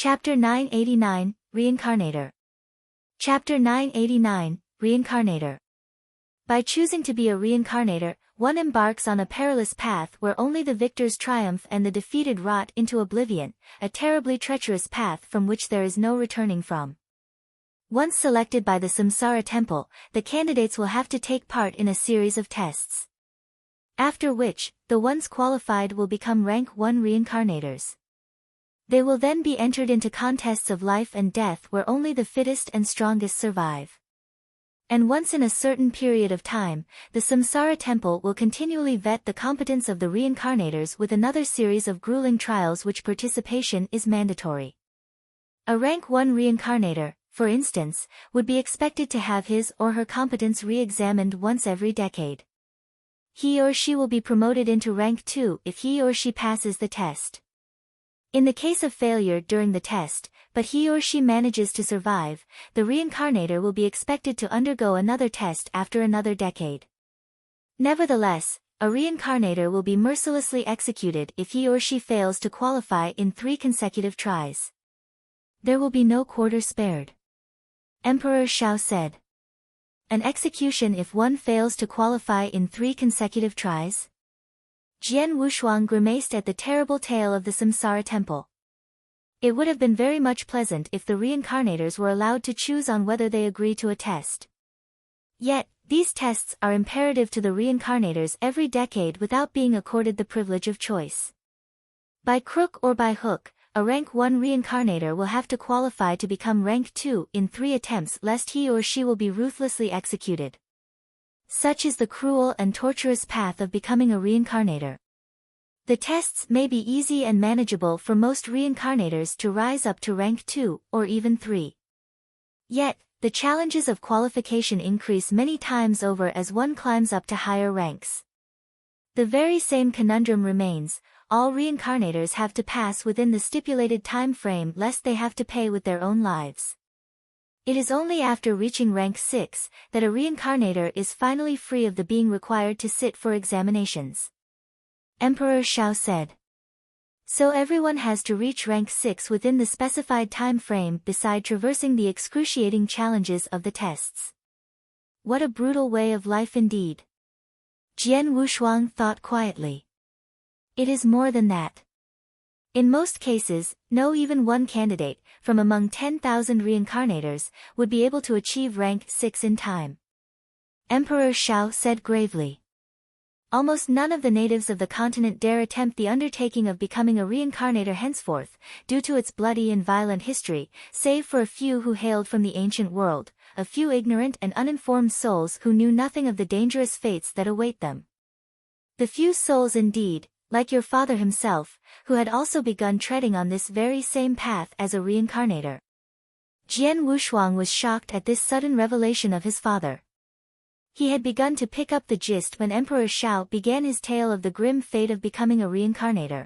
Chapter 989, Reincarnator. Chapter 989, Reincarnator. By choosing to be a reincarnator, one embarks on a perilous path where only the victors triumph and the defeated rot into oblivion, a terribly treacherous path from which there is no returning from. Once selected by the Samsara temple, the candidates will have to take part in a series of tests. After which, the ones qualified will become rank 1 reincarnators. They will then be entered into contests of life and death where only the fittest and strongest survive. And once in a certain period of time, the Samsara temple will continually vet the competence of the reincarnators with another series of grueling trials which participation is mandatory. A rank 1 reincarnator, for instance, would be expected to have his or her competence re-examined once every decade. He or she will be promoted into rank 2 if he or she passes the test. In the case of failure during the test, but he or she manages to survive, the reincarnator will be expected to undergo another test after another decade. Nevertheless, a reincarnator will be mercilessly executed if he or she fails to qualify in 3 consecutive tries. There will be no quarter spared. Emperor Shao said. An execution if one fails to qualify in 3 consecutive tries? Jian Wushuang grimaced at the terrible tale of the Samsara temple. It would have been very much pleasant if the reincarnators were allowed to choose on whether they agree to a test. Yet, these tests are imperative to the reincarnators every decade without being accorded the privilege of choice. By crook or by hook, a rank 1 reincarnator will have to qualify to become rank 2 in 3 attempts lest he or she will be ruthlessly executed. Such is the cruel and torturous path of becoming a reincarnator. The tests may be easy and manageable for most reincarnators to rise up to rank 2, or even 3. Yet, the challenges of qualification increase many times over as one climbs up to higher ranks. The very same conundrum remains: all reincarnators have to pass within the stipulated time frame lest they have to pay with their own lives. It is only after reaching rank 6 that a reincarnator is finally free of the being required to sit for examinations. Emperor Shao said. So everyone has to reach rank 6 within the specified time frame beside traversing the excruciating challenges of the tests. What a brutal way of life indeed. Jian Wushuang thought quietly. It is more than that. In most cases, no even one candidate, from among 10,000 reincarnators, would be able to achieve rank 6 in time. Emperor Shao said gravely. Almost none of the natives of the continent dare attempt the undertaking of becoming a reincarnator henceforth, due to its bloody and violent history, save for a few who hailed from the ancient world, a few ignorant and uninformed souls who knew nothing of the dangerous fates that await them. The few souls indeed, like your father himself, who had also begun treading on this very same path as a reincarnator. Jian Wushuang was shocked at this sudden revelation of his father. He had begun to pick up the gist when Emperor Shao began his tale of the grim fate of becoming a reincarnator.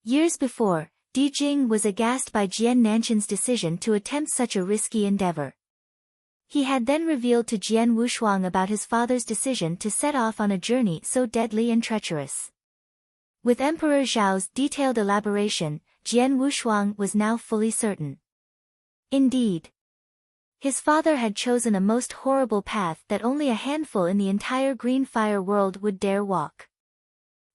Years before, Di Jing was aghast by Jian Nanshan's decision to attempt such a risky endeavor. He had then revealed to Jian Wushuang about his father's decision to set off on a journey so deadly and treacherous. With Emperor Zhao's detailed elaboration, Jian Wushuang was now fully certain. Indeed, his father had chosen a most horrible path that only a handful in the entire Green Fire world would dare walk.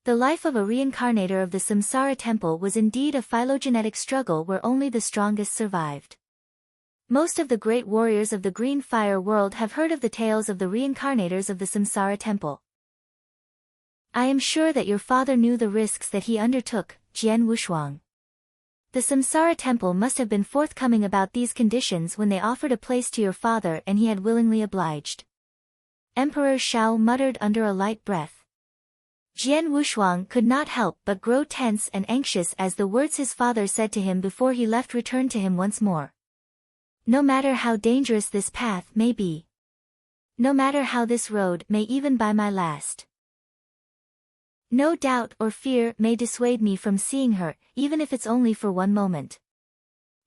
The life of a reincarnator of the Samsara temple was indeed a phylogenetic struggle where only the strongest survived. Most of the great warriors of the Green Fire world have heard of the tales of the reincarnators of the Samsara temple. I am sure that your father knew the risks that he undertook, Jian Wushuang. The Samsara temple must have been forthcoming about these conditions when they offered a place to your father and he had willingly obliged. Emperor Shao muttered under a light breath. Jian Wushuang could not help but grow tense and anxious as the words his father said to him before he left returned to him once more. No matter how dangerous this path may be. No matter how this road may even be my last. No doubt or fear may dissuade me from seeing her, even if it's only for one moment.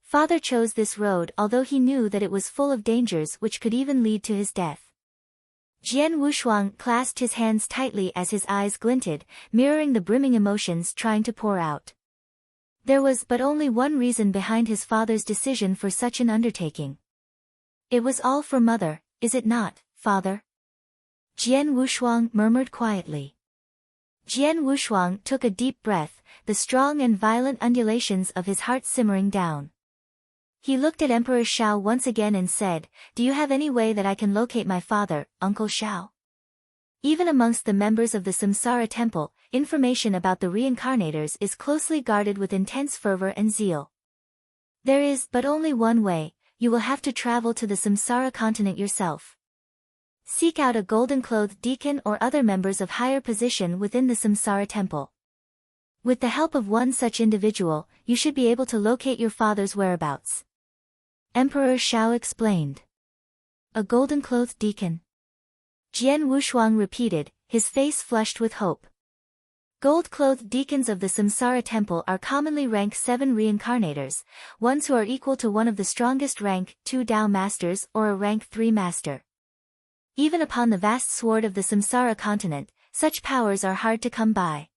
Father chose this road although he knew that it was full of dangers which could even lead to his death. Jian Wushuang clasped his hands tightly as his eyes glinted, mirroring the brimming emotions trying to pour out. There was but only one reason behind his father's decision for such an undertaking. It was all for mother, is it not, father? Jian Wushuang murmured quietly. Jian Wushuang took a deep breath, the strong and violent undulations of his heart simmering down. He looked at Emperor Shao once again and said, "Do you have any way that I can locate my father, Uncle Shao?" Even amongst the members of the Samsara temple, information about the reincarnators is closely guarded with intense fervor and zeal. There is but only one way, you will have to travel to the Samsara continent yourself. Seek out a golden-clothed deacon or other members of higher position within the Samsara temple. With the help of one such individual, you should be able to locate your father's whereabouts. Emperor Shao explained. A golden-clothed deacon. Jian Wushuang repeated, his face flushed with hope. Gold-clothed deacons of the Samsara temple are commonly rank 7 reincarnators, ones who are equal to one of the strongest rank 2 Dao masters or a rank 3 master. Even upon the vast sword of the Samsara continent, such powers are hard to come by.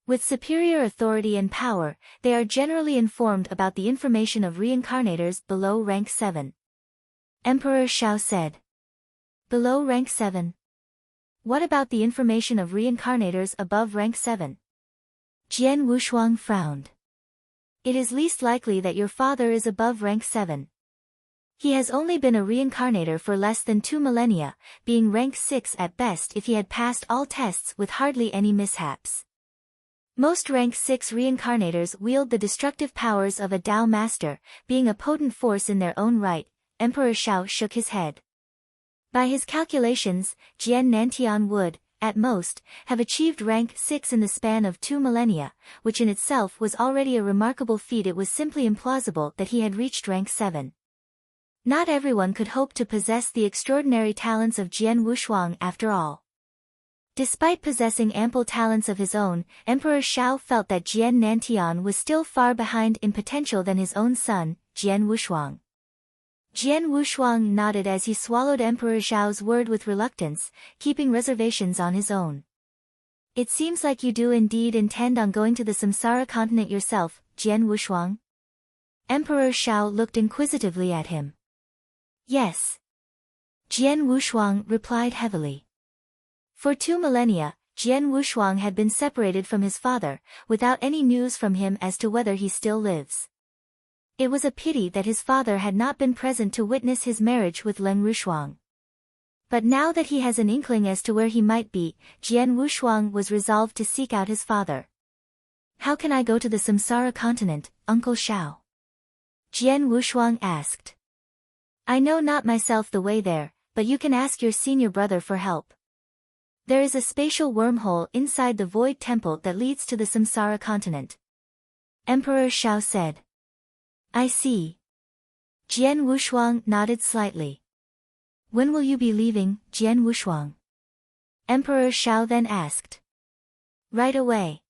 With superior authority and power, they are generally informed about the information of reincarnators below rank 7. Emperor Shao said. Below rank 7. What about the information of reincarnators above rank 7? Jian Wushuang frowned. It is least likely that your father is above rank 7. He has only been a reincarnator for less than 2 millennia, being rank 6 at best if he had passed all tests with hardly any mishaps. Most rank 6 reincarnators wield the destructive powers of a Dao master, being a potent force in their own right. Emperor Shao shook his head. By his calculations, Jian Nantian would, at most, have achieved rank 6 in the span of 2 millennia, which in itself was already a remarkable feat. It was simply implausible that he had reached rank 7. Not everyone could hope to possess the extraordinary talents of Jian Wushuang after all. Despite possessing ample talents of his own, Emperor Shao felt that Jian Nantian was still far behind in potential than his own son, Jian Wushuang. Jian Wushuang nodded as he swallowed Emperor Zhao's word with reluctance, keeping reservations on his own. It seems like you do indeed intend on going to the Samsara continent yourself, Jian Wushuang? Emperor Shao looked inquisitively at him. Yes. Jian Wushuang replied heavily. For 2 millennia, Jian Wushuang had been separated from his father, without any news from him as to whether he still lives. It was a pity that his father had not been present to witness his marriage with Leng Rushuang. But now that he has an inkling as to where he might be, Jian Wushuang was resolved to seek out his father. How can I go to the Samsara continent, Uncle Shao? Jian Wushuang asked. I know not myself the way there, but you can ask your senior brother for help. There is a spatial wormhole inside the Void Temple that leads to the Samsara continent. Emperor Shao said. I see. Jian Wushuang nodded slightly. When will you be leaving, Jian Wushuang? Emperor Shao then asked. Right away.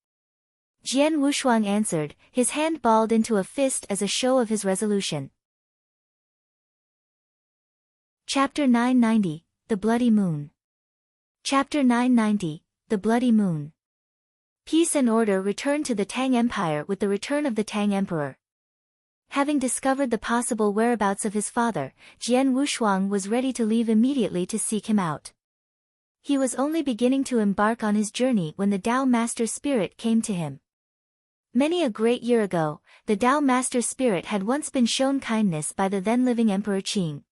Jian Wushuang answered, his hand balled into a fist as a show of his resolution. Chapter 990, The Bloody Moon. Chapter 990, The Bloody Moon. Peace and order returned to the Tang Empire with the return of the Tang Emperor. Having discovered the possible whereabouts of his father, Jian Wushuang was ready to leave immediately to seek him out. He was only beginning to embark on his journey when the Dao Master Spirit came to him. Many a great year ago, the Dao Master Spirit had once been shown kindness by the then-living Emperor Qing.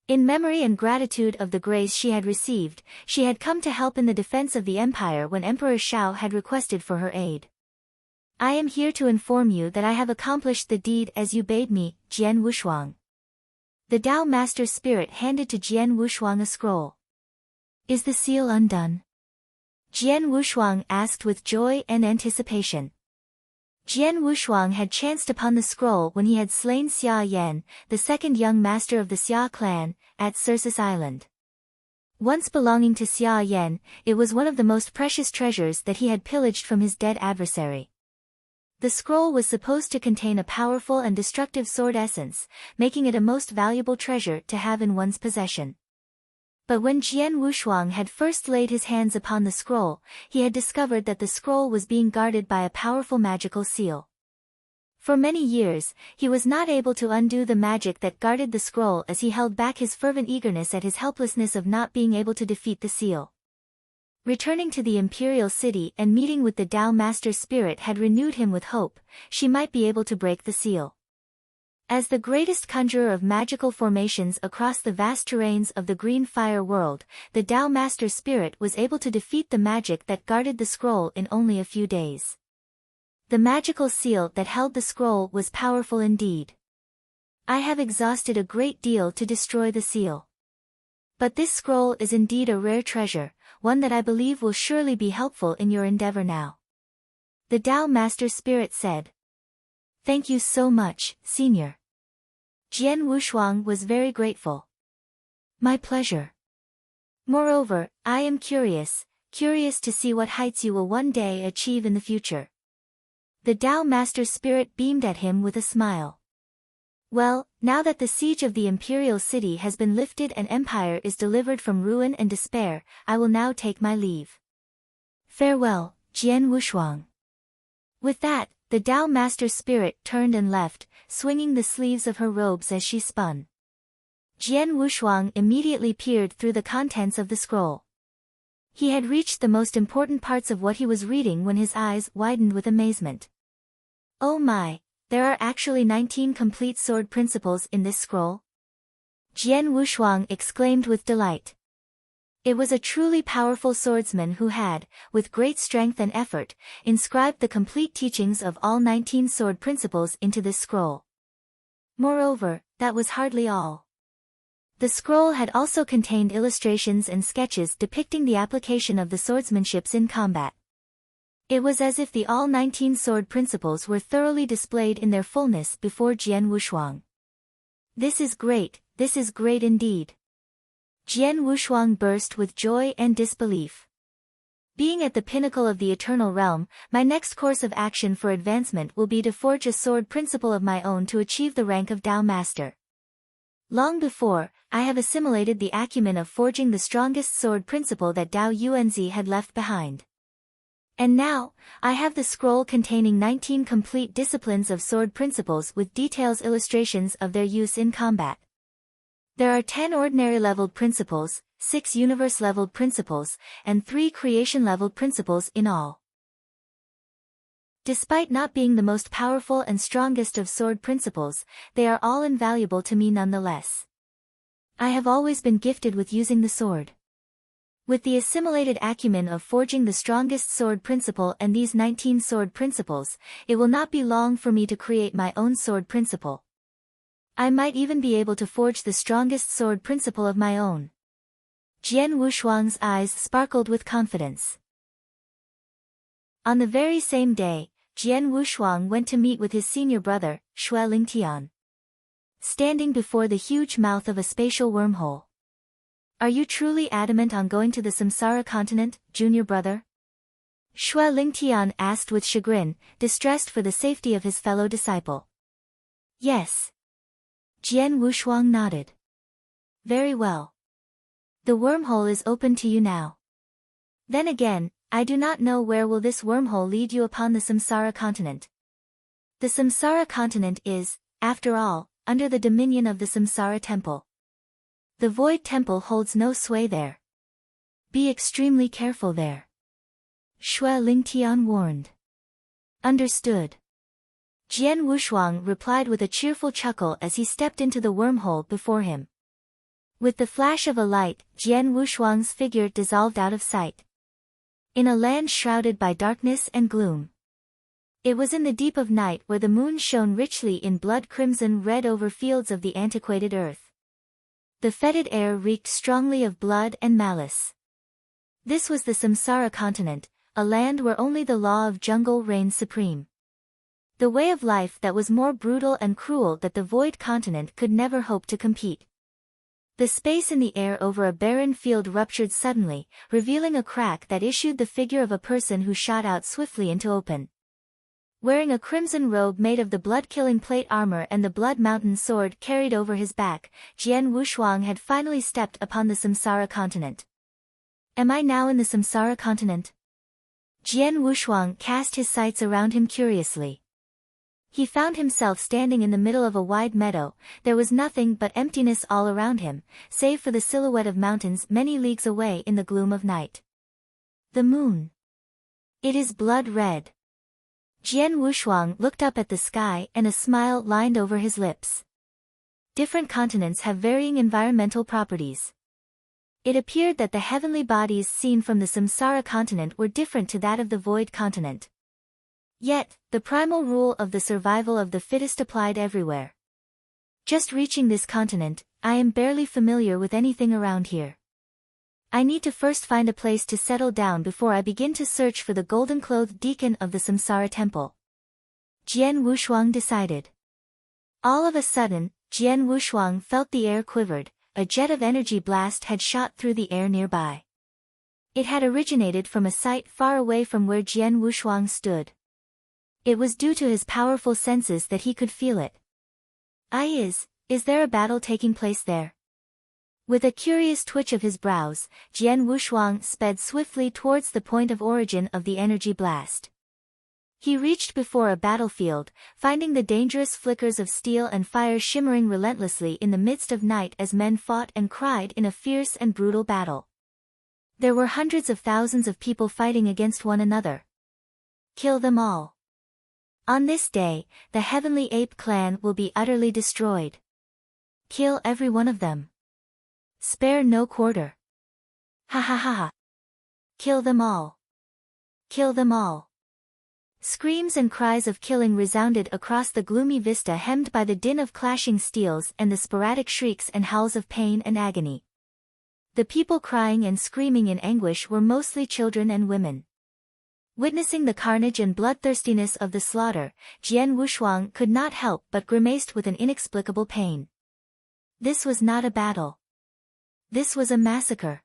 In memory and gratitude of the grace she had received, she had come to help in the defense of the empire when Emperor Shao had requested for her aid. I am here to inform you that I have accomplished the deed as you bade me, Jian Wushuang. The Dao Master Spirit handed to Jian Wushuang a scroll. Is the seal undone? Jian Wushuang asked with joy and anticipation. Jian Wushuang had chanced upon the scroll when he had slain Xia Yan, the second young master of the Xia clan, at Circus Island. Once belonging to Xia Yan, it was one of the most precious treasures that he had pillaged from his dead adversary. The scroll was supposed to contain a powerful and destructive sword essence, making it a most valuable treasure to have in one's possession. But when Jian Wushuang had first laid his hands upon the scroll, he had discovered that the scroll was being guarded by a powerful magical seal. For many years, he was not able to undo the magic that guarded the scroll as he held back his fervent eagerness at his helplessness of not being able to defeat the seal. Returning to the imperial city and meeting with the Tao Master Spirit had renewed him with hope, she might be able to break the seal. As the greatest conjurer of magical formations across the vast terrains of the Green Fire world, the Tao Master Spirit was able to defeat the magic that guarded the scroll in only a few days. The magical seal that held the scroll was powerful indeed. I have exhausted a great deal to destroy the seal. But this scroll is indeed a rare treasure, one that I believe will surely be helpful in your endeavor now. The Tao Master Spirit said. Thank you so much, Senior. Jian Wushuang was very grateful. My pleasure. Moreover, I am curious to see what heights you will one day achieve in the future. The Tao Master Spirit beamed at him with a smile. Well, now that the siege of the imperial city has been lifted and empire is delivered from ruin and despair, I will now take my leave. Farewell, Jian Wushuang. With that, the Tao Master Spirit turned and left, swinging the sleeves of her robes as she spun. Jian Wushuang immediately peered through the contents of the scroll. He had reached the most important parts of what he was reading when his eyes widened with amazement. Oh my, there are actually 19 complete sword principles in this scroll? Jian Wushuang exclaimed with delight. It was a truly powerful swordsman who had, with great strength and effort, inscribed the complete teachings of all 19 sword principles into this scroll. Moreover, that was hardly all. The scroll had also contained illustrations and sketches depicting the application of the swordsmanships in combat. It was as if the all 19 sword principles were thoroughly displayed in their fullness before Jian Wushuang. This is great indeed. Jian Wushuang burst with joy and disbelief. Being at the pinnacle of the eternal realm, my next course of action for advancement will be to forge a sword principle of my own to achieve the rank of Tao Master. Long before, I have assimilated the acumen of forging the strongest sword principle that Tao Yuanzi had left behind. And now, I have the scroll containing 19 complete disciplines of sword principles with details illustrations of their use in combat. There are 10 ordinary-leveled principles, 6 universe-leveled principles, and 3 creation-leveled principles in all. Despite not being the most powerful and strongest of sword principles, they are all invaluable to me nonetheless. I have always been gifted with using the sword. With the assimilated acumen of forging the strongest sword principle and these 19 sword principles, it will not be long for me to create my own sword principle. I might even be able to forge the strongest sword principle of my own. Jian Wushuang's eyes sparkled with confidence. On the very same day, Jian Wushuang went to meet with his senior brother, Shui Lingtian. Standing before the huge mouth of a spatial wormhole. Are you truly adamant on going to the Samsara continent, junior brother? Shui Lingtian asked with chagrin, distressed for the safety of his fellow disciple. Yes. Jian Wushuang nodded. Very well. The wormhole is open to you now. Then again, I do not know where will this wormhole lead you upon the Samsara continent. The Samsara continent is, after all, under the dominion of the Samsara temple. The Void Temple holds no sway there. Be extremely careful there. Shui Lingtian warned. Understood. Jian Wushuang replied with a cheerful chuckle as he stepped into the wormhole before him. With the flash of a light, Jian Wushuang's figure dissolved out of sight. In a land shrouded by darkness and gloom. It was in the deep of night where the moon shone richly in blood crimson red over fields of the antiquated earth. The fetid air reeked strongly of blood and malice. This was the Samsara continent, a land where only the law of jungle reigned supreme. The way of life that was more brutal and cruel that the Void Continent could never hope to compete. The space in the air over a barren field ruptured suddenly, revealing a crack that issued the figure of a person who shot out swiftly into open. Wearing a crimson robe made of the blood-killing plate armor and the Blood Mountain sword carried over his back, Jian Wushuang had finally stepped upon the Samsara continent. Am I now in the Samsara continent? Jian Wushuang cast his sights around him curiously. He found himself standing in the middle of a wide meadow. There was nothing but emptiness all around him, save for the silhouette of mountains many leagues away in the gloom of night. The moon. It is blood red. Jian Wushuang looked up at the sky and a smile lined over his lips. Different continents have varying environmental properties. It appeared that the heavenly bodies seen from the Samsara continent were different to that of the void continent. Yet, the primal rule of the survival of the fittest applied everywhere. Just reaching this continent, I am barely familiar with anything around here. I need to first find a place to settle down before I begin to search for the golden-clothed deacon of the Samsara temple. Jian Wushuang decided. All of a sudden, Jian Wushuang felt the air quivered. A jet of energy blast had shot through the air nearby. It had originated from a site far away from where Jian Wushuang stood. It was due to his powerful senses that he could feel it. Is there a battle taking place there? With a curious twitch of his brows, Jian Wushuang sped swiftly towards the point of origin of the energy blast. He reached before a battlefield, finding the dangerous flickers of steel and fire shimmering relentlessly in the midst of night as men fought and cried in a fierce and brutal battle. There were hundreds of thousands of people fighting against one another. Kill them all. On this day, the Heavenly Ape clan will be utterly destroyed. Kill every one of them. Spare no quarter. Ha ha ha ha. Kill them all. Kill them all. Screams and cries of killing resounded across the gloomy vista hemmed by the din of clashing steels and the sporadic shrieks and howls of pain and agony. The people crying and screaming in anguish were mostly children and women. Witnessing the carnage and bloodthirstiness of the slaughter, Jian Wushuang could not help but grimaced with an inexplicable pain. This was not a battle. This was a massacre.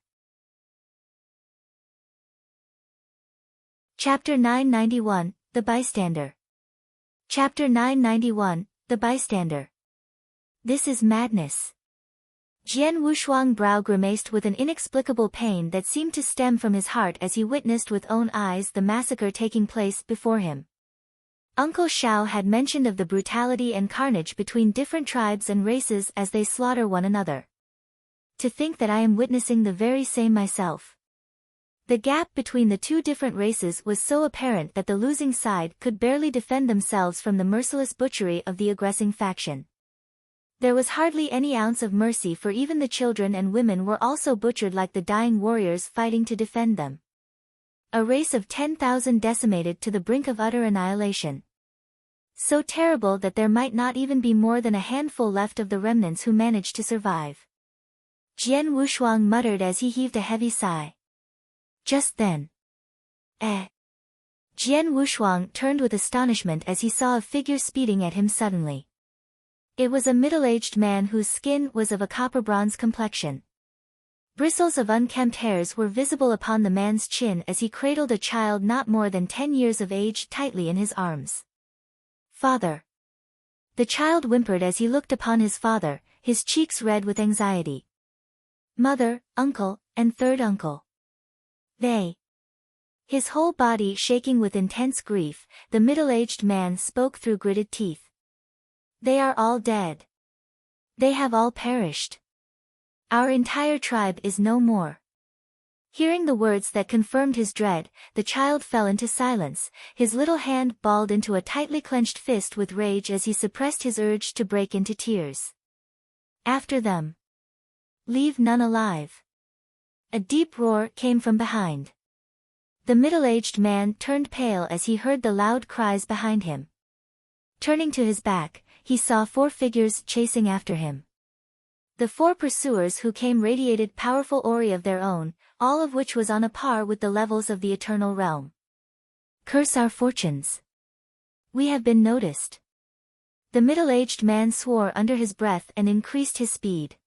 Chapter 991, The Bystander. Chapter 991, The Bystander. This is madness. Jian Wushuang's brow grimaced with an inexplicable pain that seemed to stem from his heart as he witnessed with own eyes the massacre taking place before him. Uncle Shao had mentioned of the brutality and carnage between different tribes and races as they slaughter one another. To think that I am witnessing the very same myself. The gap between the two different races was so apparent that the losing side could barely defend themselves from the merciless butchery of the aggressing faction. There was hardly any ounce of mercy, for even the children and women were also butchered like the dying warriors fighting to defend them. A race of 10,000 decimated to the brink of utter annihilation. So terrible that there might not even be more than a handful left of the remnants who managed to survive. Jian Wushuang muttered as he heaved a heavy sigh. Just then. Jian Wushuang turned with astonishment as he saw a figure speeding at him suddenly. It was a middle-aged man whose skin was of a copper-bronze complexion. Bristles of unkempt hairs were visible upon the man's chin as he cradled a child not more than 10 years of age tightly in his arms. Father. The child whimpered as he looked upon his father, his cheeks red with anxiety. Mother, uncle, and third uncle. They. His whole body shaking with intense grief, the middle-aged man spoke through gritted teeth. They are all dead. They have all perished. Our entire tribe is no more. Hearing the words that confirmed his dread, the child fell into silence, his little hand balled into a tightly clenched fist with rage as he suppressed his urge to break into tears. After them. Leave none alive. A deep roar came from behind. The middle-aged man turned pale as he heard the loud cries behind him. Turning to his back, he saw 4 figures chasing after him. The 4 pursuers who came radiated powerful aura of their own, all of which was on a par with the levels of the eternal realm. Curse our fortunes. We have been noticed. The middle-aged man swore under his breath and increased his speed.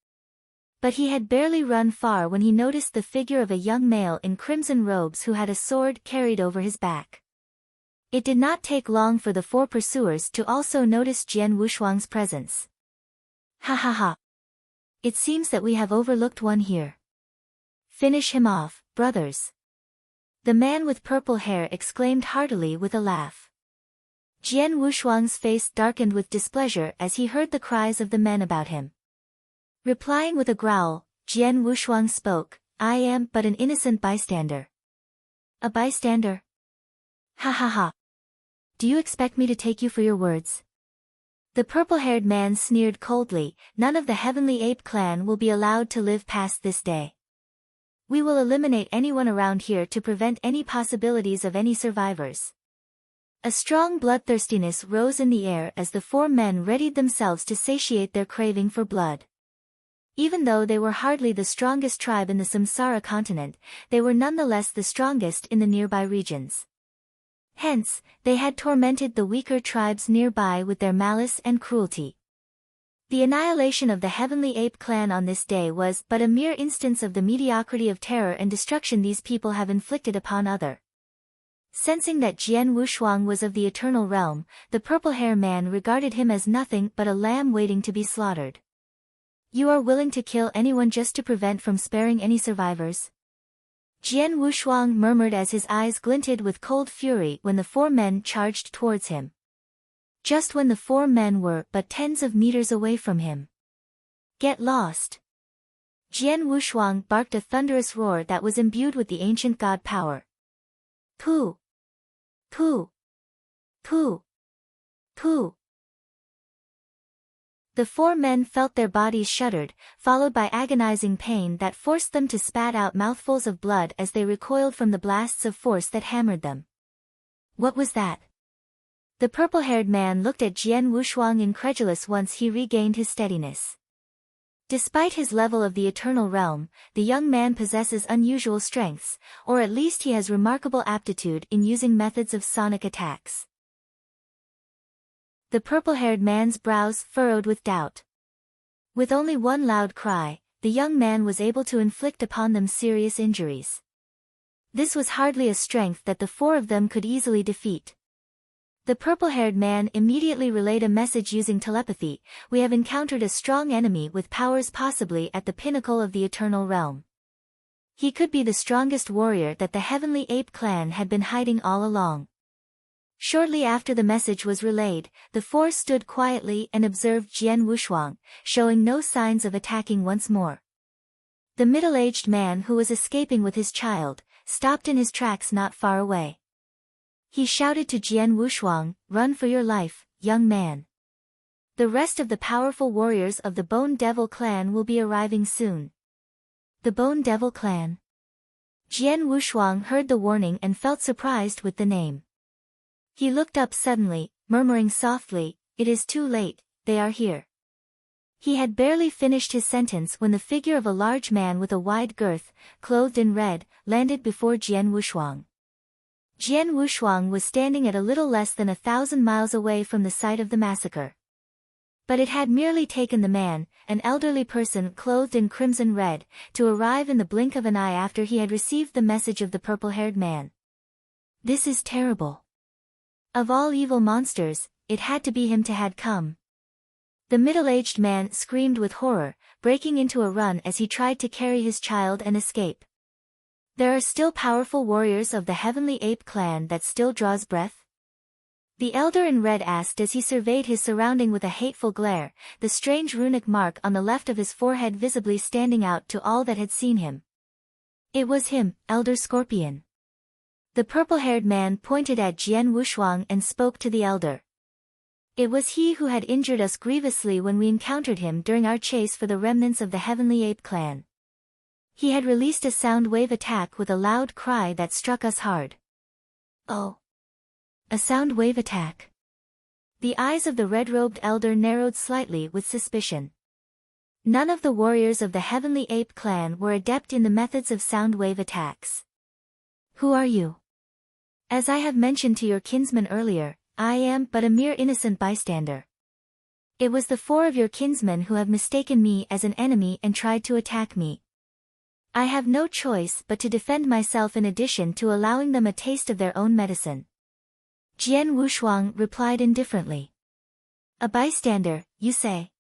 But he had barely run far when he noticed the figure of a young male in crimson robes who had a sword carried over his back. It did not take long for the 4 pursuers to also notice Jian Wushuang's presence. Ha ha ha. It seems that we have overlooked one here. Finish him off, brothers. The man with purple hair exclaimed heartily with a laugh. Jian Wushuang's face darkened with displeasure as he heard the cries of the men about him. Replying with a growl, Jian Wushuang spoke, "I am but an innocent bystander." "A bystander? Ha ha ha. Do you expect me to take you for your words?" The purple-haired man sneered coldly, "None of the Heavenly Ape clan will be allowed to live past this day. We will eliminate anyone around here to prevent any possibilities of any survivors." A strong bloodthirstiness rose in the air as the four men readied themselves to satiate their craving for blood. Even though they were hardly the strongest tribe in the Samsara continent, they were nonetheless the strongest in the nearby regions. Hence, they had tormented the weaker tribes nearby with their malice and cruelty. The annihilation of the Heavenly Ape clan on this day was but a mere instance of the mediocrity of terror and destruction these people have inflicted upon others. Sensing that Jian Wushuang was of the Eternal Realm, the purple-hair man regarded him as nothing but a lamb waiting to be slaughtered. "You are willing to kill anyone just to prevent from sparing any survivors?" Jian Wushuang murmured as his eyes glinted with cold fury when the four men charged towards him. Just when the four men were but tens of meters away from him. "Get lost!" Jian Wushuang barked a thunderous roar that was imbued with the ancient god power. "Pooh! Pooh! Pooh! Pooh!" The four men felt their bodies shuddered, followed by agonizing pain that forced them to spat out mouthfuls of blood as they recoiled from the blasts of force that hammered them. "What was that?" The purple-haired man looked at Jian Wushuang incredulous once he regained his steadiness. Despite his level of the Eternal Realm, the young man possesses unusual strengths, or at least he has remarkable aptitude in using methods of sonic attacks. The purple-haired man's brows furrowed with doubt. With only one loud cry, the young man was able to inflict upon them serious injuries. This was hardly a strength that the four of them could easily defeat. The purple-haired man immediately relayed a message using telepathy, "We have encountered a strong enemy with powers possibly at the pinnacle of the Eternal Realm. He could be the strongest warrior that the Heavenly Ape clan had been hiding all along." Shortly after the message was relayed, the four stood quietly and observed Jian Wushuang, showing no signs of attacking once more. The middle-aged man who was escaping with his child, stopped in his tracks not far away. He shouted to Jian Wushuang, "Run for your life, young man. The rest of the powerful warriors of the Bone Devil clan will be arriving soon." The Bone Devil clan? Jian Wushuang heard the warning and felt surprised with the name. He looked up suddenly, murmuring softly, "It is too late, they are here." He had barely finished his sentence when the figure of a large man with a wide girth, clothed in red, landed before Jian Wushuang. Jian Wushuang was standing at a little less than 1,000 miles away from the site of the massacre. But it had merely taken the man, an elderly person clothed in crimson red, to arrive in the blink of an eye after he had received the message of the purple-haired man. This is terrible. Of all evil monsters, it had to be him to had come. The middle-aged man screamed with horror, breaking into a run as he tried to carry his child and escape. There are still powerful warriors of the Heavenly Ape clan that still draws breath? The elder in red asked as he surveyed his surrounding with a hateful glare, the strange runic mark on the left of his forehead visibly standing out to all that had seen him. It was him, Elder Scorpion. The purple-haired man pointed at Jian Wushuang and spoke to the elder. It was he who had injured us grievously when we encountered him during our chase for the remnants of the Heavenly Ape clan. He had released a sound wave attack with a loud cry that struck us hard. Oh! A sound wave attack. The eyes of the red-robed elder narrowed slightly with suspicion. None of the warriors of the Heavenly Ape clan were adept in the methods of sound wave attacks. Who are you? As I have mentioned to your kinsman earlier, I am but a mere innocent bystander. It was the four of your kinsmen who have mistaken me as an enemy and tried to attack me. I have no choice but to defend myself in addition to allowing them a taste of their own medicine. Jian Wushuang replied indifferently. A bystander, you say?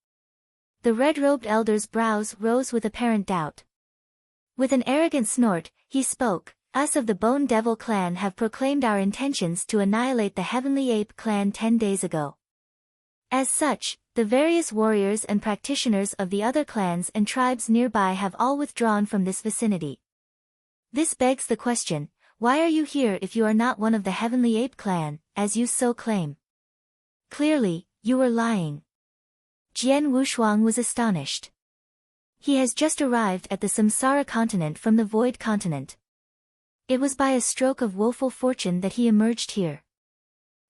The red-robed elder's brows rose with apparent doubt. With an arrogant snort, he spoke, us of the Bone Devil clan have proclaimed our intentions to annihilate the Heavenly Ape clan 10 days ago. As such, the various warriors and practitioners of the other clans and tribes nearby have all withdrawn from this vicinity. This begs the question, why are you here if you are not one of the Heavenly Ape clan, as you so claim? Clearly, you were lying. Jian Wushuang was astonished. He has just arrived at the Samsara continent from the Void continent. It was by a stroke of woeful fortune that he emerged here.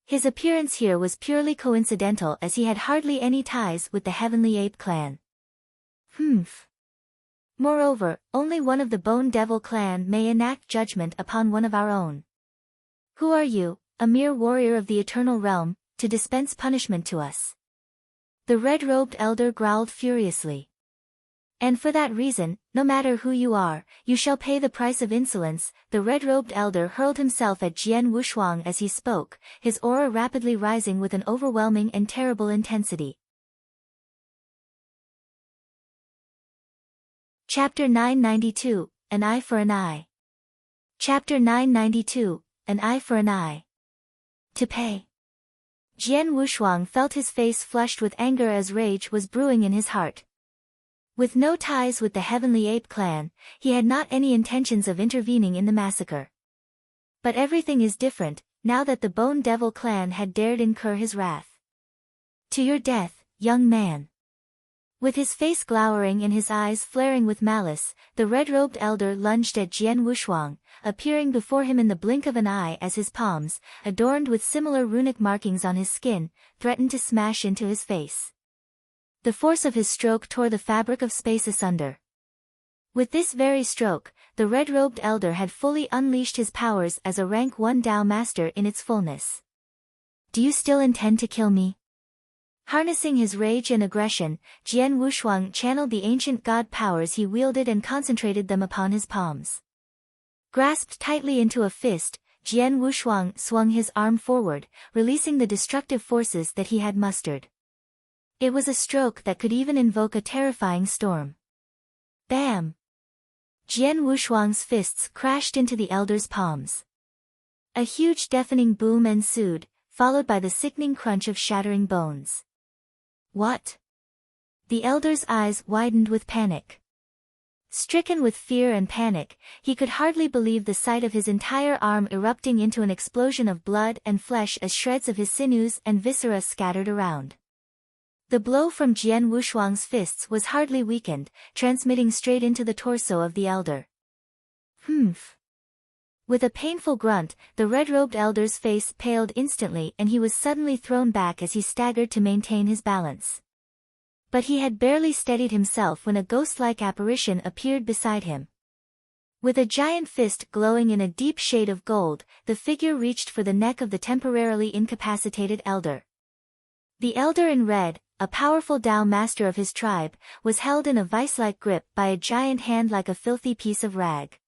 His appearance here was purely coincidental as he had hardly any ties with the Heavenly Ape clan. Moreover, only one of the Bone Devil clan may enact judgment upon one of our own. Who are you, a mere warrior of the Eternal Realm, to dispense punishment to us? The red-robed elder growled furiously. And for that reason, no matter who you are, you shall pay the price of insolence. The red-robed elder hurled himself at Jian Wushuang as he spoke, his aura rapidly rising with an overwhelming and terrible intensity. Chapter 992, An Eye for an Eye. Chapter 992, An Eye for an Eye. To pay. Jian Wushuang felt his face flushed with anger as rage was brewing in his heart. With no ties with the Heavenly Ape clan, he had not any intentions of intervening in the massacre. But everything is different, now that the Bone Devil clan had dared incur his wrath. To your death, young man. With his face glowering and his eyes flaring with malice, the red-robed elder lunged at Jian Wushuang, appearing before him in the blink of an eye as his palms, adorned with similar runic markings on his skin, threatened to smash into his face. The force of his stroke tore the fabric of space asunder. With this very stroke, the red-robed elder had fully unleashed his powers as a rank 1 Dao master in its fullness. Do you still intend to kill me? Harnessing his rage and aggression, Jian Wushuang channeled the ancient god powers he wielded and concentrated them upon his palms. Grasped tightly into a fist, Jian Wushuang swung his arm forward, releasing the destructive forces that he had mustered. It was a stroke that could even invoke a terrifying storm. Bam! Jian Wushuang's fists crashed into the elder's palms. A huge deafening boom ensued, followed by the sickening crunch of shattering bones. What? The elder's eyes widened with panic. Stricken with fear and panic, he could hardly believe the sight of his entire arm erupting into an explosion of blood and flesh as shreds of his sinews and viscera scattered around. The blow from Jian Wushuang's fists was hardly weakened, transmitting straight into the torso of the elder. With a painful grunt, the red-robed elder's face paled instantly and he was suddenly thrown back as he staggered to maintain his balance. But he had barely steadied himself when a ghost-like apparition appeared beside him. With a giant fist glowing in a deep shade of gold, the figure reached for the neck of the temporarily incapacitated elder. The elder in red, a powerful Dao master of his tribe, was held in a vice-like grip by a giant hand like a filthy piece of rag.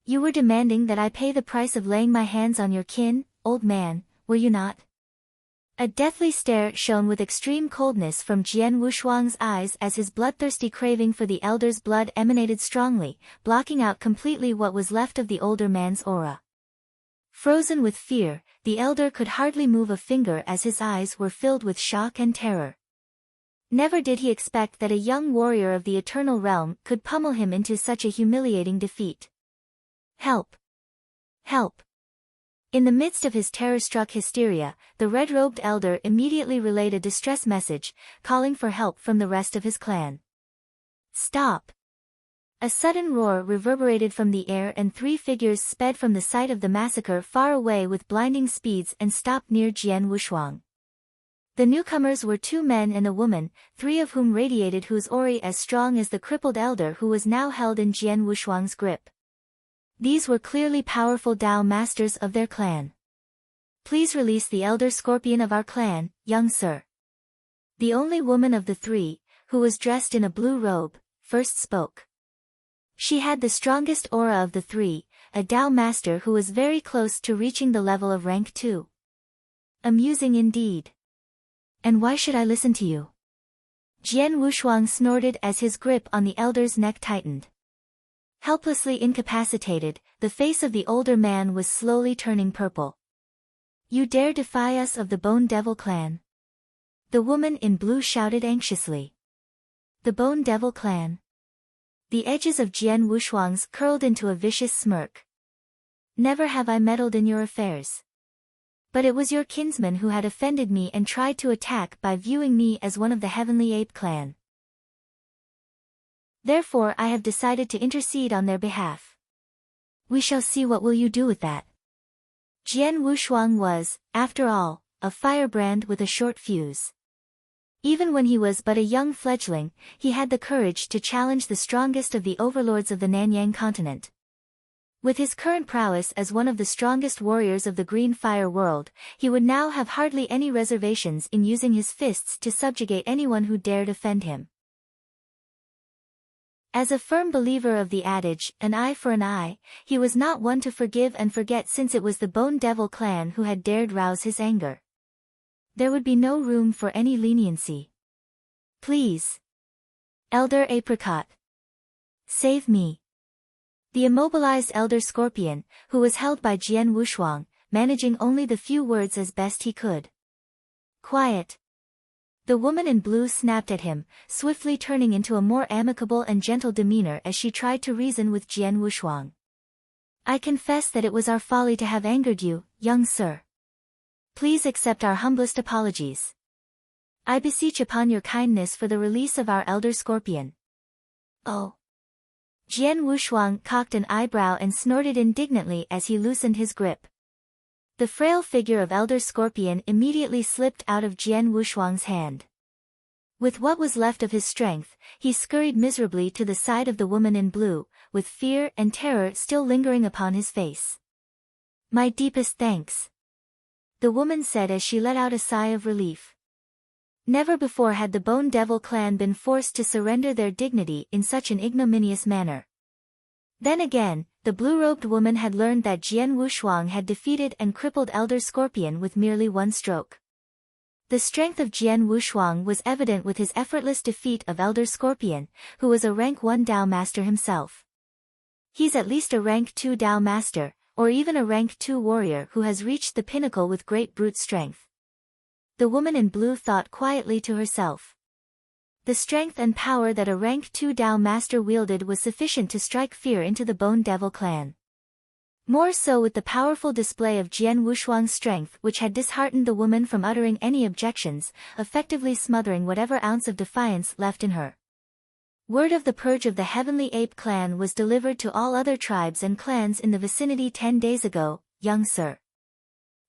You were demanding that I pay the price of laying my hands on your kin, old man, were you not? A deathly stare shone with extreme coldness from Jian Wushuang's eyes as his bloodthirsty craving for the elder's blood emanated strongly, blocking out completely what was left of the older man's aura. Frozen with fear, the elder could hardly move a finger as his eyes were filled with shock and terror. Never did he expect that a young warrior of the Eternal Realm could pummel him into such a humiliating defeat. Help! Help! In the midst of his terror-struck hysteria, the red-robed elder immediately relayed a distress message, calling for help from the rest of his clan. Stop! A sudden roar reverberated from the air and 3 figures sped from the site of the massacre far away with blinding speeds and stopped near Jian Wushuang. The newcomers were 2 men and a woman, 3 of whom radiated whose aura as strong as the crippled elder who was now held in Jian Wushuang's grip. These were clearly powerful Dao masters of their clan. Please release the elder scorpion of our clan, young sir. The only woman of the 3, who was dressed in a blue robe, first spoke. She had the strongest aura of the 3, a Dao master who was very close to reaching the level of rank 2. Amusing indeed. And why should I listen to you? Jian Wushuang snorted as his grip on the elder's neck tightened. Helplessly incapacitated, the face of the older man was slowly turning purple. You dare defy us of the Bone Devil clan? The woman in blue shouted anxiously. The Bone Devil clan? The edges of Jian Wushuang's curled into a vicious smirk. Never have I meddled in your affairs. But it was your kinsman who had offended me and tried to attack by viewing me as one of the Heavenly Ape clan. Therefore I have decided to intercede on their behalf. We shall see what will you do with that. Jian Wushuang was, after all, a firebrand with a short fuse. Even when he was but a young fledgling, he had the courage to challenge the strongest of the overlords of the Nanyang continent. With his current prowess as one of the strongest warriors of the Green Fire world, he would now have hardly any reservations in using his fists to subjugate anyone who dared offend him. As a firm believer of the adage, an eye for an eye, he was not one to forgive and forget, since it was the Bone Devil clan who had dared rouse his anger. There would be no room for any leniency. Please, Elder Apricot, save me. The immobilized Elder Scorpion, who was held by Jian Wushuang, managing only the few words as best he could. Quiet. The woman in blue snapped at him, swiftly turning into a more amicable and gentle demeanor as she tried to reason with Jian Wushuang. I confess that it was our folly to have angered you, young sir. Please accept our humblest apologies. I beseech upon your kindness for the release of our Elder Scorpion. Oh. Jian Wushuang cocked an eyebrow and snorted indignantly as he loosened his grip. The frail figure of Elder Scorpion immediately slipped out of Jian Wushuang's hand. With what was left of his strength, he scurried miserably to the side of the woman in blue, with fear and terror still lingering upon his face. My deepest thanks, the woman said as she let out a sigh of relief. Never before had the Bone Devil clan been forced to surrender their dignity in such an ignominious manner. Then again, the blue-robed woman had learned that Jian Wushuang had defeated and crippled Elder Scorpion with merely one stroke. The strength of Jian Wushuang was evident with his effortless defeat of Elder Scorpion, who was a rank 1 Dao Master himself. He's at least a rank 2 Dao Master, or even a rank 2 warrior who has reached the pinnacle with great brute strength. The woman in blue thought quietly to herself. The strength and power that a rank 2 Dao Master wielded was sufficient to strike fear into the Bone Devil clan. More so with the powerful display of Jian Wushuang's strength, which had disheartened the woman from uttering any objections, effectively smothering whatever ounce of defiance left in her. Word of the purge of the Heavenly Ape clan was delivered to all other tribes and clans in the vicinity 10 days ago, young sir.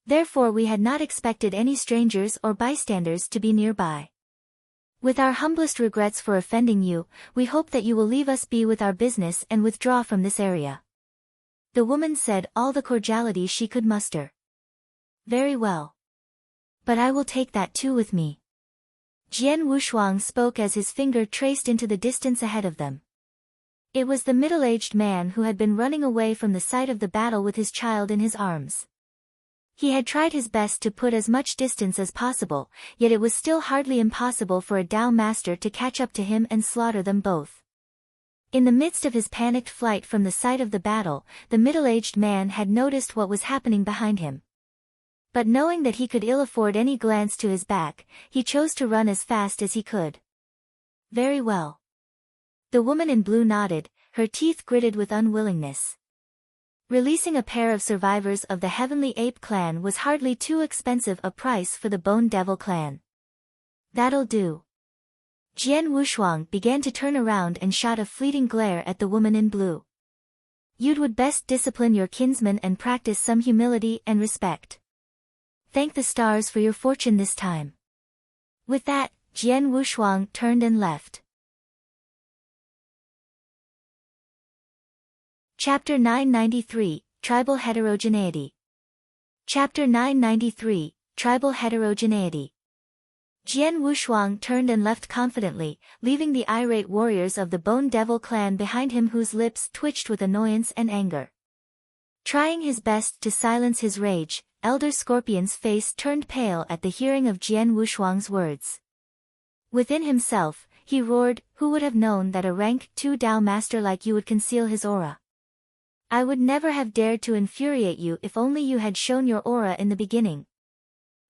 Therefore we had not expected any strangers or bystanders to be nearby. With our humblest regrets for offending you, we hope that you will leave us be with our business and withdraw from this area. The woman said all the cordiality she could muster. Very well. But I will take that too with me. Jian Wushuang spoke as his finger traced into the distance ahead of them. It was the middle-aged man who had been running away from the site of the battle with his child in his arms. He had tried his best to put as much distance as possible, yet it was still hardly impossible for a Dao Master to catch up to him and slaughter them both. In the midst of his panicked flight from the site of the battle, the middle-aged man had noticed what was happening behind him. But knowing that he could ill afford any glance to his back, he chose to run as fast as he could. Very well. The woman in blue nodded, her teeth gritted with unwillingness. Releasing a pair of survivors of the Heavenly Ape clan was hardly too expensive a price for the Bone Devil clan. That'll do. Jian Wushuang began to turn around and shot a fleeting glare at the woman in blue. You would best discipline your kinsman and practice some humility and respect. Thank the stars for your fortune this time. With that, Jian Wushuang turned and left. Chapter 993, Tribal Heterogeneity. Chapter 993, Tribal Heterogeneity. Jian Wushuang turned and left confidently, leaving the irate warriors of the Bone Devil clan behind him, whose lips twitched with annoyance and anger. Trying his best to silence his rage, Elder Scorpion's face turned pale at the hearing of Jian Wushuang's words. Within himself, he roared, "Who would have known that a rank 2 Dao master like you would conceal his aura? I would never have dared to infuriate you if only you had shown your aura in the beginning."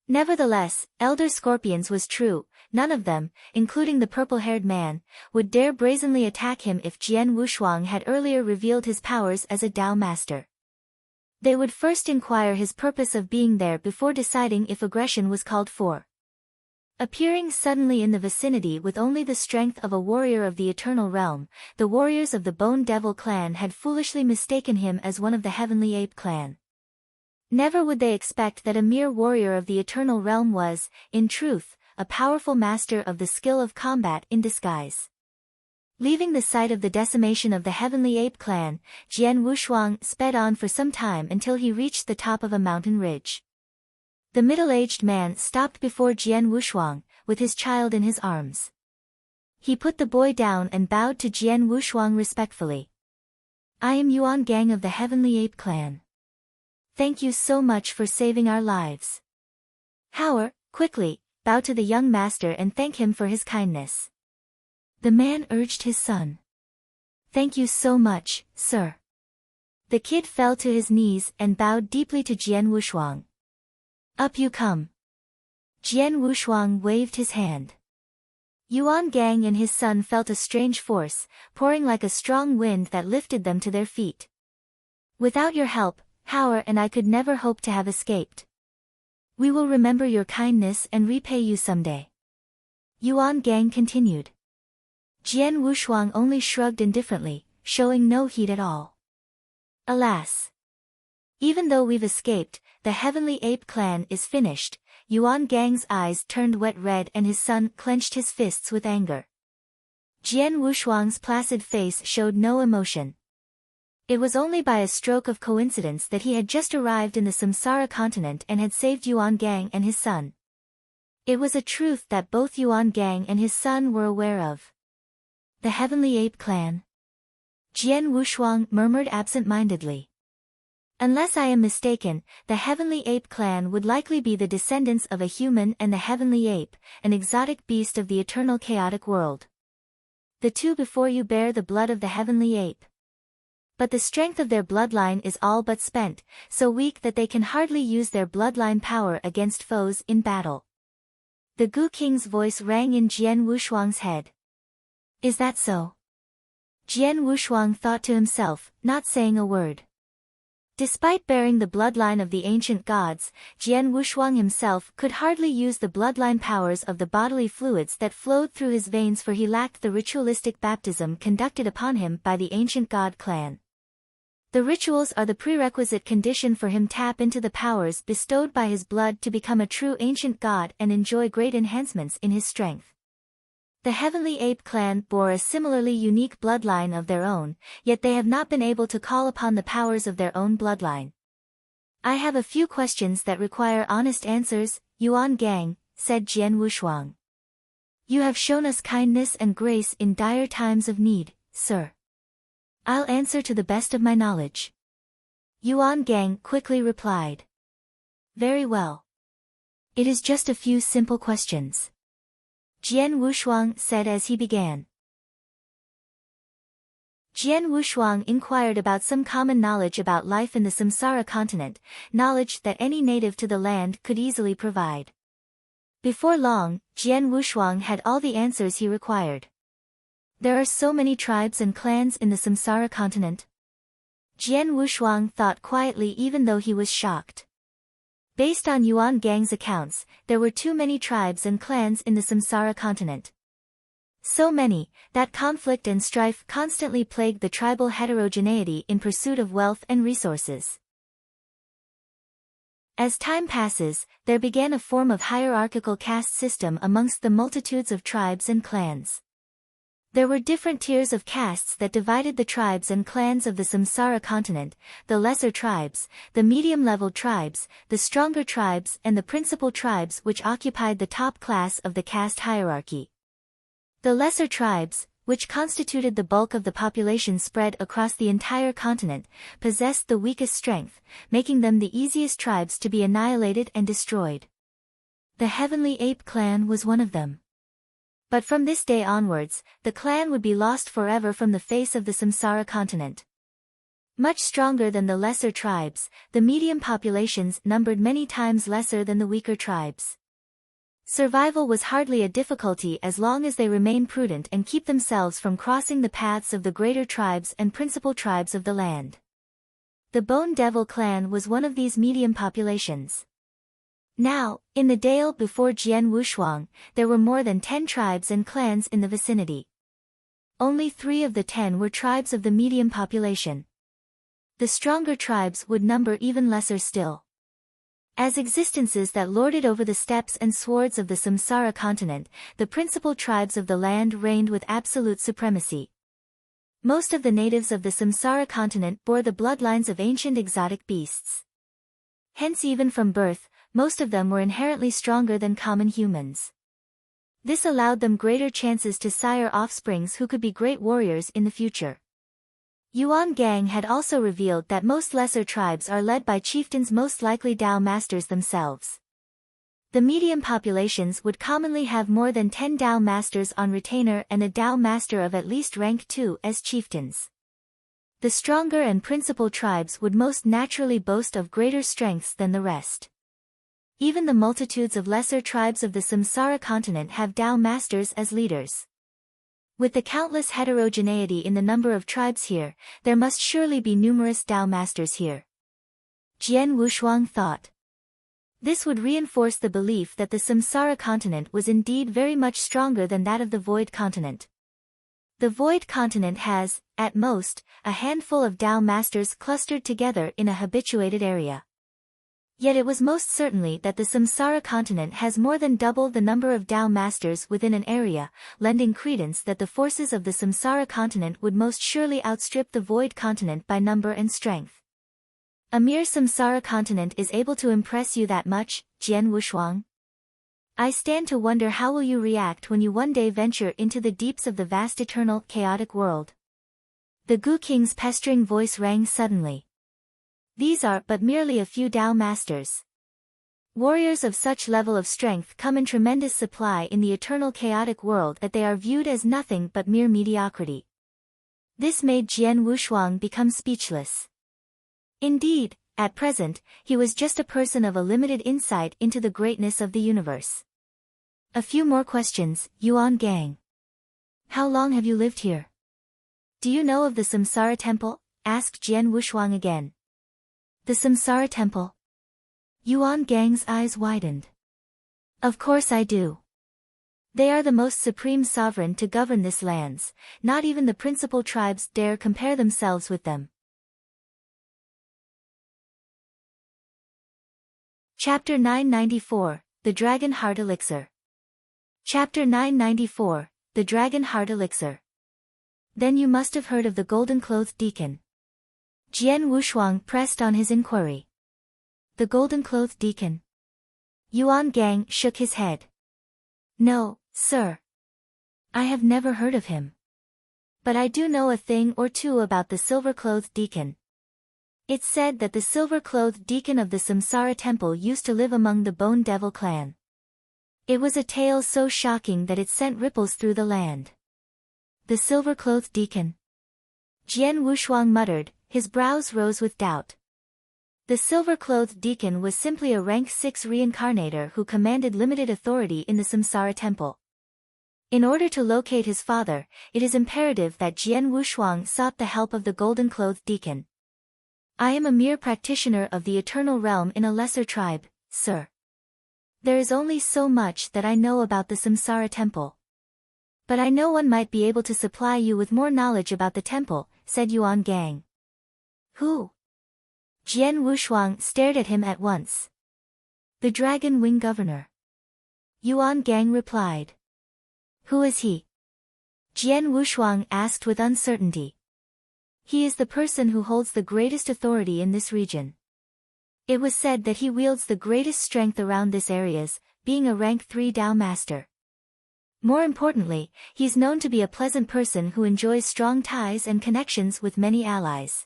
Nevertheless, Elder Scorpion's was true. None of them, including the purple-haired man, would dare brazenly attack him if Jian Wushuang had earlier revealed his powers as a Dao master. They would first inquire his purpose of being there before deciding if aggression was called for. Appearing suddenly in the vicinity with only the strength of a warrior of the Eternal Realm, the warriors of the Bone Devil clan had foolishly mistaken him as one of the Heavenly Ape clan. Never would they expect that a mere warrior of the Eternal Realm was, in truth, a powerful master of the skill of combat in disguise. Leaving the site of the decimation of the Heavenly Ape clan, Jian Wushuang sped on for some time until he reached the top of a mountain ridge. The middle-aged man stopped before Jian Wushuang, with his child in his arms. He put the boy down and bowed to Jian Wushuang respectfully. "I am Yuan Gang of the Heavenly Ape clan. Thank you so much for saving our lives." Howard, quickly, bow to the young master and thank him for his kindness. The man urged his son. "Thank you so much, sir." The kid fell to his knees and bowed deeply to Jian Wushuang. "Up you come." Jian Wushuang waved his hand. Yuan Gang and his son felt a strange force, pouring like a strong wind that lifted them to their feet. "Without your help, Howard and I could never hope to have escaped. We will remember your kindness and repay you someday." Yuan Gang continued. Jian Wushuang only shrugged indifferently, showing no heed at all. "Alas! Even though we've escaped, the Heavenly Ape clan is finished." Yuan Gang's eyes turned wet red and his son clenched his fists with anger. Jian Wushuang's placid face showed no emotion. It was only by a stroke of coincidence that he had just arrived in the Samsara continent and had saved Yuan Gang and his son. It was a truth that both Yuan Gang and his son were aware of. The Heavenly Ape clan? Jian Wushuang murmured absent-mindedly. "Unless I am mistaken, the Heavenly Ape clan would likely be the descendants of a human and the Heavenly Ape, an exotic beast of the eternal chaotic world. The two before you bear the blood of the Heavenly Ape. But the strength of their bloodline is all but spent, so weak that they can hardly use their bloodline power against foes in battle." The Gu King's voice rang in Jian Wushuang's head. "Is that so?" Jian Wushuang thought to himself, not saying a word. Despite bearing the bloodline of the ancient gods, Jian Wushuang himself could hardly use the bloodline powers of the bodily fluids that flowed through his veins, for he lacked the ritualistic baptism conducted upon him by the ancient god clan. The rituals are the prerequisite condition for him to tap into the powers bestowed by his blood to become a true ancient god and enjoy great enhancements in his strength. The Heavenly Ape clan bore a similarly unique bloodline of their own, yet they have not been able to call upon the powers of their own bloodline. "I have a few questions that require honest answers, Yuan Gang," said Jian Wushuang. "You have shown us kindness and grace in dire times of need, sir." "I'll answer to the best of my knowledge." Yuan Gang quickly replied. "Very well. It is just a few simple questions," Jian Wushuang said as he began. Jian Wushuang inquired about some common knowledge about life in the Samsara continent, knowledge that any native to the land could easily provide. Before long, Jian Wushuang had all the answers he required. "There are so many tribes and clans in the Samsara continent?" Jian Wushuang thought quietly even though he was shocked. Based on Yuan Gang's accounts, there were too many tribes and clans in the Samsara continent. So many, that conflict and strife constantly plagued the tribal heterogeneity in pursuit of wealth and resources. As time passes, there began a form of hierarchical caste system amongst the multitudes of tribes and clans. There were different tiers of castes that divided the tribes and clans of the Samsara continent: the lesser tribes, the medium-level tribes, the stronger tribes and the principal tribes, which occupied the top class of the caste hierarchy. The lesser tribes, which constituted the bulk of the population spread across the entire continent, possessed the weakest strength, making them the easiest tribes to be annihilated and destroyed. The Heavenly Ape clan was one of them. But from this day onwards, the clan would be lost forever from the face of the Samsara continent. Much stronger than the lesser tribes, the medium populations numbered many times lesser than the weaker tribes. Survival was hardly a difficulty as long as they remain prudent and keep themselves from crossing the paths of the greater tribes and principal tribes of the land. The Bone Devil clan was one of these medium populations. Now, in the Dale before Jian Wushuang, there were more than 10 tribes and clans in the vicinity. Only 3 of the 10 were tribes of the medium population. The stronger tribes would number even lesser still. As existences that lorded over the steppes and swords of the Samsara continent, the principal tribes of the land reigned with absolute supremacy. Most of the natives of the Samsara continent bore the bloodlines of ancient exotic beasts. Hence even from birth, most of them were inherently stronger than common humans. This allowed them greater chances to sire offsprings who could be great warriors in the future. Yuan Gang had also revealed that most lesser tribes are led by chieftains, most likely Dao masters themselves. The medium populations would commonly have more than 10 Dao masters on retainer and a Dao master of at least rank 2 as chieftains. The stronger and principal tribes would most naturally boast of greater strengths than the rest. Even the multitudes of lesser tribes of the Samsara continent have Dao masters as leaders. With the countless heterogeneity in the number of tribes here, there must surely be numerous Dao masters here. Jian Wushuang thought. This would reinforce the belief that the Samsara continent was indeed very much stronger than that of the Void continent. The Void continent has, at most, a handful of Dao masters clustered together in a habituated area. Yet it was most certainly that the Samsara continent has more than double the number of Dao masters within an area, lending credence that the forces of the Samsara continent would most surely outstrip the Void continent by number and strength. A mere Samsara continent is able to impress you that much, Jian Wushuang? I stand to wonder how will you react when you one day venture into the deeps of the vast eternal, chaotic world. The Gu King's pestering voice rang suddenly. These are but merely a few Dao masters. Warriors of such level of strength come in tremendous supply in the eternal chaotic world that they are viewed as nothing but mere mediocrity. This made Jian Wushuang become speechless. Indeed, at present, he was just a person of a limited insight into the greatness of the universe. A few more questions, Yuan Gang. How long have you lived here? Do you know of the Samsara Temple? Asked Jian Wushuang again. The Samsara Temple? Yuan Gang's eyes widened. Of course I do. They are the most supreme sovereign to govern this lands, not even the principal tribes dare compare themselves with them. Chapter 994, The Dragon Heart Elixir. Chapter 994, The Dragon Heart Elixir. Then you must have heard of the golden-clothed deacon. Jian Wushuang pressed on his inquiry. The golden-clothed deacon? Yuan Gang shook his head. No, sir. I have never heard of him. But I do know a thing or two about the silver-clothed deacon. It's said that the silver-clothed deacon of the Samsara temple used to live among the Bone Devil clan. It was a tale so shocking that it sent ripples through the land. The silver-clothed deacon? Jian Wushuang muttered, his brows rose with doubt. The silver-clothed deacon was simply a rank 6 reincarnator who commanded limited authority in the Samsara temple. In order to locate his father, it is imperative that Jian Wushuang sought the help of the golden-clothed deacon. I am a mere practitioner of the eternal realm in a lesser tribe, sir. There is only so much that I know about the Samsara temple. But I know one might be able to supply you with more knowledge about the temple, said Yuan Gang. Who? Jian Wushuang stared at him at once. The Dragon Wing Governor. Yuan Gang replied. Who is he? Jian Wushuang asked with uncertainty. He is the person who holds the greatest authority in this region. It was said that he wields the greatest strength around this areas, being a rank 3 Dao master. More importantly, he's known to be a pleasant person who enjoys strong ties and connections with many allies.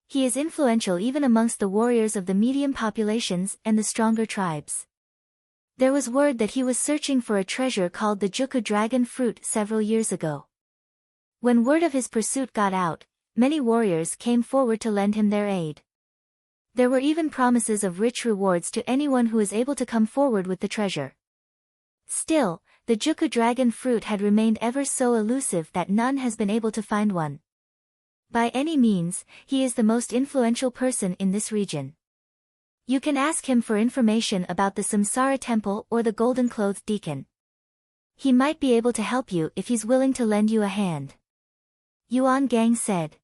He is influential even amongst the warriors of the medium populations and the stronger tribes. There was word that he was searching for a treasure called the Juku dragon fruit several years ago. When word of his pursuit got out, many warriors came forward to lend him their aid. There were even promises of rich rewards to anyone who was able to come forward with the treasure. Still, the Juku dragon fruit had remained ever so elusive that none has been able to find one. By any means, he is the most influential person in this region. You can ask him for information about the Samsara temple or the golden-clothed deacon. He might be able to help you if he's willing to lend you a hand. Yuan Gang said.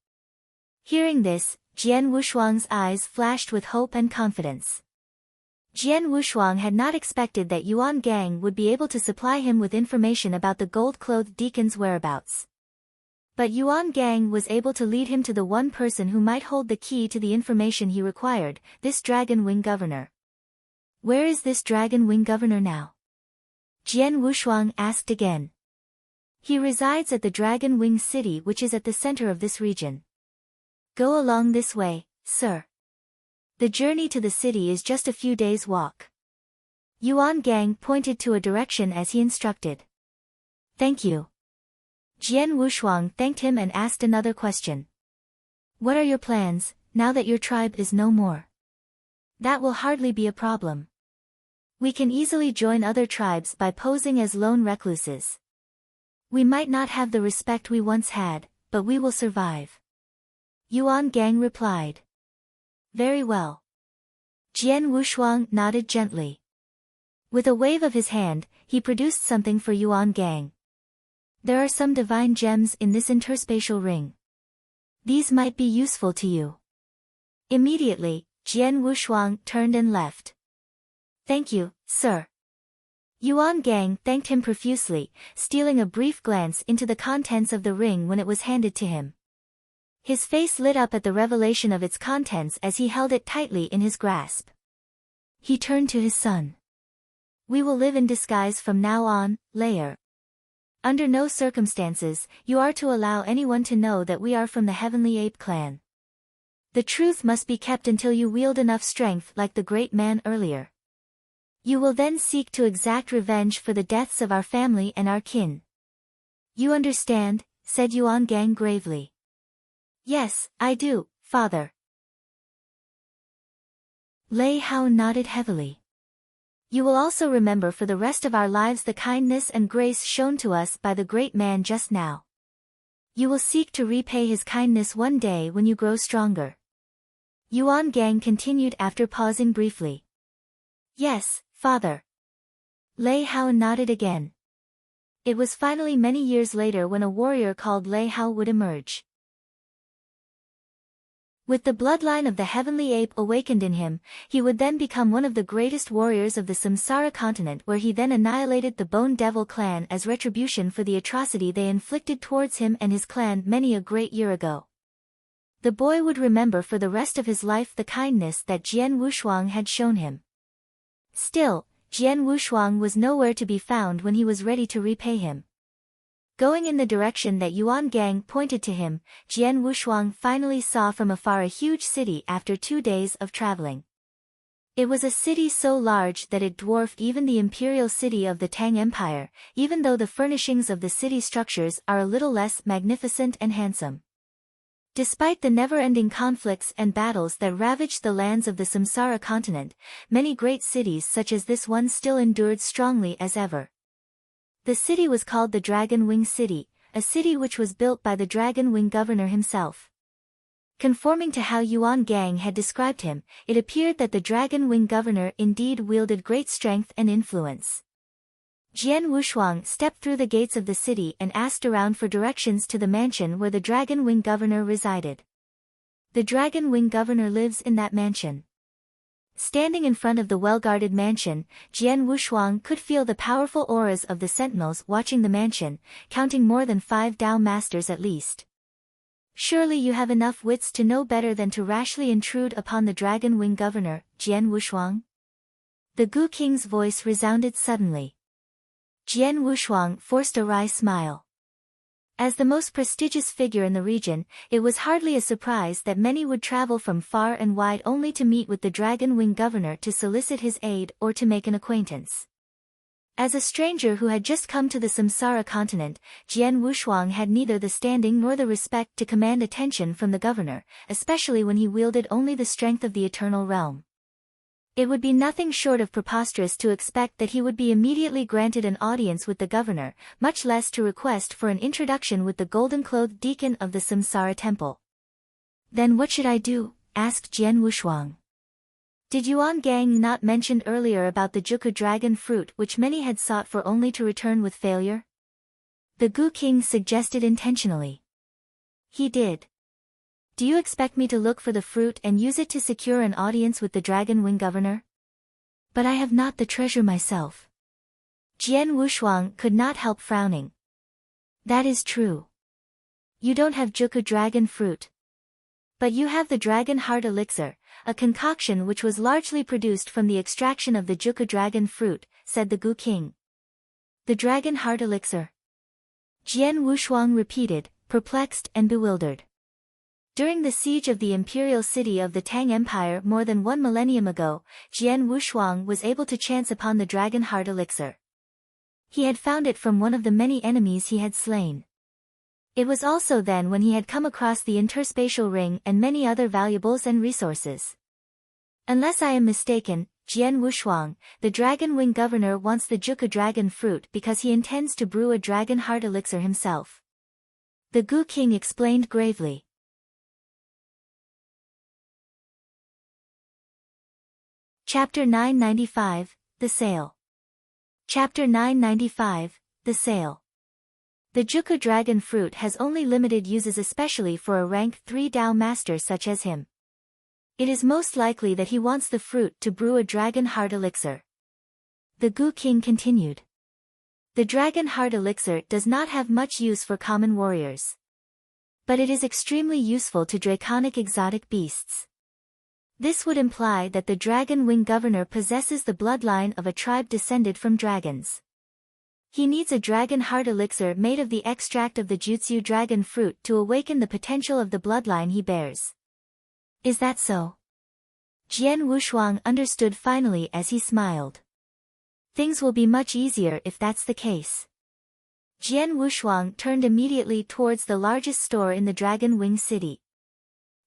Hearing this, Jian Wushuang's eyes flashed with hope and confidence. Jian Wushuang had not expected that Yuan Gang would be able to supply him with information about the gold-clothed deacon's whereabouts. But Yuan Gang was able to lead him to the one person who might hold the key to the information he required, this Dragon Wing Governor. Where is this Dragon Wing Governor now? Jian Wushuang asked again. He resides at the Dragon Wing City, which is at the center of this region. Go along this way, sir. The journey to the city is just a few days' walk. Yuan Gang pointed to a direction as he instructed. Thank you. Jian Wushuang thanked him and asked another question. What are your plans, now that your tribe is no more? That will hardly be a problem. We can easily join other tribes by posing as lone recluses. We might not have the respect we once had, but we will survive. Yuan Gang replied. Very well. Jian Wushuang nodded gently. With a wave of his hand, he produced something for Yuan Gang. There are some divine gems in this interspatial ring. These might be useful to you. Immediately, Jian Wushuang turned and left. Thank you, sir. Yuan Gang thanked him profusely, stealing a brief glance into the contents of the ring when it was handed to him. His face lit up at the revelation of its contents as he held it tightly in his grasp. He turned to his son. We will live in disguise from now on, Layer. Under no circumstances, you are to allow anyone to know that we are from the Heavenly Ape clan. The truth must be kept until you wield enough strength like the great man earlier. You will then seek to exact revenge for the deaths of our family and our kin. You understand, said Yuan Gang gravely. Yes, I do, father. Lei Hao nodded heavily. You will also remember for the rest of our lives the kindness and grace shown to us by the great man just now. You will seek to repay his kindness one day when you grow stronger. Yuan Gang continued after pausing briefly. Yes, father. Lei Hao nodded again. It was finally many years later when a warrior called Lei Hao would emerge. With the bloodline of the Heavenly Ape awakened in him, he would then become one of the greatest warriors of the Samsara continent, where he then annihilated the Bone Devil clan as retribution for the atrocity they inflicted towards him and his clan many a great year ago. The boy would remember for the rest of his life the kindness that Jian Wushuang had shown him. Still, Jian Wushuang was nowhere to be found when he was ready to repay him. Going in the direction that Yuan Gang pointed to him, Jian Wushuang finally saw from afar a huge city after 2 days of traveling. It was a city so large that it dwarfed even the imperial city of the Tang Empire, even though the furnishings of the city structures are a little less magnificent and handsome. Despite the never-ending conflicts and battles that ravaged the lands of the Samsara continent, many great cities such as this one still endured strongly as ever. The city was called the Dragon Wing City, a city which was built by the Dragon Wing Governor himself. Conforming to how Yuan Gang had described him, it appeared that the Dragon Wing Governor indeed wielded great strength and influence. Jian Wushuang stepped through the gates of the city and asked around for directions to the mansion where the Dragon Wing Governor resided. The Dragon Wing Governor lives in that mansion. Standing in front of the well-guarded mansion, Jian Wushuang could feel the powerful auras of the sentinels watching the mansion, counting more than 5 Dao masters at least. Surely you have enough wits to know better than to rashly intrude upon the Dragon Wing Governor, Jian Wushuang? The Gu King's voice resounded suddenly. Jian Wushuang forced a wry smile. As the most prestigious figure in the region, it was hardly a surprise that many would travel from far and wide only to meet with the Dragon Wing Governor to solicit his aid or to make an acquaintance. As a stranger who had just come to the Samsara continent, Jian Wushuang had neither the standing nor the respect to command attention from the governor, especially when he wielded only the strength of the eternal realm. It would be nothing short of preposterous to expect that he would be immediately granted an audience with the governor, much less to request for an introduction with the golden-clothed deacon of the Samsara temple. Then what should I do? Asked Jian Wushuang. Did Yuan Gang not mention earlier about the Juka dragon fruit which many had sought for only to return with failure? The Gu King suggested intentionally. He did. Do you expect me to look for the fruit and use it to secure an audience with the Dragon Wing Governor? But I have not the treasure myself. Jian Wushuang could not help frowning. That is true. You don't have Juka dragon fruit. But you have the Dragon Heart Elixir, a concoction which was largely produced from the extraction of the Juka dragon fruit, said the Gu King. The Dragon Heart Elixir. Jian Wushuang repeated, perplexed and bewildered. During the siege of the imperial city of the Tang Empire more than 1 millennium ago, Jian Wushuang was able to chance upon the Dragon Heart Elixir. He had found it from one of the many enemies he had slain. It was also then when he had come across the interspatial ring and many other valuables and resources. Unless I am mistaken, Jian Wushuang, the Dragon Wing Governor wants the Juka dragon fruit because he intends to brew a Dragon Heart Elixir himself. The Gu King explained gravely. Chapter 995, The Sale. Chapter 995, The Sale. The Juka dragon fruit has only limited uses, especially for a rank 3 Dao master such as him. It is most likely that he wants the fruit to brew a Dragon Heart Elixir. The Gu King continued. The Dragon Heart Elixir does not have much use for common warriors. But it is extremely useful to draconic exotic beasts. This would imply that the Dragon Wing Governor possesses the bloodline of a tribe descended from dragons. He needs a Dragon Heart Elixir made of the extract of the Jutsu dragon fruit to awaken the potential of the bloodline he bears. Is that so? Jian Wushuang understood finally as he smiled. Things will be much easier if that's the case. Jian Wushuang turned immediately towards the largest store in the Dragon Wing City.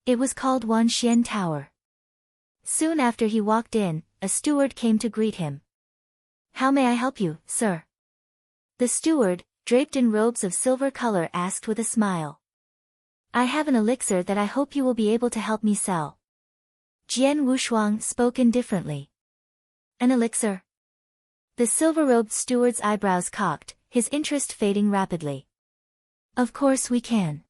It was called Wanxian Tower. Soon after he walked in, a steward came to greet him. How may I help you, sir? The steward, draped in robes of silver color, asked with a smile. I have an elixir that I hope you will be able to help me sell. Jian Wushuang spoke indifferently. An elixir? The silver-robed steward's eyebrows cocked, his interest fading rapidly. Of course we can.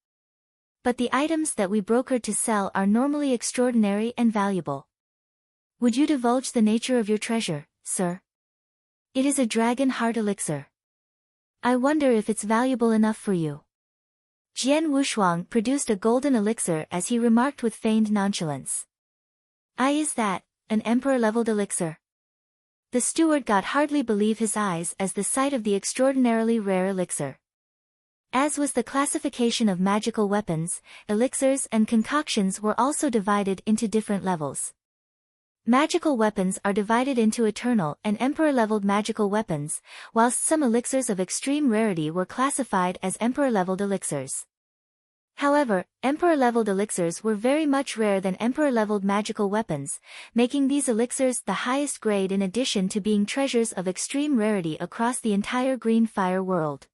But the items that we brokered to sell are normally extraordinary and valuable. Would you divulge the nature of your treasure, sir? It is a Dragon Heart Elixir. I wonder if it's valuable enough for you. Jian Wushuang produced a golden elixir as he remarked with feigned nonchalance. Is that an emperor-leveled elixir? The steward could hardly believe his eyes as the sight of the extraordinarily rare elixir. As was the classification of magical weapons, elixirs and concoctions were also divided into different levels. Magical weapons are divided into eternal and emperor-leveled magical weapons, whilst some elixirs of extreme rarity were classified as emperor-leveled elixirs. However, emperor-leveled elixirs were very much rarer than emperor-leveled magical weapons, making these elixirs the highest grade in addition to being treasures of extreme rarity across the entire Green Fire world.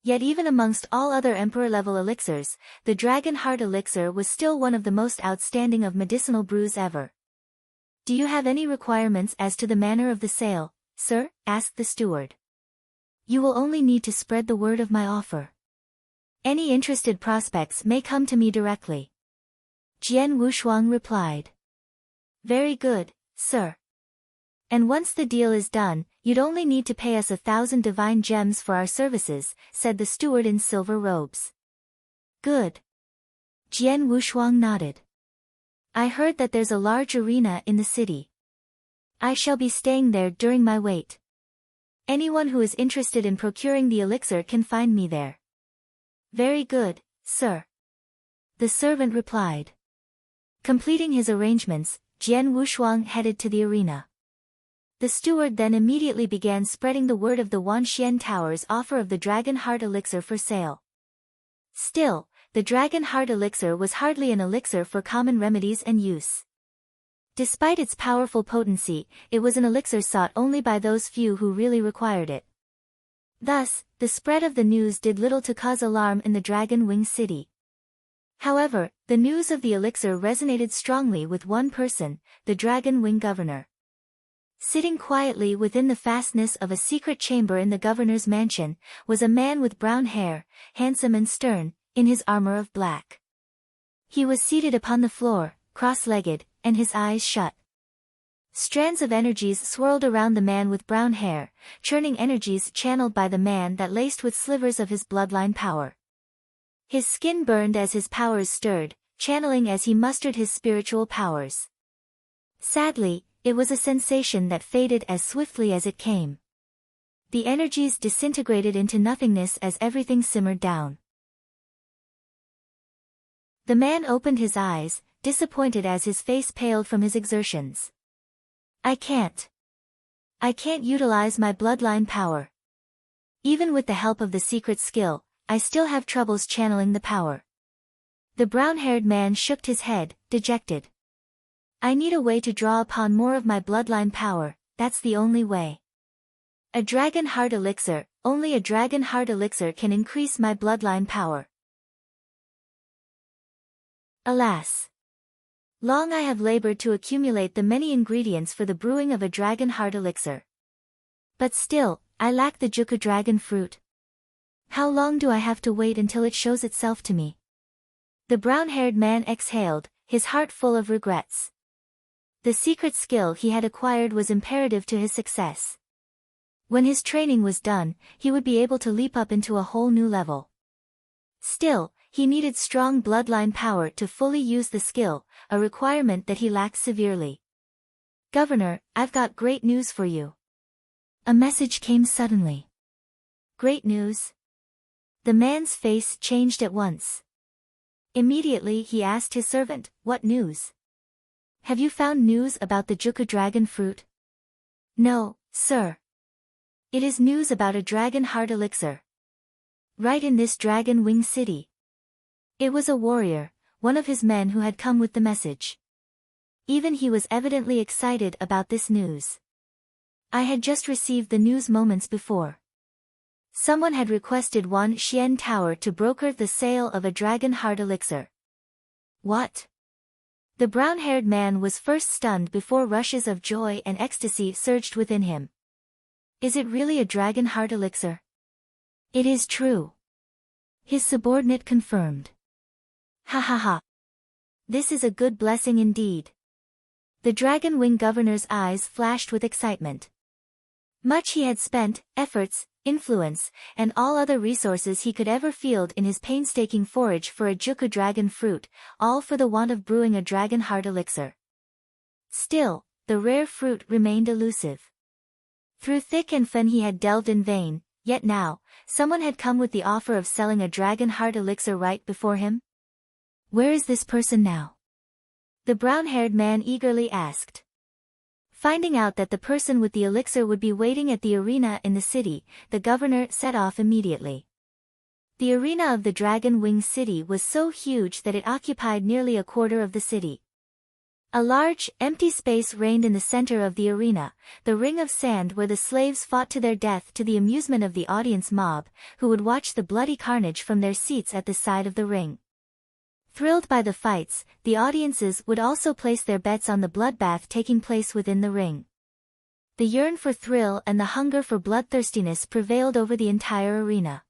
Yet even amongst all other emperor-level elixirs, the Dragon Heart Elixir was still one of the most outstanding of medicinal brews ever. Do you have any requirements as to the manner of the sale, sir? Asked the steward. You will only need to spread the word of my offer. Any interested prospects may come to me directly. Jian Wushuang replied. Very good, sir. And once the deal is done, you'd only need to pay us 1,000 divine gems for our services, said the steward in silver robes. Good. Jian Wushuang nodded. I heard that there's a large arena in the city. I shall be staying there during my wait. Anyone who is interested in procuring the elixir can find me there. Very good, sir. The servant replied. Completing his arrangements, Jian Wushuang headed to the arena. The steward then immediately began spreading the word of the Wanxian Tower's offer of the Dragon Heart Elixir for sale. Still, the Dragon Heart Elixir was hardly an elixir for common remedies and use. Despite its powerful potency, it was an elixir sought only by those few who really required it. Thus, the spread of the news did little to cause alarm in the Dragon Wing City. However, the news of the elixir resonated strongly with one person, the Dragon Wing Governor. Sitting quietly within the fastness of a secret chamber in the governor's mansion, was a man with brown hair, handsome and stern, in his armor of black. He was seated upon the floor, cross-legged, and his eyes shut. Strands of energies swirled around the man with brown hair, churning energies channeled by the man that laced with slivers of his bloodline power. His skin burned as his powers stirred, channeling as he mustered his spiritual powers. Sadly, it was a sensation that faded as swiftly as it came. The energies disintegrated into nothingness as everything simmered down. The man opened his eyes, disappointed as his face paled from his exertions. I can't utilize my bloodline power. Even with the help of the secret skill, I still have troubles channeling the power. The brown-haired man shook his head, dejected. I need a way to draw upon more of my bloodline power, that's the only way. A Dragon Heart Elixir, only a Dragon Heart Elixir can increase my bloodline power. Alas! Long I have labored to accumulate the many ingredients for the brewing of a Dragon Heart Elixir. But still, I lack the Juku Dragon Fruit. How long do I have to wait until it shows itself to me? The brown-haired man exhaled, his heart full of regrets. The secret skill he had acquired was imperative to his success. When his training was done, he would be able to leap up into a whole new level. Still, he needed strong bloodline power to fully use the skill, a requirement that he lacked severely. Governor, I've got great news for you. A message came suddenly. Great news? The man's face changed at once. Immediately he asked his servant, what news? Have you found news about the Juku Dragon Fruit? No, sir. It is news about a Dragon Heart Elixir. Right in this Dragon Wing City. It was a warrior, one of his men who had come with the message. Even he was evidently excited about this news. I had just received the news moments before. Someone had requested Wanxian Tower to broker the sale of a Dragon Heart Elixir. What? The brown-haired man was first stunned before rushes of joy and ecstasy surged within him. Is it really a Dragon Heart Elixir? It is true. His subordinate confirmed. Ha ha ha. This is a good blessing indeed. The Dragon Wing Governor's eyes flashed with excitement. Much he had spent, efforts, influence, and all other resources he could ever field in his painstaking forage for a Juku Dragon Fruit, all for the want of brewing a Dragon Heart Elixir. Still, the rare fruit remained elusive. Through thick and thin he had delved in vain, yet now, someone had come with the offer of selling a Dragon Heart Elixir right before him? Where is this person now? The brown-haired man eagerly asked. Finding out that the person with the elixir would be waiting at the arena in the city, the governor set off immediately. The arena of the Dragon Wing City was so huge that it occupied nearly a quarter of the city. A large, empty space reigned in the center of the arena, the ring of sand where the slaves fought to their death to the amusement of the audience mob, who would watch the bloody carnage from their seats at the side of the ring. Thrilled by the fights, the audiences would also place their bets on the bloodbath taking place within the ring. The yearn for thrill and the hunger for bloodthirstiness prevailed over the entire arena.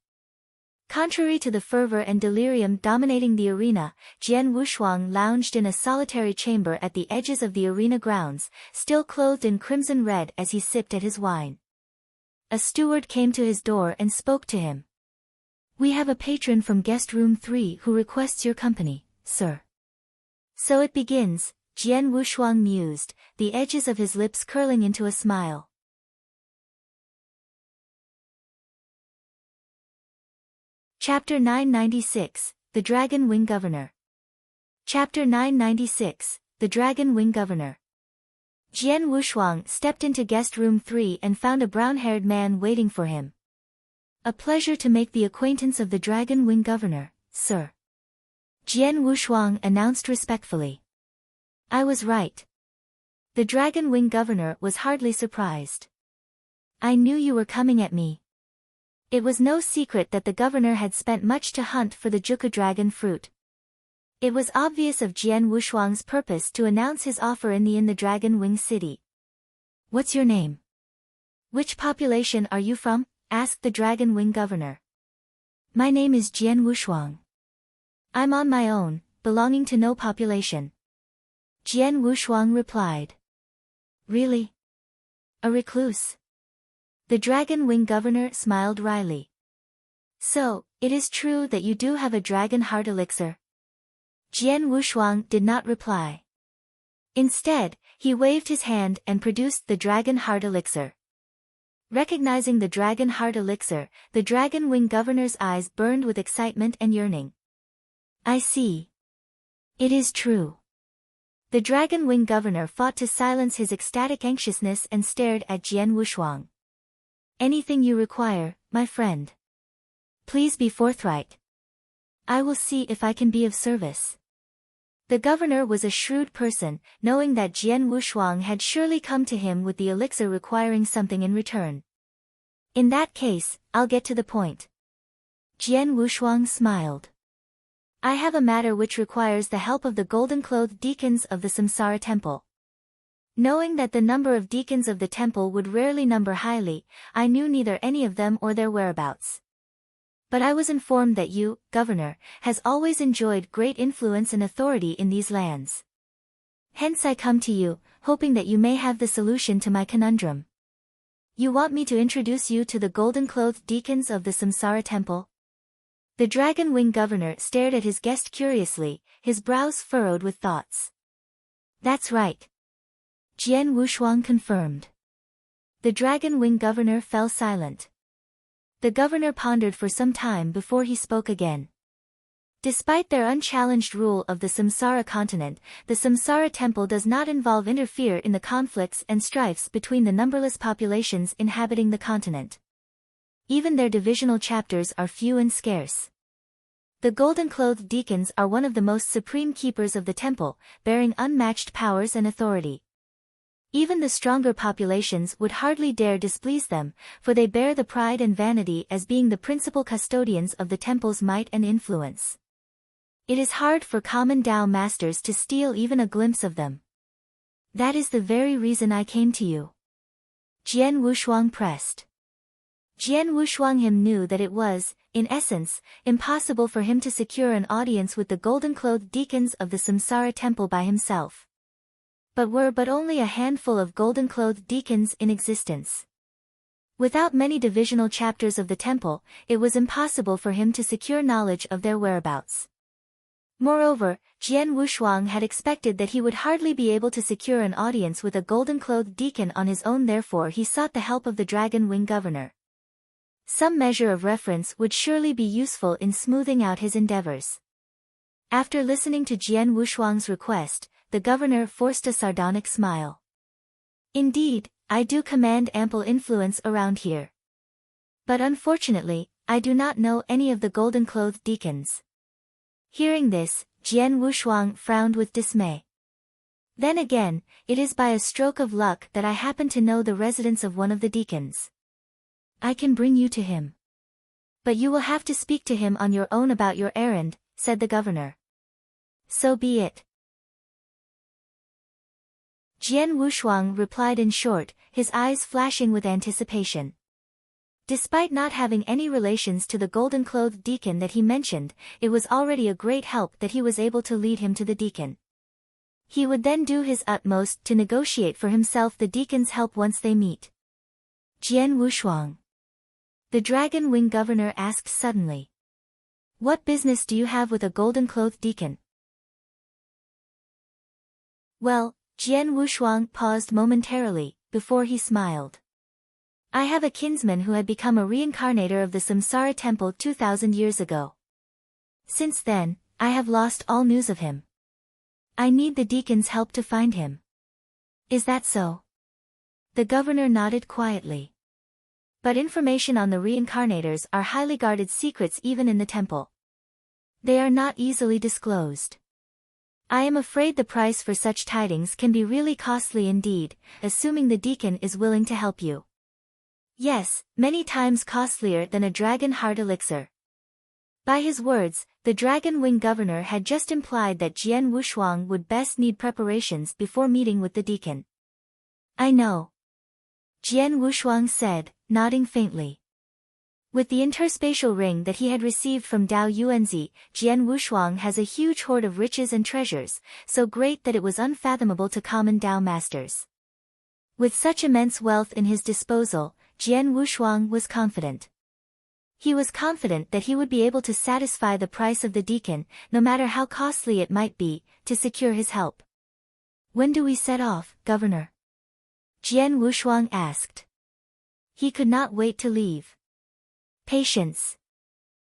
Contrary to the fervor and delirium dominating the arena, Jian Wushuang lounged in a solitary chamber at the edges of the arena grounds, still clothed in crimson red as he sipped at his wine. A steward came to his door and spoke to him. We have a patron from guest room 3 who requests your company, sir. So it begins, Jian Wushuang mused, the edges of his lips curling into a smile. Chapter 996, The Dragon Wing Governor. Chapter 996, The Dragon Wing Governor. Jian Wushuang stepped into guest room 3 and found a brown-haired man waiting for him. A pleasure to make the acquaintance of the Dragon Wing Governor, sir. Jian Wushuang announced respectfully. I was right. The Dragon Wing Governor was hardly surprised. I knew you were coming at me. It was no secret that the governor had spent much to hunt for the Juka dragon fruit. It was obvious of Jian Wushuang's purpose to announce his offer in the Dragon Wing City. What's your name? Which population are you from? Asked the Dragon Wing Governor. My name is Jian Wushuang. I'm on my own, belonging to no population. Jian Wushuang replied. Really? A recluse? The Dragon Wing Governor smiled wryly. So, it is true that you do have a dragon heart elixir? Jian Wushuang did not reply. Instead, he waved his hand and produced the dragon heart elixir. Recognizing the dragon heart elixir, the Dragon Wing Governor's eyes burned with excitement and yearning. I see. It is true. The Dragon Wing Governor fought to silence his ecstatic anxiousness and stared at Jian Wushuang. Anything you require, my friend. Please be forthright. I will see if I can be of service. The governor was a shrewd person, knowing that Jian Wushuang had surely come to him with the elixir requiring something in return. In that case, I'll get to the point. Jian Wushuang smiled. I have a matter which requires the help of the golden-clothed deacons of the Samsara Temple. Knowing that the number of deacons of the temple would rarely number highly, I knew neither any of them or their whereabouts. But I was informed that you, Governor, has always enjoyed great influence and authority in these lands. Hence I come to you, hoping that you may have the solution to my conundrum. You want me to introduce you to the golden-clothed deacons of the Samsara Temple? The Dragon Wing Governor stared at his guest curiously, his brows furrowed with thoughts. That's right. Jian Wushuang confirmed. The Dragon Wing Governor fell silent. The governor pondered for some time before he spoke again. Despite their unchallenged rule of the Samsara continent, the Samsara Temple does not interfere in the conflicts and strifes between the numberless populations inhabiting the continent. Even their divisional chapters are few and scarce. The golden-clothed deacons are one of the most supreme keepers of the temple, bearing unmatched powers and authority. Even the stronger populations would hardly dare displease them, for they bear the pride and vanity as being the principal custodians of the temple's might and influence. It is hard for common Dao masters to steal even a glimpse of them. That is the very reason I came to you. Jian Wushuang pressed. Jian Wushuang knew that it was, in essence, impossible for him to secure an audience with the golden-clothed deacons of the Samsara Temple by himself. But only a handful of golden-clothed deacons in existence. Without many divisional chapters of the temple, it was impossible for him to secure knowledge of their whereabouts. Moreover, Jian Wushuang had expected that he would hardly be able to secure an audience with a golden-clothed deacon on his own, therefore he sought the help of the Dragon Wing Governor. Some measure of reference would surely be useful in smoothing out his endeavors. After listening to Jian Wushuang's request, the governor forced a sardonic smile. Indeed, I do command ample influence around here. But unfortunately, I do not know any of the golden-clothed deacons. Hearing this, Jian Wushuang frowned with dismay. Then again, it is by a stroke of luck that I happen to know the residence of one of the deacons. I can bring you to him. But you will have to speak to him on your own about your errand, said the governor. So be it. Jian Wushuang replied in short, his eyes flashing with anticipation. Despite not having any relations to the golden-clothed deacon that he mentioned, it was already a great help that he was able to lead him to the deacon. He would then do his utmost to negotiate for himself the deacon's help once they meet. Jian Wushuang. The Dragon Wing Governor asked suddenly. What business do you have with a golden-clothed deacon? Well, Jian Wushuang paused momentarily, before he smiled. I have a kinsman who had become a reincarnator of the Samsara Temple 2,000 years ago. Since then, I have lost all news of him. I need the deacon's help to find him. Is that so? The governor nodded quietly. But information on the reincarnators are highly guarded secrets even in the temple. They are not easily disclosed. I am afraid the price for such tidings can be really costly indeed, assuming the deacon is willing to help you. Yes, many times costlier than a dragon heart elixir. By his words, the dragon wing governor had just implied that Jian Wushuang would best need preparations before meeting with the deacon. I know. Jian Wushuang said, nodding faintly. With the interspatial ring that he had received from Dao Yuanzi, Jian Wushuang has a huge hoard of riches and treasures, so great that it was unfathomable to common Dao masters. With such immense wealth in his disposal, Jian Wushuang was confident. He was confident that he would be able to satisfy the price of the deacon, no matter how costly it might be, to secure his help. When do we set off, Governor? Jian Wushuang asked. He could not wait to leave. Patience.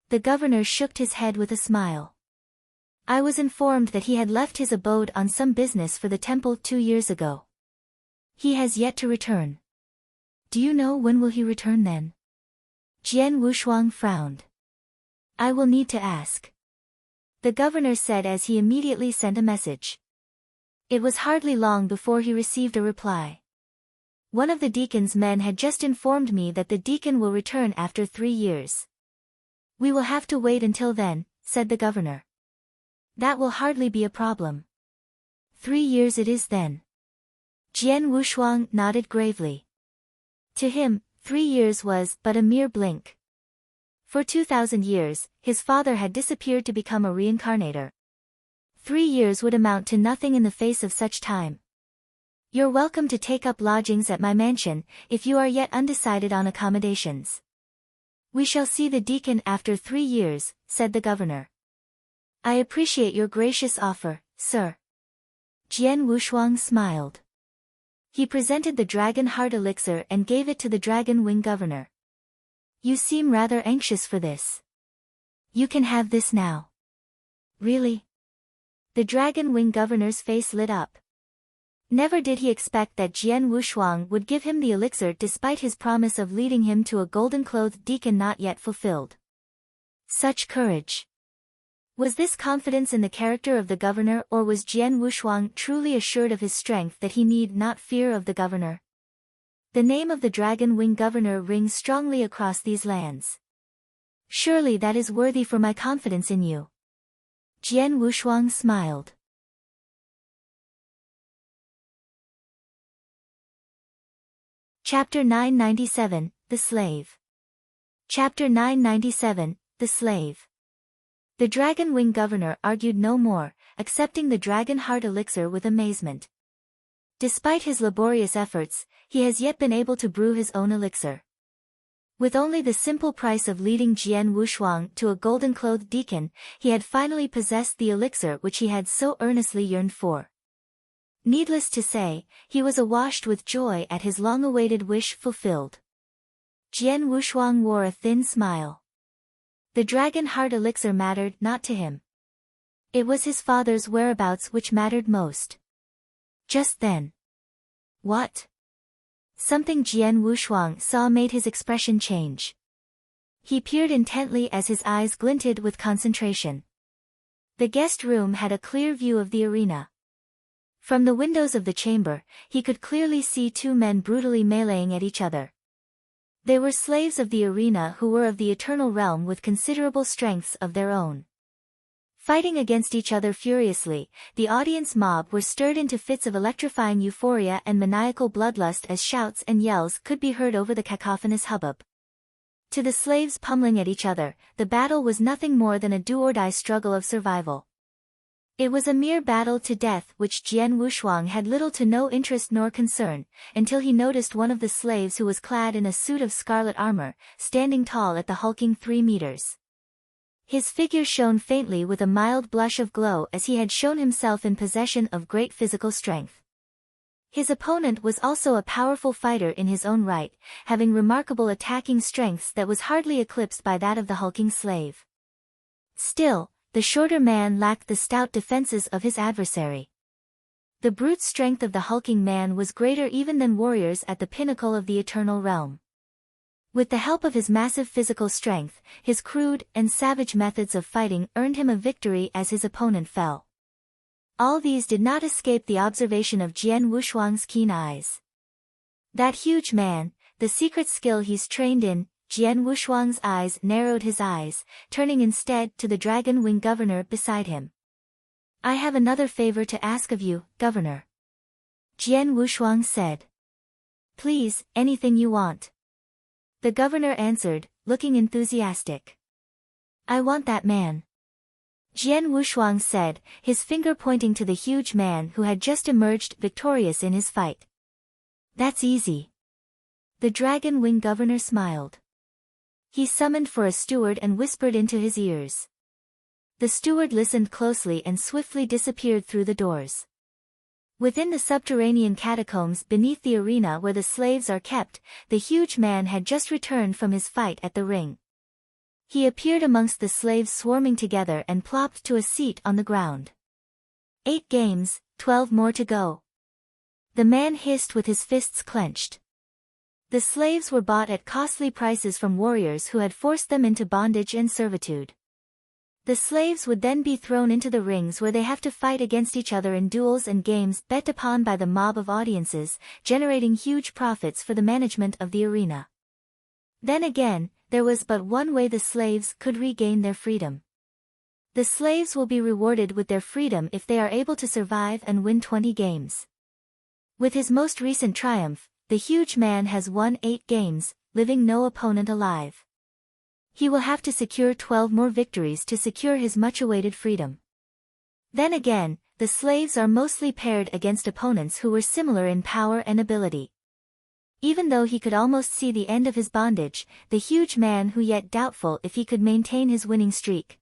The governor shook his head with a smile. I was informed that he had left his abode on some business for the temple 2 years ago. He has yet to return. Do you know when will he return then? Jian Wushuang frowned. I will need to ask. The governor said as he immediately sent a message. It was hardly long before he received a reply. One of the deacon's men had just informed me that the deacon will return after 3 years. We will have to wait until then, said the governor. That will hardly be a problem. 3 years it is then. Jian Wushuang nodded gravely. To him, 3 years was but a mere blink. For 2,000 years, his father had disappeared to become a reincarnator. 3 years would amount to nothing in the face of such time. You're welcome to take up lodgings at my mansion, if you are yet undecided on accommodations. We shall see the deacon after 3 years, said the governor. I appreciate your gracious offer, sir. Jian Wushuang smiled. He presented the dragon heart elixir and gave it to the dragon wing governor. You seem rather anxious for this. You can have this now. Really? The dragon wing governor's face lit up. Never did he expect that Jian Wushuang would give him the elixir despite his promise of leading him to a golden-clothed deacon not yet fulfilled. Such courage. Was this confidence in the character of the governor, or was Jian Wushuang truly assured of his strength that he need not fear of the governor? The name of the dragon wing governor rings strongly across these lands. Surely that is worthy for my confidence in you. Jian Wushuang smiled. Chapter 997, The Slave. Chapter 997, The Slave. The dragon wing governor argued no more, accepting the dragon heart elixir with amazement. Despite his laborious efforts, he has yet been able to brew his own elixir. With only the simple price of leading Jian Wushuang to a golden-clothed deacon, he had finally possessed the elixir which he had so earnestly yearned for. Needless to say, he was awash with joy at his long-awaited wish fulfilled. Jian Wushuang wore a thin smile. The dragon heart elixir mattered not to him. It was his father's whereabouts which mattered most. Just then. What? Something Jian Wushuang saw made his expression change. He peered intently as his eyes glinted with concentration. The guest room had a clear view of the arena. From the windows of the chamber, he could clearly see 2 men brutally meleeing at each other. They were slaves of the arena who were of the eternal realm with considerable strengths of their own. Fighting against each other furiously, the audience mob were stirred into fits of electrifying euphoria and maniacal bloodlust as shouts and yells could be heard over the cacophonous hubbub. To the slaves pummeling at each other, the battle was nothing more than a do-or-die struggle of survival. It was a mere battle to death which Jian Wushuang had little to no interest nor concern, until he noticed one of the slaves who was clad in a suit of scarlet armor, standing tall at the hulking 3 meters. His figure shone faintly with a mild blush of glow as he had shown himself in possession of great physical strength. His opponent was also a powerful fighter in his own right, having remarkable attacking strengths that was hardly eclipsed by that of the hulking slave. Still, the shorter man lacked the stout defenses of his adversary. The brute strength of the hulking man was greater even than warriors at the pinnacle of the eternal realm. With the help of his massive physical strength, his crude and savage methods of fighting earned him a victory as his opponent fell. All these did not escape the observation of Jian Wushuang's keen eyes. That huge man, the secret skill he's trained in. Jian Wushuang's eyes narrowed his eyes, turning instead to the dragon wing governor beside him. I have another favor to ask of you, governor. Jian Wushuang said. Please, anything you want. The governor answered, looking enthusiastic. I want that man. Jian Wushuang said, his finger pointing to the huge man who had just emerged victorious in his fight. That's easy. The dragon wing governor smiled. He summoned for a steward and whispered into his ears. The steward listened closely and swiftly disappeared through the doors. Within the subterranean catacombs beneath the arena where the slaves are kept, the huge man had just returned from his fight at the ring. He appeared amongst the slaves swarming together and plopped to a seat on the ground. 8 games, 12 more to go. The man hissed with his fists clenched. The slaves were bought at costly prices from warriors who had forced them into bondage and servitude. The slaves would then be thrown into the rings where they have to fight against each other in duels and games bet upon by the mob of audiences, generating huge profits for the management of the arena. Then again, there was but one way the slaves could regain their freedom. The slaves will be rewarded with their freedom if they are able to survive and win 20 games. With his most recent triumph, the huge man has won 8 games, leaving no opponent alive. He will have to secure 12 more victories to secure his much-awaited freedom. Then again, the slaves are mostly paired against opponents who were similar in power and ability. Even though he could almost see the end of his bondage, the huge man who yet doubtful if he could maintain his winning streak.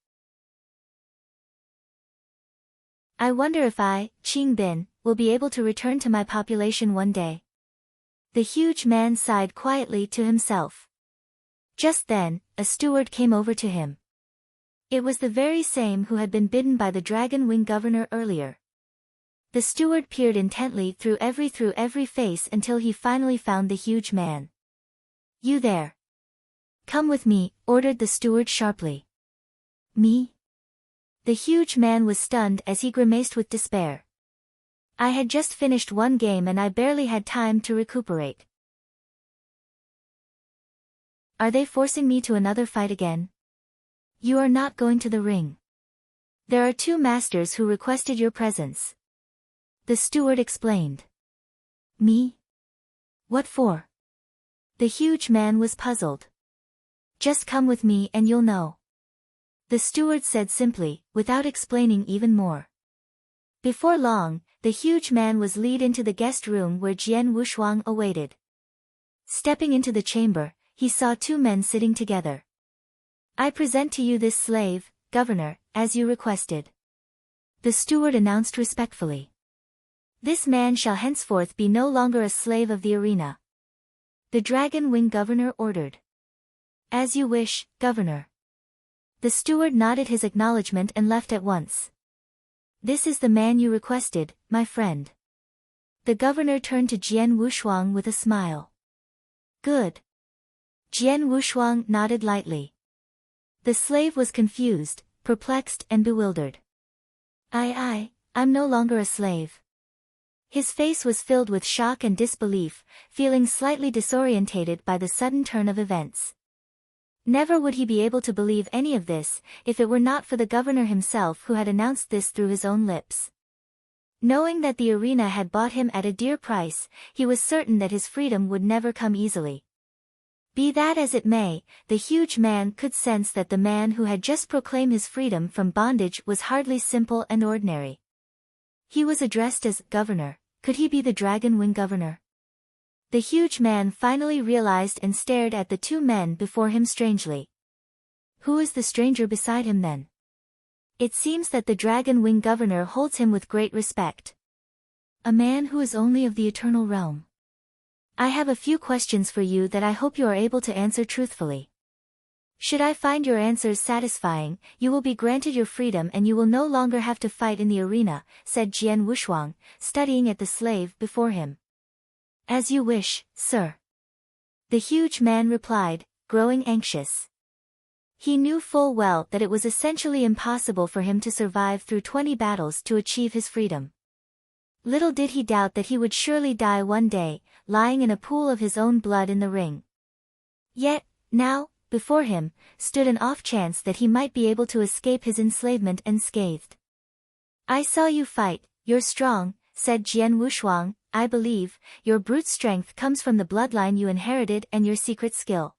I wonder if I, Qing Bin, will be able to return to my population one day. The huge man sighed quietly to himself. Just then, a steward came over to him. It was the very same who had been bidden by the dragon wing governor earlier. The steward peered intently through every face until he finally found the huge man. You there. Come with me, ordered the steward sharply. Me? The huge man was stunned as he grimaced with despair. I had just finished one game and I barely had time to recuperate. Are they forcing me to another fight again? You are not going to the ring. There are 2 masters who requested your presence. The steward explained. Me? What for? The huge man was puzzled. Just come with me and you'll know. The steward said simply, without explaining even more. Before long, the huge man was led into the guest room where Jian Wushuang awaited. Stepping into the chamber, he saw 2 men sitting together. I present to you this slave, governor, as you requested. The steward announced respectfully. This man shall henceforth be no longer a slave of the arena. The dragon wing governor ordered. As you wish, governor. The steward nodded his acknowledgement and left at once. This is the man you requested, my friend. The governor turned to Jian Wushuang with a smile. Good. Jian Wushuang nodded lightly. The slave was confused, perplexed and bewildered. I'm no longer a slave. His face was filled with shock and disbelief, feeling slightly disorientated by the sudden turn of events. Never would he be able to believe any of this, if it were not for the governor himself who had announced this through his own lips. Knowing that the arena had bought him at a dear price, he was certain that his freedom would never come easily. Be that as it may, the huge man could sense that the man who had just proclaimed his freedom from bondage was hardly simple and ordinary. He was addressed as governor. Could he be the dragon wing governor? The huge man finally realized and stared at the 2 men before him strangely. Who is the stranger beside him then? It seems that the dragon wing governor holds him with great respect. A man who is only of the eternal realm. I have a few questions for you that I hope you are able to answer truthfully. Should I find your answers satisfying, you will be granted your freedom and you will no longer have to fight in the arena, said Jian Wushuang, studying at the slave before him. As you wish, sir. The huge man replied, growing anxious. He knew full well that it was essentially impossible for him to survive through 20 battles to achieve his freedom. Little did he doubt that he would surely die one day, lying in a pool of his own blood in the ring. Yet, now, before him, stood an off chance that he might be able to escape his enslavement unscathed. I saw you fight, you're strong, said Jian Wushuang. I believe, your brute strength comes from the bloodline you inherited and your secret skill.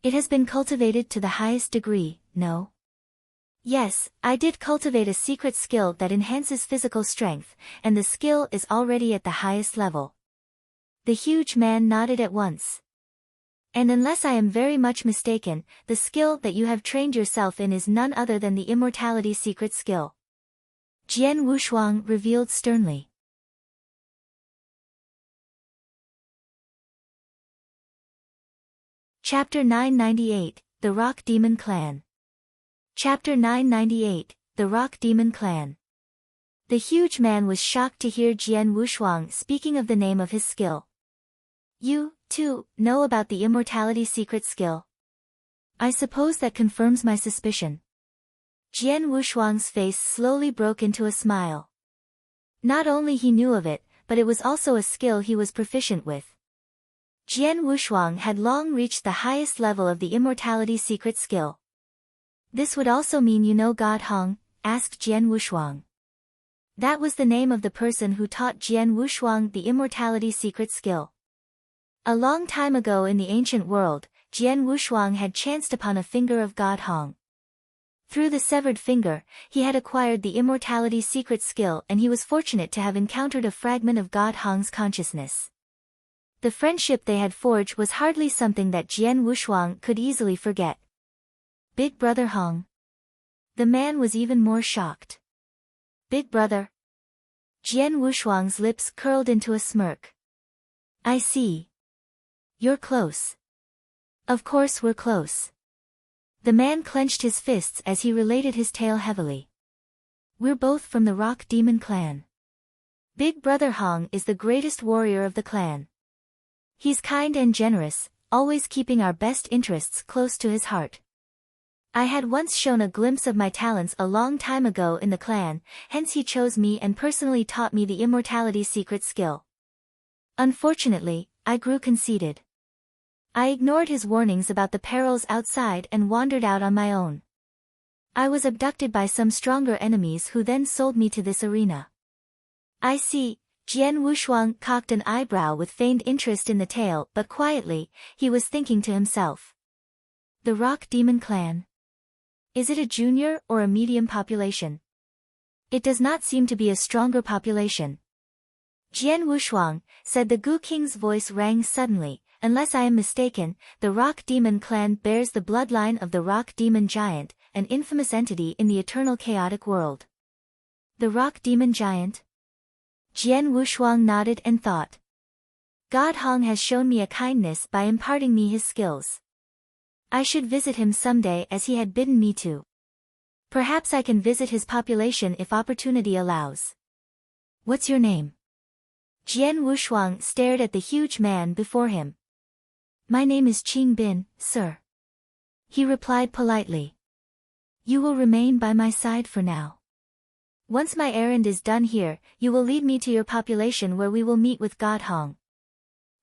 It has been cultivated to the highest degree, no? Yes, I did cultivate a secret skill that enhances physical strength, and the skill is already at the highest level. The huge man nodded at once. And unless I am very much mistaken, the skill that you have trained yourself in is none other than the immortality secret skill. Jian Wushuang revealed sternly. Chapter 998, The Rock Demon Clan. Chapter 998, The Rock Demon Clan. The huge man was shocked to hear Jian Wushuang speaking of the name of his skill. You, too, know about the immortality secret skill? I suppose that confirms my suspicion. Jian Wushuang's face slowly broke into a smile. Not only he knew of it, but it was also a skill he was proficient with. Jian Wushuang had long reached the highest level of the immortality secret skill. This would also mean you know God Hong, asked Jian Wushuang. That was the name of the person who taught Jian Wushuang the immortality secret skill. A long time ago in the ancient world, Jian Wushuang had chanced upon a finger of God Hong. Through the severed finger, he had acquired the immortality secret skill and he was fortunate to have encountered a fragment of God Hong's consciousness. The friendship they had forged was hardly something that Jian Wushuang could easily forget. Big Brother Hong. The man was even more shocked. Big Brother. Jian Wushuang's lips curled into a smirk. I see. You're close. Of course we're close. The man clenched his fists as he related his tale heavily. We're both from the Rock Demon Clan. Big Brother Hong is the greatest warrior of the clan. He's kind and generous, always keeping our best interests close to his heart. I had once shown a glimpse of my talents a long time ago in the clan, hence he chose me and personally taught me the immortality secret skill. Unfortunately, I grew conceited. I ignored his warnings about the perils outside and wandered out on my own. I was abducted by some stronger enemies who then sold me to this arena. I see. Jian Wushuang cocked an eyebrow with feigned interest in the tale, but quietly, he was thinking to himself. The Rock Demon Clan. Is it a junior or a medium population? It does not seem to be a stronger population. Jian Wushuang, said the Gu King's voice rang suddenly, unless I am mistaken, the Rock Demon Clan bears the bloodline of the Rock Demon Giant, an infamous entity in the eternal chaotic world. The Rock Demon Giant? Jian Wushuang nodded and thought. God Hong has shown me a kindness by imparting me his skills. I should visit him someday as he had bidden me to. Perhaps I can visit his population if opportunity allows. What's your name? Jian Wushuang stared at the huge man before him. My name is Qing Bin, sir. He replied politely. You will remain by my side for now. Once my errand is done here, you will lead me to your population where we will meet with God Hong.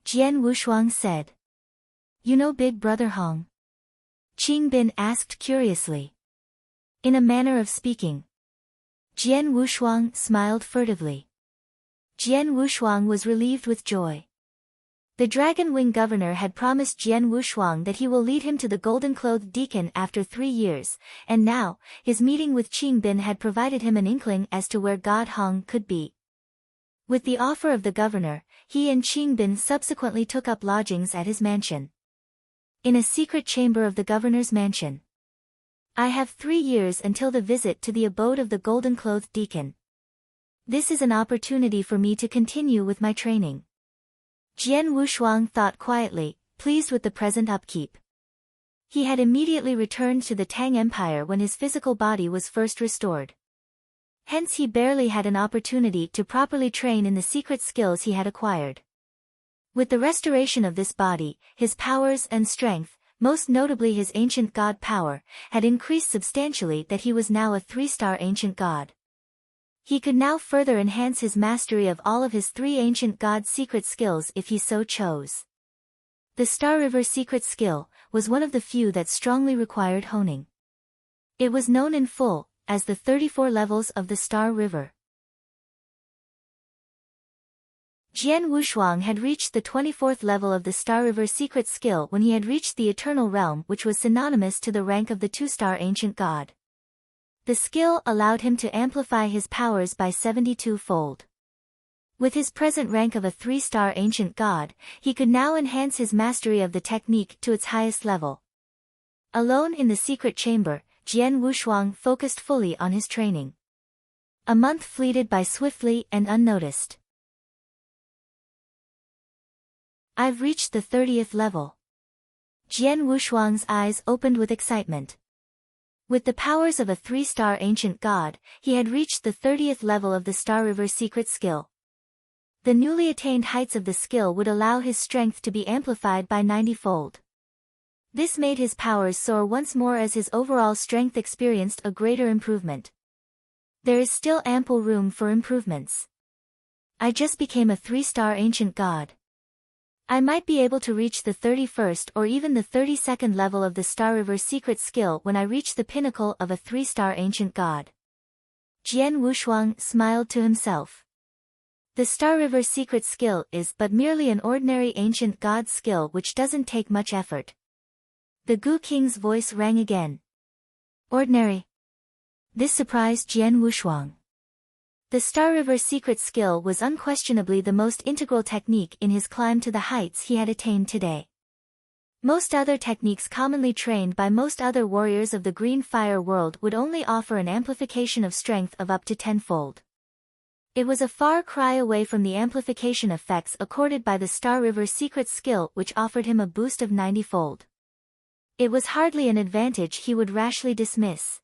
Jian Wushuang said. You know Big Brother Hong? Qing Bin asked curiously. In a manner of speaking. Jian Wushuang smiled furtively. Jian Wushuang was relieved with joy. The Dragon Wing governor had promised Jian Wushuang that he will lead him to the golden-clothed deacon after 3 years, and now, his meeting with Qing Bin had provided him an inkling as to where God Hong could be. With the offer of the governor, he and Qing Bin subsequently took up lodgings at his mansion. In a secret chamber of the governor's mansion. I have 3 years until the visit to the abode of the golden-clothed deacon. This is an opportunity for me to continue with my training. Jian Wushuang thought quietly, pleased with the present upkeep. He had immediately returned to the Tang Empire when his physical body was first restored. Hence he barely had an opportunity to properly train in the secret skills he had acquired. With the restoration of this body, his powers and strength, most notably his ancient god power, had increased substantially that he was now a 3-star ancient god. He could now further enhance his mastery of all of his 3 ancient god secret skills if he so chose. The Star River secret skill was one of the few that strongly required honing. It was known in full as the 34 levels of the Star River. Jian Wushuang had reached the 24th level of the Star River secret skill when he had reached the Eternal Realm, which was synonymous to the rank of the 2-star ancient god. The skill allowed him to amplify his powers by 72-fold. With his present rank of a 3-star ancient god, he could now enhance his mastery of the technique to its highest level. Alone in the secret chamber, Jian Wushuang focused fully on his training. A month fleeted by swiftly and unnoticed. I've reached the 30th level. Jian Wushuang's eyes opened with excitement. With the powers of a 3-star ancient god, he had reached the 30th level of the Star River secret skill. The newly attained heights of the skill would allow his strength to be amplified by 90-fold. This made his powers soar once more as his overall strength experienced a greater improvement. There is still ample room for improvements. I just became a 3-star ancient god. I might be able to reach the 31st or even the 32nd level of the Star River secret skill when I reach the pinnacle of a 3-star ancient god. Jian Wushuang smiled to himself. The Star River secret skill is but merely an ordinary ancient god skill which doesn't take much effort. The Gu King's voice rang again. Ordinary. This surprised Jian Wushuang. The Star River secret skill was unquestionably the most integral technique in his climb to the heights he had attained today. Most other techniques commonly trained by most other warriors of the Green Fire world would only offer an amplification of strength of up to 10-fold. It was a far cry away from the amplification effects accorded by the Star River secret skill, which offered him a boost of 90-fold. It was hardly an advantage he would rashly dismiss.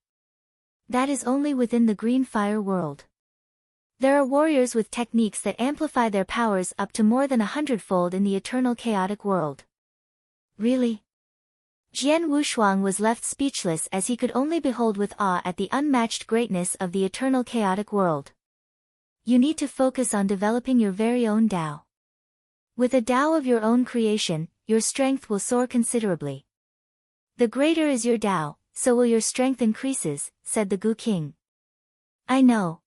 That is only within the Green Fire world. There are warriors with techniques that amplify their powers up to more than 100-fold in the eternal chaotic world. Really? Jian Wushuang was left speechless as he could only behold with awe at the unmatched greatness of the eternal chaotic world. You need to focus on developing your very own Tao. With a Tao of your own creation, your strength will soar considerably. The greater is your Tao, so will your strength increases, said the Gu King. I know.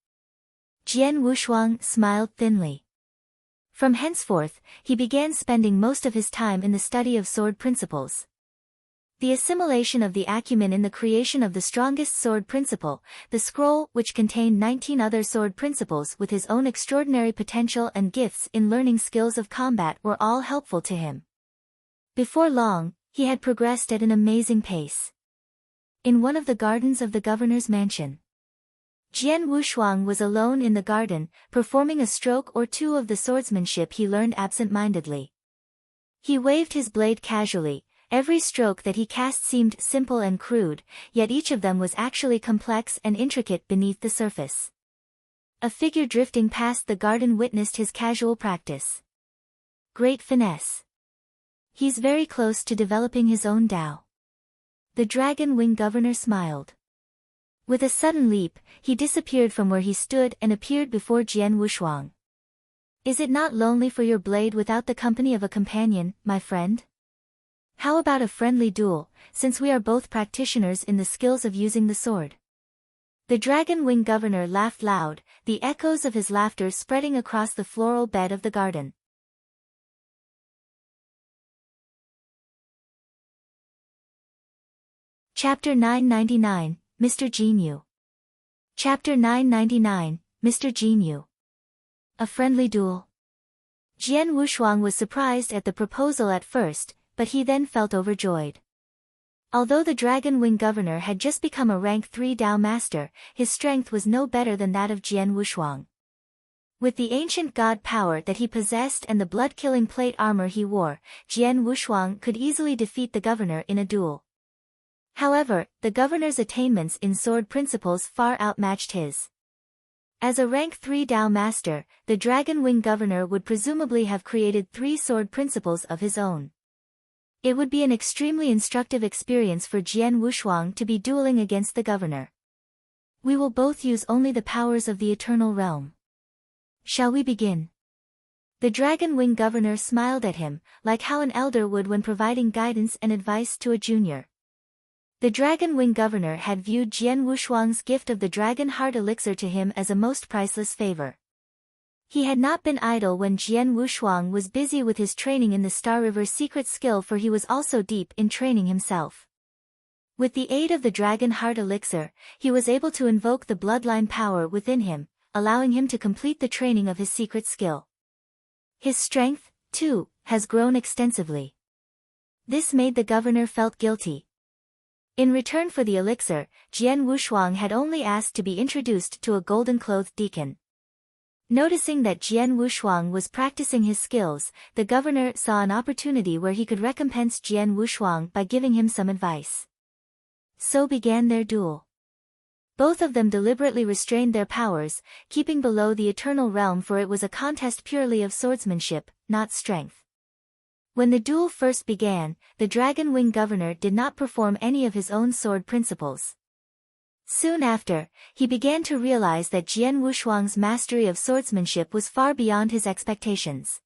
Jian Wushuang smiled thinly. From henceforth, he began spending most of his time in the study of sword principles. The assimilation of the acumen in the creation of the strongest sword principle, the scroll which contained 19 other sword principles with his own extraordinary potential and gifts in learning skills of combat were all helpful to him. Before long, he had progressed at an amazing pace. In one of the gardens of the governor's mansion, Jian Wushuang was alone in the garden, performing a stroke or two of the swordsmanship he learned absent-mindedly. He waved his blade casually. Every stroke that he cast seemed simple and crude, yet each of them was actually complex and intricate beneath the surface. A figure drifting past the garden witnessed his casual practice. Great finesse. He's very close to developing his own Tao. The Dragon Wing Governor smiled. With a sudden leap, he disappeared from where he stood and appeared before Jian Wushuang. Is it not lonely for your blade without the company of a companion, my friend? How about a friendly duel, since we are both practitioners in the skills of using the sword? The Dragon Wing Governor laughed loud, the echoes of his laughter spreading across the floral bed of the garden. Chapter 999, Mr. Jinyu. Chapter 999, Mr. Jinyu. A friendly duel. Jian Wushuang was surprised at the proposal at first, but he then felt overjoyed. Although the Dragon Wing Governor had just become a rank 3 Tao Master, his strength was no better than that of Jian Wushuang. With the ancient god power that he possessed and the blood-killing plate armor he wore, Jian Wushuang could easily defeat the governor in a duel. However, the governor's attainments in sword principles far outmatched his. As a rank 3 Dao master, the Dragon Wing governor would presumably have created 3 sword principles of his own. It would be an extremely instructive experience for Jian Wushuang to be dueling against the governor. We will both use only the powers of the Eternal Realm. Shall we begin? The Dragon Wing governor smiled at him, like how an elder would when providing guidance and advice to a junior. The Dragon Wing governor had viewed Jian Wushuang's gift of the Dragon Heart Elixir to him as a most priceless favor. He had not been idle when Jian Wushuang was busy with his training in the Star River secret skill, for he was also deep in training himself. With the aid of the Dragon Heart Elixir, he was able to invoke the bloodline power within him, allowing him to complete the training of his secret skill. His strength, too, has grown extensively. This made the governor felt guilty. In return for the elixir, Jian Wushuang had only asked to be introduced to a golden-clothed deacon. Noticing that Jian Wushuang was practicing his skills, the governor saw an opportunity where he could recompense Jian Wushuang by giving him some advice. So began their duel. Both of them deliberately restrained their powers, keeping below the Eternal Realm, for it was a contest purely of swordsmanship, not strength. When the duel first began, the Dragon Wing governor did not perform any of his own sword principles. Soon after, he began to realize that Jian Wushuang's mastery of swordsmanship was far beyond his expectations.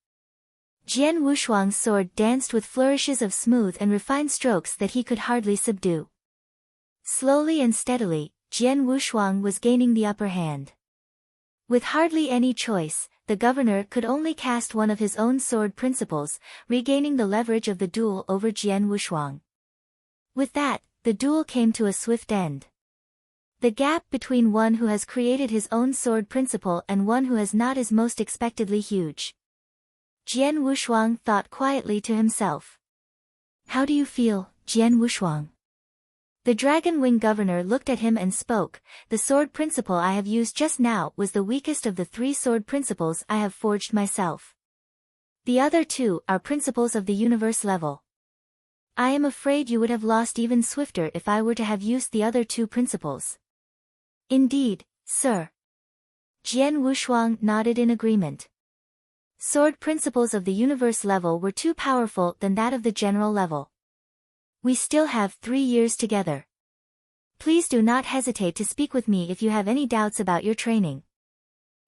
Jian Wushuang's sword danced with flourishes of smooth and refined strokes that he could hardly subdue. Slowly and steadily, Jian Wushuang was gaining the upper hand. With hardly any choice, the governor could only cast one of his own sword principles, regaining the leverage of the duel over Jian Wushuang. With that, the duel came to a swift end. The gap between one who has created his own sword principle and one who has not is most expectedly huge. Jian Wushuang thought quietly to himself. How do you feel, Jian Wushuang? The Dragon Wing governor looked at him and spoke. The sword principle I have used just now was the weakest of the 3 sword principles I have forged myself. The other 2 are principles of the universe level. I am afraid you would have lost even swifter if I were to have used the other 2 principles. Indeed, sir. Jian Wushuang nodded in agreement. Sword principles of the universe level were too powerful than that of the general level. We still have 3 years together. Please do not hesitate to speak with me if you have any doubts about your training.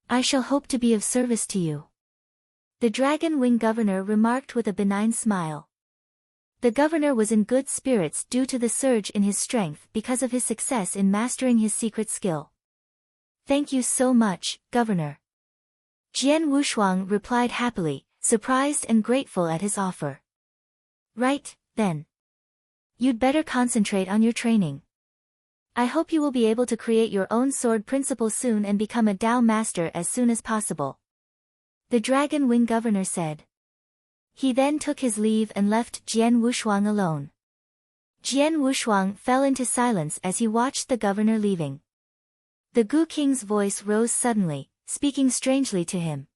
I shall hope to be of service to you. The Dragon Wing governor remarked with a benign smile. The governor was in good spirits due to the surge in his strength because of his success in mastering his secret skill. Thank you so much, Governor. Jian Wushuang replied happily, surprised and grateful at his offer. Right, then. You'd better concentrate on your training. I hope you will be able to create your own sword principle soon and become a Dao master as soon as possible. The Dragon Wing governor said. He then took his leave and left Jian Wushuang alone. Jian Wushuang fell into silence as he watched the governor leaving. The Gu King's voice rose suddenly, speaking strangely to him.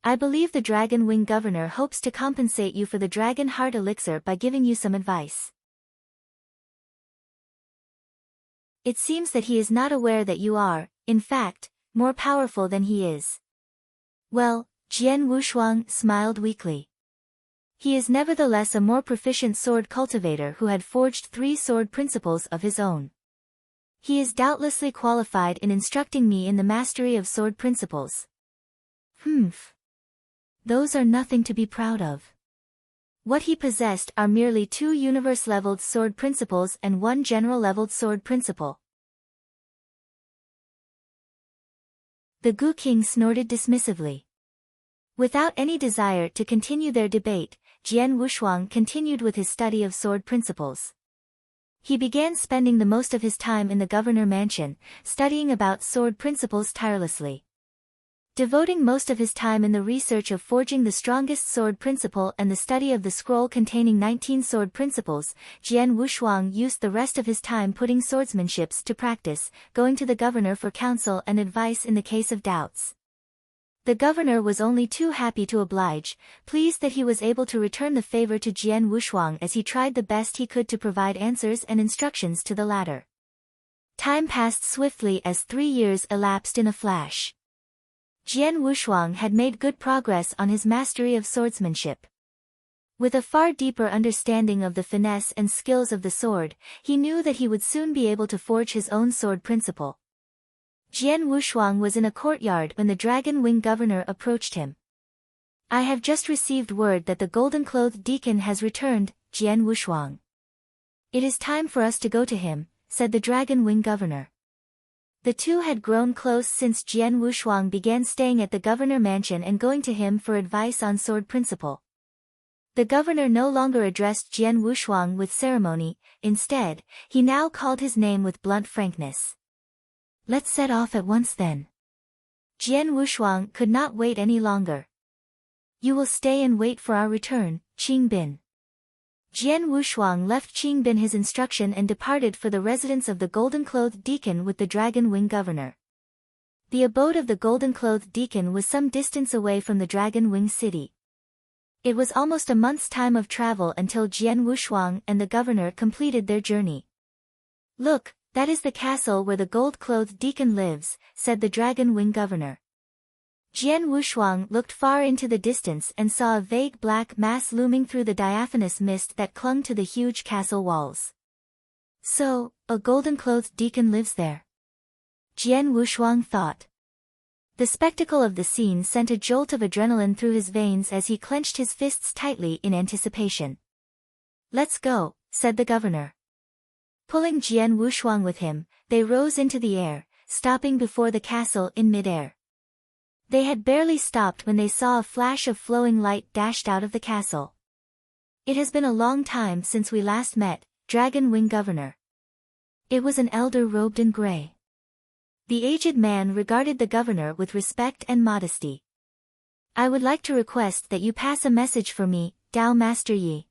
I believe the Dragon Wing governor hopes to compensate you for the Dragon Heart Elixir by giving you some advice. It seems that he is not aware that you are, in fact, more powerful than he is. Well, Jian Wushuang smiled weakly. He is nevertheless a more proficient sword cultivator who had forged 3 sword principles of his own. He is doubtlessly qualified in instructing me in the mastery of sword principles. Those are nothing to be proud of. What he possessed are merely 2 universe-leveled sword principles and 1 general-leveled sword principle. The Gu King snorted dismissively. Without any desire to continue their debate, Jian Wushuang continued with his study of sword principles. He began spending the most of his time in the governor mansion, studying about sword principles tirelessly. Devoting most of his time in the research of forging the strongest sword principle and the study of the scroll containing 19 sword principles, Jian Wushuang used the rest of his time putting swordsmanships to practice, going to the governor for counsel and advice in the case of doubts. The governor was only too happy to oblige, pleased that he was able to return the favor to Jian Wushuang as he tried the best he could to provide answers and instructions to the latter. Time passed swiftly as 3 years elapsed in a flash. Jian Wushuang had made good progress on his mastery of swordsmanship. With a far deeper understanding of the finesse and skills of the sword, he knew that he would soon be able to forge his own sword principle. Jian Wushuang was in a courtyard when the Dragon Wing governor approached him. "I have just received word that the golden-clothed deacon has returned, Jian Wushuang. It is time for us to go to him," said the Dragon Wing governor. The two had grown close since Jian Wushuang began staying at the governor mansion and going to him for advice on sword principle. The governor no longer addressed Jian Wushuang with ceremony, instead, he now called his name with blunt frankness. "Let's set off at once then." Jian Wushuang could not wait any longer. "You will stay and wait for our return, Qing Bin." Jian Wushuang left Qing Bin his instruction and departed for the residence of the golden-clothed deacon with the Dragon Wing governor. The abode of the golden-clothed deacon was some distance away from the Dragon Wing city. It was almost a month's time of travel until Jian Wushuang and the governor completed their journey. "Look, that is the castle where the gold-clothed deacon lives," said the Dragon Wing governor. Jian Wushuang looked far into the distance and saw a vague black mass looming through the diaphanous mist that clung to the huge castle walls. "So, a golden-clothed deacon lives there," Jian Wushuang thought. The spectacle of the scene sent a jolt of adrenaline through his veins as he clenched his fists tightly in anticipation. "Let's go," said the governor. Pulling Jian Wushuang with him, they rose into the air, stopping before the castle in mid-air. They had barely stopped when they saw a flash of flowing light dashed out of the castle. "It has been a long time since we last met, Dragon Wing governor." It was an elder robed in gray. The aged man regarded the governor with respect and modesty. "I would like to request that you pass a message for me, Dao Master Yi.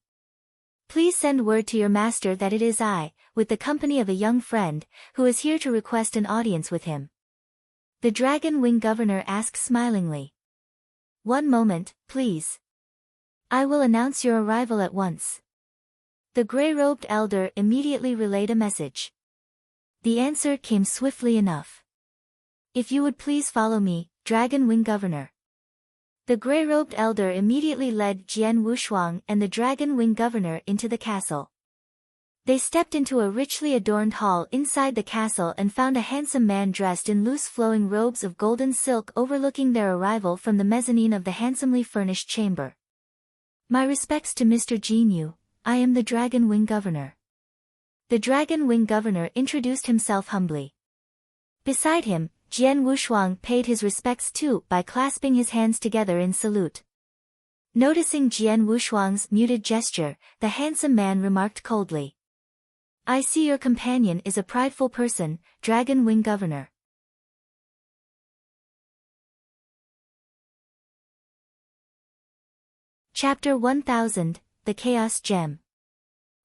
Please send word to your master that it is I, with the company of a young friend, who is here to request an audience with him." The Dragon Wing governor asked smilingly. "One moment, please. I will announce your arrival at once." The gray-robed elder immediately relayed a message. The answer came swiftly enough. "If you would please follow me, Dragon Wing governor." The gray-robed elder immediately led Jian Wushuang and the Dragon Wing governor into the castle. They stepped into a richly adorned hall inside the castle and found a handsome man dressed in loose flowing robes of golden silk overlooking their arrival from the mezzanine of the handsomely furnished chamber. "My respects to Mr. Jinyu, I am the Dragon Wing governor." The Dragon Wing governor introduced himself humbly. Beside him, Jian Wushuang paid his respects too by clasping his hands together in salute. Noticing Jian Wushuang's muted gesture, the handsome man remarked coldly, "I see your companion is a prideful person, Dragon Wing governor." Chapter 1000, The Chaos Gem.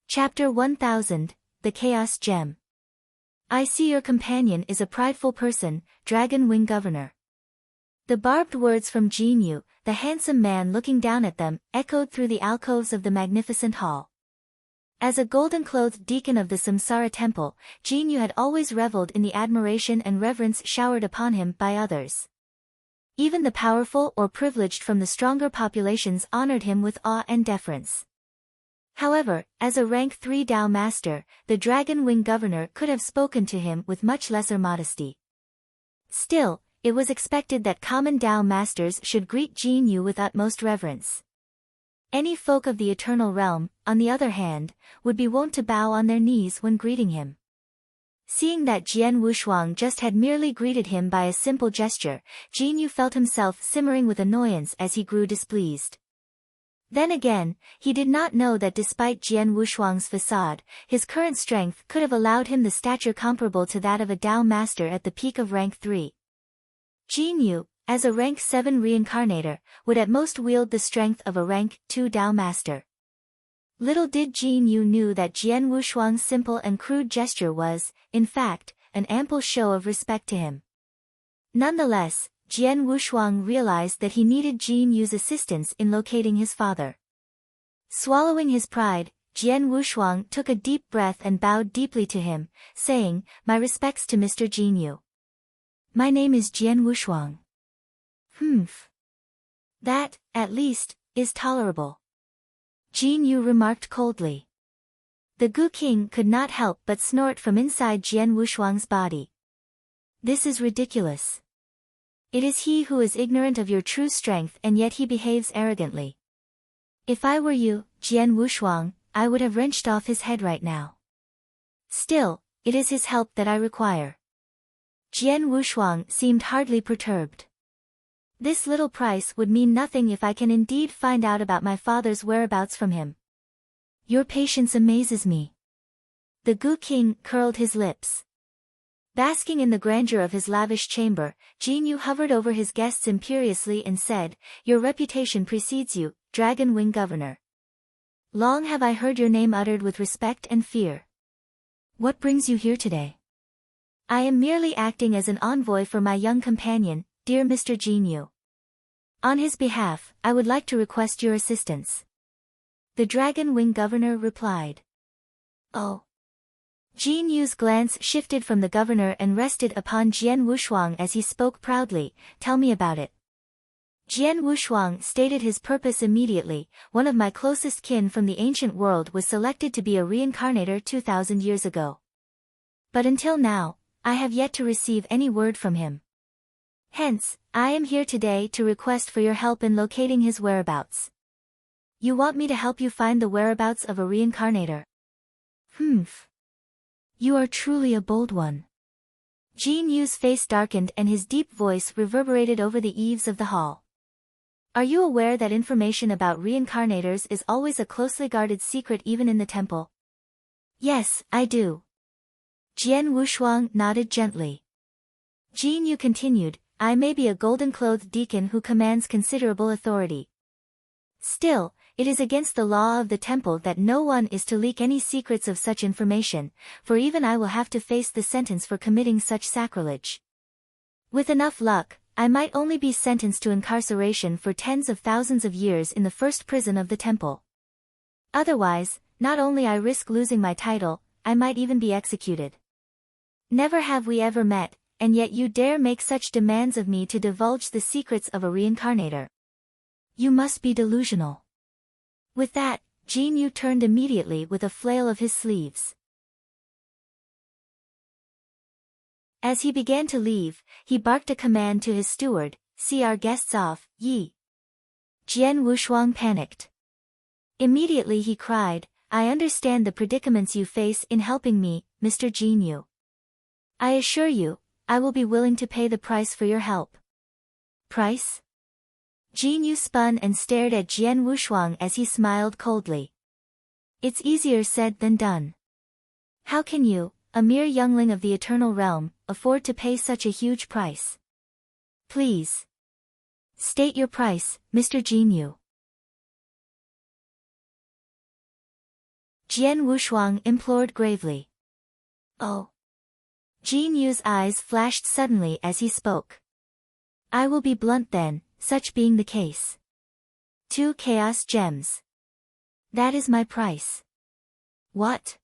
Chapter 1000, The Chaos Gem. "I see your companion is a prideful person, Dragon Wing governor." The barbed words from Jinyu, the handsome man looking down at them, echoed through the alcoves of the magnificent hall. As a golden-clothed deacon of the Samsara temple, Jinyu had always reveled in the admiration and reverence showered upon him by others. Even the powerful or privileged from the stronger populations honored him with awe and deference. However, as a rank 3 Dao master, the Dragon Wing governor could have spoken to him with much lesser modesty. Still, it was expected that common Dao masters should greet Jinyu with utmost reverence. Any folk of the Eternal Realm, on the other hand, would be wont to bow on their knees when greeting him. Seeing that Jian Wushuang just had merely greeted him by a simple gesture, Jinyu felt himself simmering with annoyance as he grew displeased. Then again, he did not know that despite Jian Wushuang's facade, his current strength could have allowed him the stature comparable to that of a Dao master at the peak of rank 3. Jinyu, as a rank 7 reincarnator, would at most wield the strength of a rank 2 Dao master. Little did Jinyu knew that Jian Wushuang's simple and crude gesture was, in fact, an ample show of respect to him. Nonetheless, Jian Wushuang realized that he needed Jin Yu's assistance in locating his father. Swallowing his pride, Jian Wushuang took a deep breath and bowed deeply to him, saying, "My respects to Mr. Jin Yu. My name is Jian Wushuang." "Humph. That, at least, is tolerable," Jin Yu remarked coldly. The Gu King could not help but snort from inside Jian Wushuang's body. "This is ridiculous. It is he who is ignorant of your true strength and yet he behaves arrogantly. If I were you, Jian Wushuang, I would have wrenched off his head right now. Still, it is his help that I require." Jian Wushuang seemed hardly perturbed. "This little price would mean nothing if I can indeed find out about my father's whereabouts from him. Your patience amazes me." The Gu King curled his lips. Basking in the grandeur of his lavish chamber, Jin Yu hovered over his guests imperiously and said, "Your reputation precedes you, Dragon Wing Governor. Long have I heard your name uttered with respect and fear. What brings you here today?" "I am merely acting as an envoy for my young companion, dear Mr. Jin Yu. On his behalf, I would like to request your assistance," the Dragon Wing Governor replied. "Oh." Jin Yu's glance shifted from the governor and rested upon Jian Wushuang as he spoke proudly, "Tell me about it." Jian Wushuang stated his purpose immediately. "One of my closest kin from the ancient world was selected to be a reincarnator 2,000 years ago. But until now, I have yet to receive any word from him. Hence, I am here today to request for your help in locating his whereabouts." "You want me to help you find the whereabouts of a reincarnator? Humph. You are truly a bold one." Jin Yu's face darkened and his deep voice reverberated over the eaves of the hall. "Are you aware that information about reincarnators is always a closely guarded secret even in the temple?" "Yes, I do." Jian Wushuang nodded gently. Jin Yu continued, "I may be a golden-clothed deacon who commands considerable authority. Still, it is against the law of the temple that no one is to leak any secrets of such information, for even I will have to face the sentence for committing such sacrilege. With enough luck, I might only be sentenced to incarceration for tens of thousands of years in the first prison of the temple. Otherwise, not only I risk losing my title, I might even be executed. Never have we ever met, and yet you dare make such demands of me to divulge the secrets of a reincarnator. You must be delusional." With that, Jin Yu turned immediately with a flail of his sleeves. As he began to leave, he barked a command to his steward, "See our guests off, Yi." Jian Wushuang panicked. Immediately he cried, "I understand the predicaments you face in helping me, Mr. Jin Yu. I assure you, I will be willing to pay the price for your help." "Price?" Jin Yu spun and stared at Jian Wushuang as he smiled coldly. "It's easier said than done. How can you, a mere youngling of the eternal realm, afford to pay such a huge price? Please state your price, Mr. Jin Yu." Jian Wushuang implored gravely. "Oh." Jin Yu's eyes flashed suddenly as he spoke. "I will be blunt then, such being the case. 2 chaos gems. That is my price." "What?"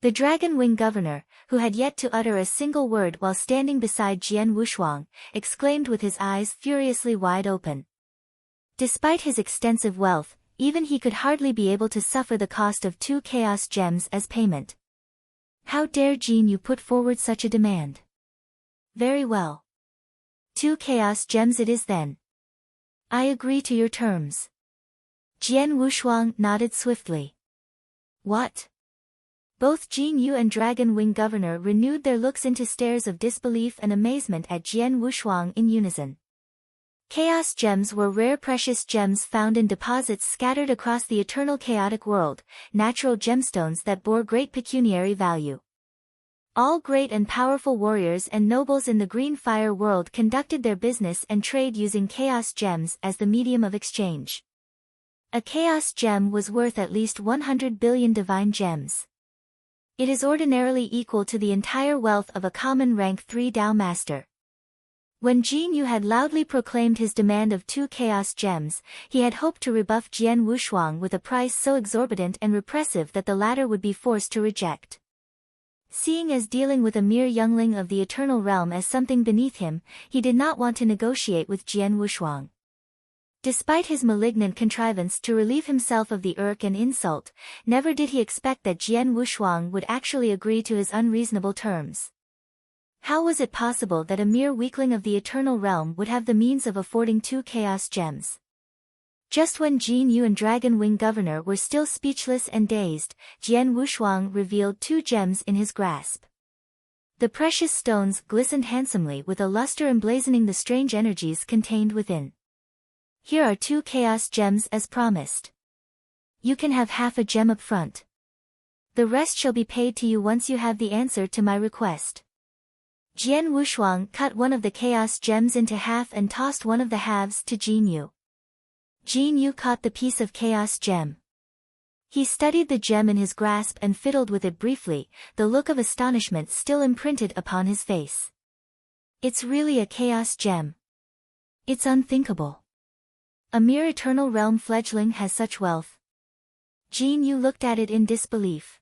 The Dragon Wing Governor, who had yet to utter a single word while standing beside Jian Wushuang, exclaimed with his eyes furiously wide open. Despite his extensive wealth, even he could hardly be able to suffer the cost of 2 chaos gems as payment. How dare Jin Yu put forward such a demand? "Very well. 2 chaos gems it is then. I agree to your terms." Jian Wushuang nodded swiftly. "What?" Both Jin Yu and Dragon Wing Governor renewed their looks into stares of disbelief and amazement at Jian Wushuang in unison. Chaos gems were rare precious gems found in deposits scattered across the eternal chaotic world, natural gemstones that bore great pecuniary value. All great and powerful warriors and nobles in the Green Fire world conducted their business and trade using chaos gems as the medium of exchange. A chaos gem was worth at least 100 billion divine gems. It is ordinarily equal to the entire wealth of a common rank 3 Dao master. When Jin Yu had loudly proclaimed his demand of 2 chaos gems, he had hoped to rebuff Jian Wushuang with a price so exorbitant and repressive that the latter would be forced to reject. Seeing as dealing with a mere youngling of the eternal realm as something beneath him, he did not want to negotiate with Jian Wushuang. Despite his malignant contrivance to relieve himself of the irk and insult, never did he expect that Jian Wushuang would actually agree to his unreasonable terms. How was it possible that a mere weakling of the eternal realm would have the means of affording 2 chaos gems? Just when Jin Yu and Dragon Wing Governor were still speechless and dazed, Jian Wushuang revealed 2 gems in his grasp. The precious stones glistened handsomely with a luster emblazoning the strange energies contained within. Here are 2 chaos gems as promised. You can have half a gem up front. The rest shall be paid to you once you have the answer to my request. Jian Wushuang cut one of the chaos gems into half and tossed one of the halves to Jin Yu. Jin Yu caught the piece of chaos gem. He studied the gem in his grasp and fiddled with it briefly, the look of astonishment still imprinted upon his face. It's really a chaos gem. It's unthinkable. A mere eternal realm fledgling has such wealth. Jin Yu looked at it in disbelief.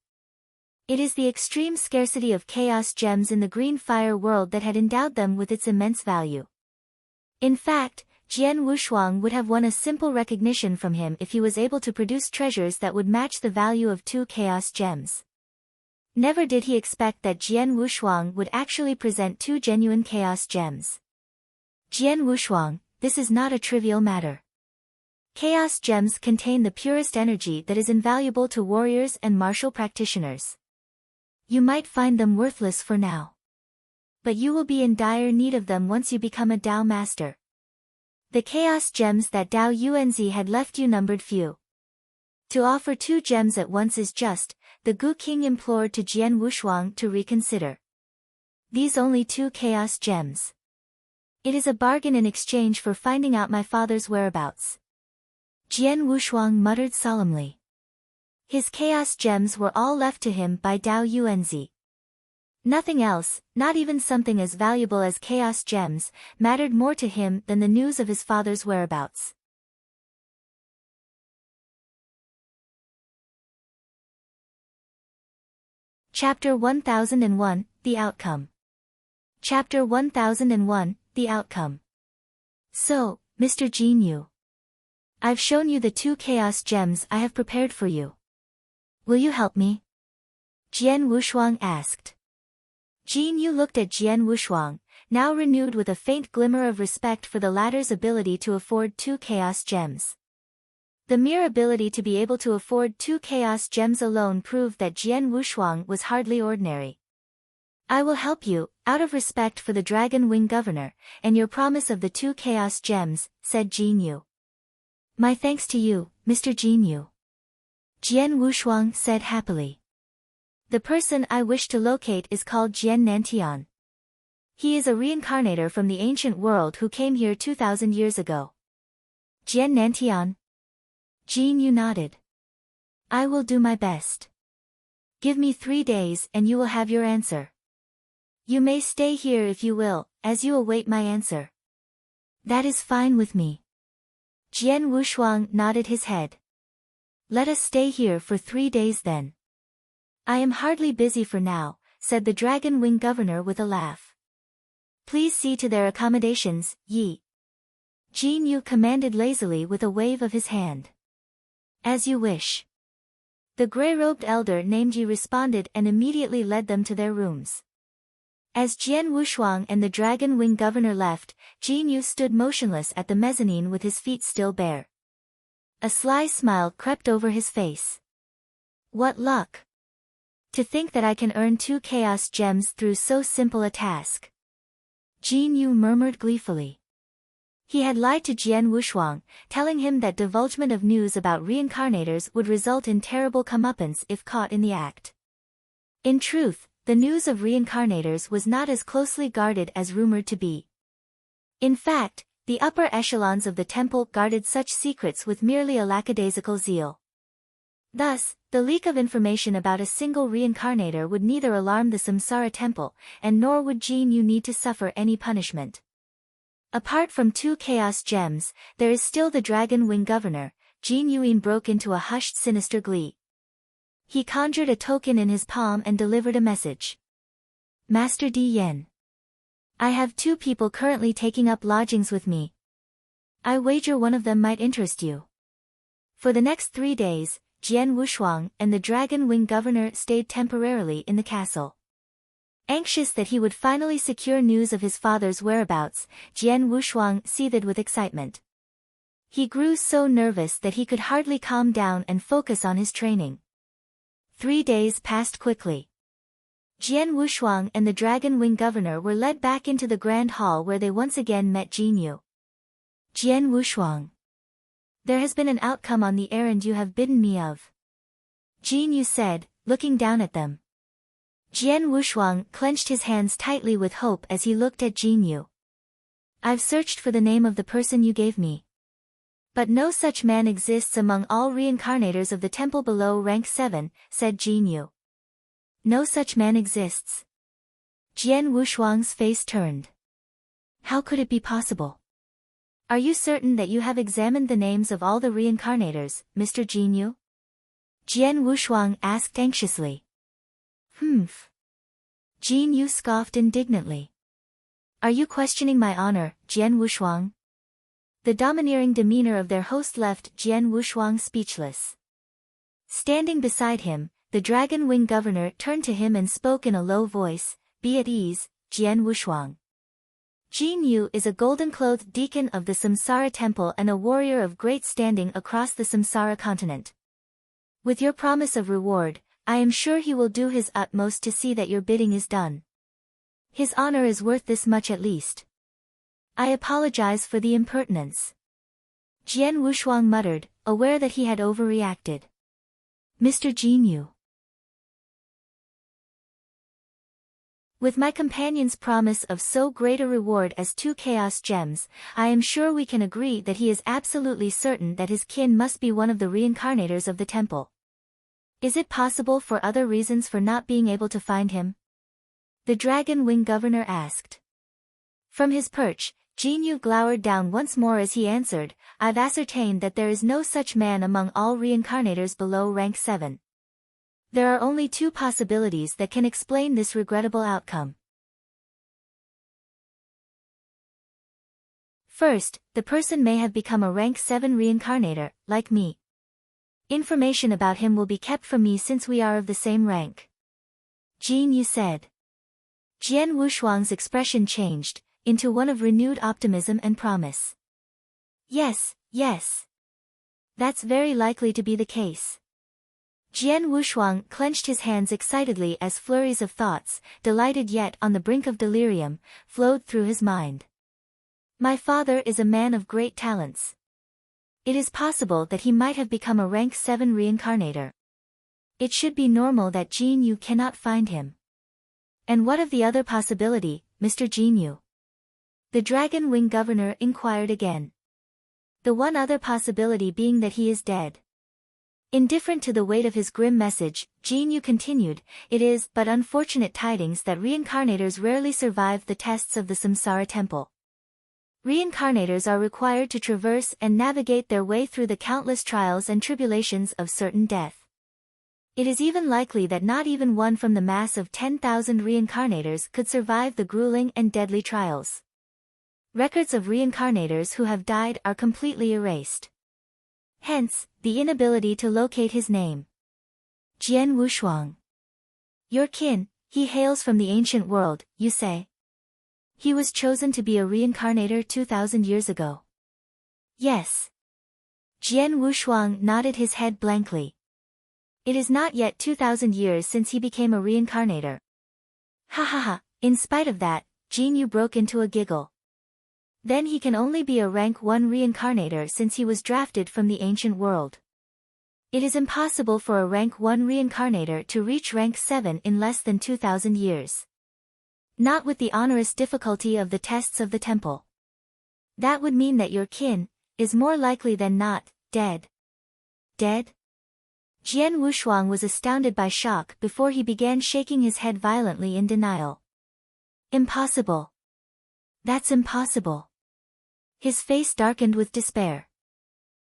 It is the extreme scarcity of chaos gems in the green fire world that had endowed them with its immense value. In fact, Jian Wushuang would have won a simple recognition from him if he was able to produce treasures that would match the value of 2 chaos gems. Never did he expect that Jian Wushuang would actually present 2 genuine chaos gems. Jian Wushuang, this is not a trivial matter. Chaos gems contain the purest energy that is invaluable to warriors and martial practitioners. You might find them worthless for now. But you will be in dire need of them once you become a Dao master. The chaos gems that Dao Yuanzi had left you numbered few. To offer 2 gems at once is just, the Gu King implored to Jian Wushuang to reconsider. These only 2 chaos gems. It is a bargain in exchange for finding out my father's whereabouts. Jian Wushuang muttered solemnly. His chaos gems were all left to him by Dao Yuanzi. Nothing else, not even something as valuable as chaos gems, mattered more to him than the news of his father's whereabouts. Chapter 1001, The Outcome. Chapter 1001, The Outcome. So, Mr. Jin Yu. I've shown you the 2 chaos gems I have prepared for you. Will you help me? Jian Wushuang asked. Jin Yu looked at Jian Wushuang, now renewed with a faint glimmer of respect for the latter's ability to afford 2 chaos gems. The mere ability to be able to afford 2 chaos gems alone proved that Jian Wushuang was hardly ordinary. I will help you, out of respect for the Dragon Wing Governor, and your promise of the 2 chaos gems, said Jin Yu. My thanks to you, Mr. Jin Yu. Jian Wushuang said happily. The person I wish to locate is called Jian Nantian. He is a reincarnator from the ancient world who came here 2,000 years ago. Jian Nantian? Jin Yu nodded. I will do my best. Give me 3 days and you will have your answer. You may stay here if you will, as you await my answer. That is fine with me. Jian Wushuang nodded his head. Let us stay here for 3 days then. I am hardly busy for now, said the Dragon Wing Governor with a laugh. Please see to their accommodations, Yi. Jin Yu commanded lazily with a wave of his hand. As you wish. The gray-robed elder named Yi responded and immediately led them to their rooms. As Jian Wushuang and the Dragon Wing Governor left, Jin Yu stood motionless at the mezzanine with his feet still bare. A sly smile crept over his face. What luck! To think that I can earn 2 chaos gems through so simple a task. Jin Yu murmured gleefully. He had lied to Jian Wushuang, telling him that divulgement of news about reincarnators would result in terrible comeuppance if caught in the act. In truth, the news of reincarnators was not as closely guarded as rumored to be. In fact, the upper echelons of the temple guarded such secrets with merely a lackadaisical zeal. Thus, the leak of information about a single reincarnator would neither alarm the Samsara temple, and nor would Jin Yu need to suffer any punishment. Apart from 2 chaos gems, there is still the Dragon Wing Governor. Jin Yuin broke into a hushed sinister glee. He conjured a token in his palm and delivered a message. Master Di Yen. I have 2 people currently taking up lodgings with me. I wager one of them might interest you. For the next 3 days, Jian Wushuang and the Dragon Wing Governor stayed temporarily in the castle. Anxious that he would finally secure news of his father's whereabouts, Jian Wushuang seethed with excitement. He grew so nervous that he could hardly calm down and focus on his training. 3 days passed quickly. Jian Wushuang and the Dragon Wing Governor were led back into the grand hall where they once again met Jin Yu. Jian Wushuang. There has been an outcome on the errand you have bidden me of. Jin Yu said, looking down at them. Jian Wushuang clenched his hands tightly with hope as he looked at Jin Yu. I've searched for the name of the person you gave me. But no such man exists among all reincarnators of the temple below rank 7, said Jin Yu. No such man exists. Jian Wushuang's face turned. How could it be possible? Are you certain that you have examined the names of all the reincarnators, Mr. Jin Yu? Jian Wushuang asked anxiously. Humph. Jin Yu scoffed indignantly. Are you questioning my honor, Jian Wushuang? The domineering demeanor of their host left Jian Wushuang speechless. Standing beside him, the Dragon Wing Governor turned to him and spoke in a low voice, Be at ease, Jian Wushuang. Jin Yu is a golden-clothed deacon of the Samsara Temple and a warrior of great standing across the Samsara continent. With your promise of reward, I am sure he will do his utmost to see that your bidding is done. His honor is worth this much at least. I apologize for the impertinence. Jian Wushuang muttered, aware that he had overreacted. Mr. Jin Yu. With my companion's promise of so great a reward as 2 chaos gems, I am sure we can agree that he is absolutely certain that his kin must be one of the reincarnators of the temple. Is it possible for other reasons for not being able to find him? The Dragon Wing Governor asked. From his perch, Jin Yu glowered down once more as he answered, I've ascertained that there is no such man among all reincarnators below rank 7. There are only 2 possibilities that can explain this regrettable outcome. First, the person may have become a rank 7 reincarnator, like me. Information about him will be kept from me since we are of the same rank. Jin Yu said. Jian Wushuang's expression changed, into one of renewed optimism and promise. Yes, yes. That's very likely to be the case. Jian Wushuang clenched his hands excitedly as flurries of thoughts, delighted yet on the brink of delirium, flowed through his mind. My father is a man of great talents. It is possible that he might have become a rank 7 reincarnator. It should be normal that Jin Yu cannot find him. And what of the other possibility, Mr. Jin Yu? The Dragon Wing Governor inquired again. The one other possibility being that he is dead. Indifferent to the weight of his grim message, Jin Yu continued, it is but unfortunate tidings that reincarnators rarely survive the tests of the Samsara Temple. Reincarnators are required to traverse and navigate their way through the countless trials and tribulations of certain death. It is even likely that not even one from the mass of 10,000 reincarnators could survive the grueling and deadly trials. Records of reincarnators who have died are completely erased. Hence, the inability to locate his name. Jian Wushuang. Your kin, he hails from the ancient world, you say? He was chosen to be a reincarnator 2,000 years ago. Yes. Jian Wushuang nodded his head blankly. It is not yet 2,000 years since he became a reincarnator. Ha ha ha, in spite of that, Jin Yu broke into a giggle. Then he can only be a rank 1 reincarnator since he was drafted from the ancient world. It is impossible for a rank 1 reincarnator to reach rank 7 in less than 2,000 years. Not with the onerous difficulty of the tests of the temple. That would mean that your kin is more likely than not dead. Dead? Jian Wushuang was astounded by shock before he began shaking his head violently in denial. Impossible. That's impossible. His face darkened with despair.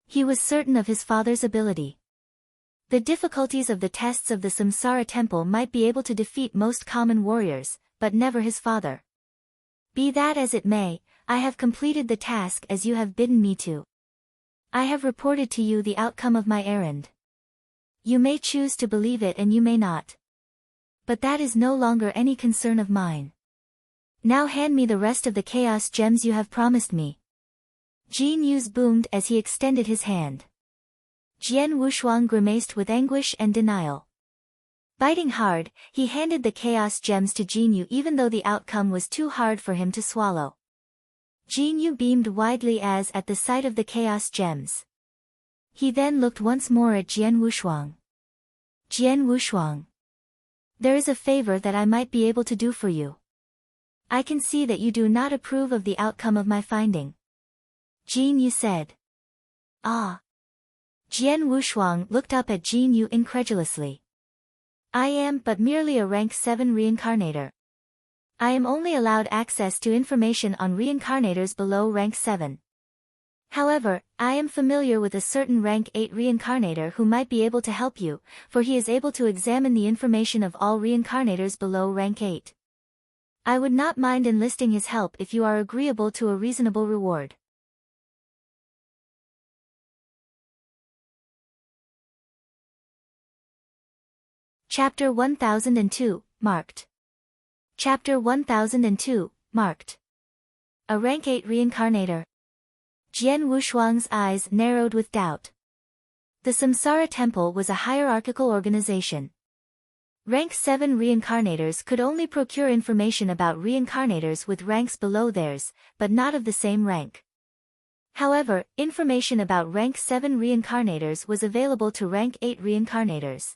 He was certain of his father's ability. The difficulties of the tests of the Samsara temple might be able to defeat most common warriors, but never his father. Be that as it may, I have completed the task as you have bidden me to. I have reported to you the outcome of my errand. You may choose to believe it and you may not. But that is no longer any concern of mine. Now hand me the rest of the chaos gems you have promised me. Jin Yu's boomed as he extended his hand. Jian Wushuang grimaced with anguish and denial. Biting hard, he handed the chaos gems to Jin Yu even though the outcome was too hard for him to swallow. Jin Yu beamed widely as at the sight of the chaos gems. He then looked once more at Jian Wushuang. Jian Wushuang. There is a favor that I might be able to do for you. I can see that you do not approve of the outcome of my finding. Jin Yu said. Ah. Jian Wushuang looked up at Jin Yu incredulously. I am but merely a rank 7 reincarnator. I am only allowed access to information on reincarnators below rank 7. However, I am familiar with a certain rank 8 reincarnator who might be able to help you, for he is able to examine the information of all reincarnators below rank 8. I would not mind enlisting his help if you are agreeable to a reasonable reward. Chapter 1002, Marked. Chapter 1002, Marked. A rank 8 reincarnator. Jian Wushuang's eyes narrowed with doubt. The Samsara Temple was a hierarchical organization. Rank 7 reincarnators could only procure information about reincarnators with ranks below theirs, but not of the same rank. However, information about rank 7 reincarnators was available to rank 8 reincarnators.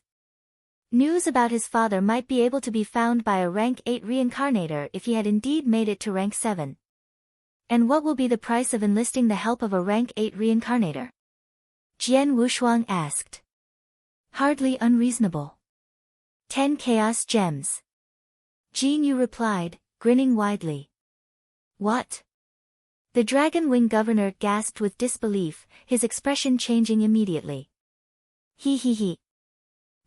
News about his father might be able to be found by a rank 8 reincarnator if he had indeed made it to rank 7. And what will be the price of enlisting the help of a rank 8 reincarnator? Jian Wushuang asked. Hardly unreasonable. 10 chaos gems. Jin Yu replied, grinning widely. What? The Dragon Wing governor gasped with disbelief, his expression changing immediately. He.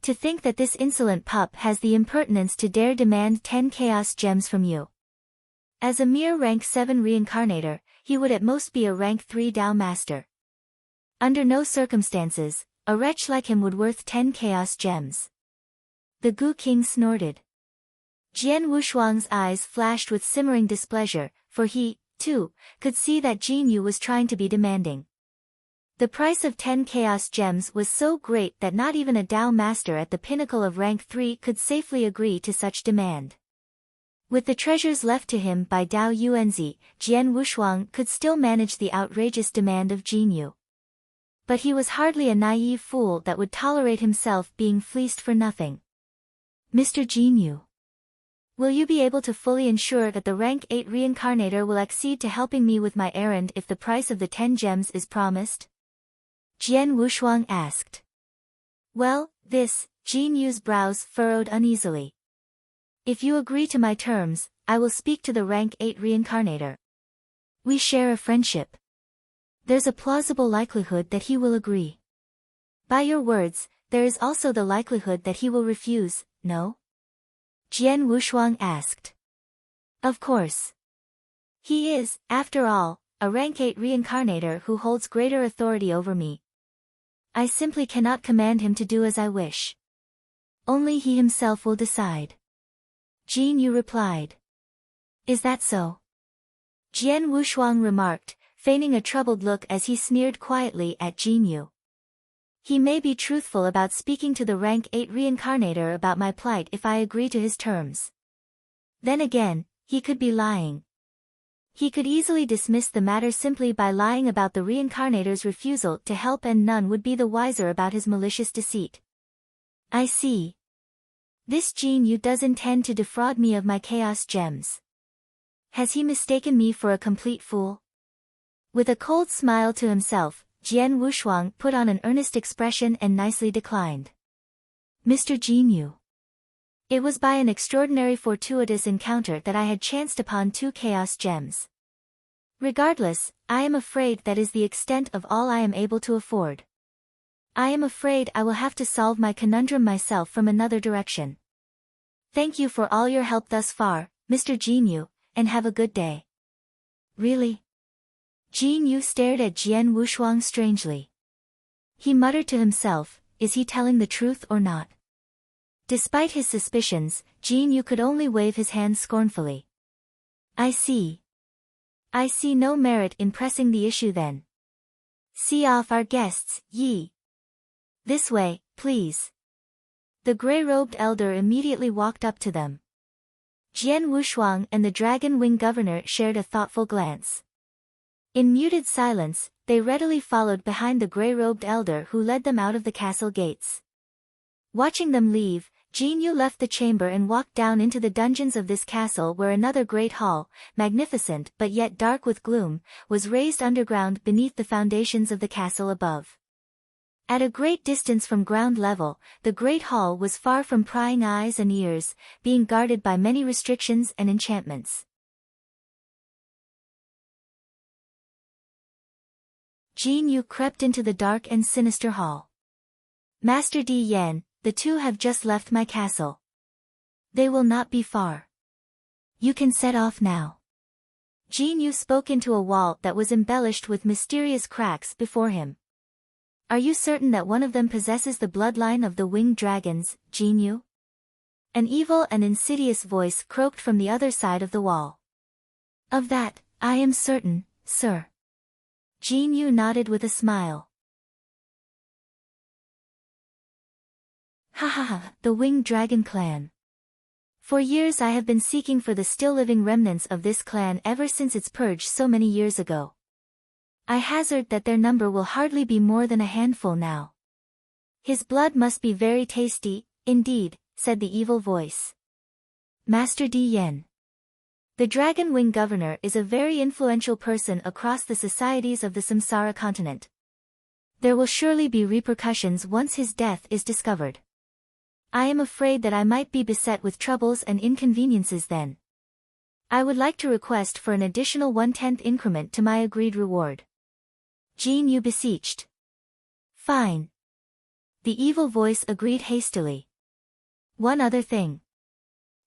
To think that this insolent pup has the impertinence to dare demand 10 chaos gems from you. As a mere rank 7 reincarnator, he would at most be a rank 3 Dao master. Under no circumstances, a wretch like him would worth 10 chaos gems. The Gu King snorted. Jian Wushuang's eyes flashed with simmering displeasure, for he, too, could see that Jin Yu was trying to be demanding. The price of 10 chaos gems was so great that not even a Dao master at the pinnacle of rank 3 could safely agree to such demand. With the treasures left to him by Dao Yuanzi, Jian Wushuang could still manage the outrageous demand of Jin Yu. But he was hardly a naive fool that would tolerate himself being fleeced for nothing. Mr. Jin Yu. Will you be able to fully ensure that the rank 8 reincarnator will accede to helping me with my errand if the price of the 10 gems is promised? Jian Wushuang asked. Well, Jin Yu's brows furrowed uneasily. If you agree to my terms, I will speak to the rank 8 reincarnator. We share a friendship. There's a plausible likelihood that he will agree. By your words, there is also the likelihood that he will refuse, no? Jian Wushuang asked. Of course. He is, after all, a rank 8 reincarnator who holds greater authority over me. I simply cannot command him to do as I wish. Only he himself will decide. Jin Yu replied. Is that so? Jian Wushuang remarked, feigning a troubled look as he sneered quietly at Jin Yu. He may be truthful about speaking to the rank 8 reincarnator about my plight if I agree to his terms. Then again, he could be lying. He could easily dismiss the matter simply by lying about the reincarnator's refusal to help, and none would be the wiser about his malicious deceit. I see. This Jin Yu does intend to defraud me of my chaos gems. Has he mistaken me for a complete fool? With a cold smile to himself, Jian Wushuang put on an earnest expression and nicely declined. Mr. Jin Yu. It was by an extraordinary fortuitous encounter that I had chanced upon 2 chaos gems. Regardless, I am afraid that is the extent of all I am able to afford. I am afraid I will have to solve my conundrum myself from another direction. Thank you for all your help thus far, Mr. Jinyu, and have a good day. Really? Jinyu stared at Jian Wushuang strangely. He muttered to himself, is he telling the truth or not? Despite his suspicions, Jinyu could only wave his hand scornfully. I see. I see no merit in pressing the issue then. See off our guests, Yi. This way, please. The gray-robed elder immediately walked up to them. Jian Wushuang and the Dragon Wing Governor shared a thoughtful glance. In muted silence, they readily followed behind the gray-robed elder who led them out of the castle gates. Watching them leave, Jinyu left the chamber and walked down into the dungeons of this castle where another great hall, magnificent but yet dark with gloom, was raised underground beneath the foundations of the castle above. At a great distance from ground level, the great hall was far from prying eyes and ears, being guarded by many restrictions and enchantments. Jinyu crept into the dark and sinister hall. Master Di Yan, the two have just left my castle. They will not be far. You can set off now. Jinyu spoke into a wall that was embellished with mysterious cracks before him. Are you certain that one of them possesses the bloodline of the winged dragons, Jinyu? An evil and insidious voice croaked from the other side of the wall. Of that, I am certain, sir. Jinyu nodded with a smile. Ha ha ha, the Winged Dragon Clan. For years I have been seeking for the still-living remnants of this clan ever since its purge so many years ago. I hazard that their number will hardly be more than a handful now. His blood must be very tasty, indeed, said the evil voice. Master Di Yan. The Dragon Wing Governor is a very influential person across the societies of the Samsara continent. There will surely be repercussions once his death is discovered. I am afraid that I might be beset with troubles and inconveniences then. I would like to request for an additional 1/10 increment to my agreed reward. Jinyu beseeched. Fine. The evil voice agreed hastily. One other thing.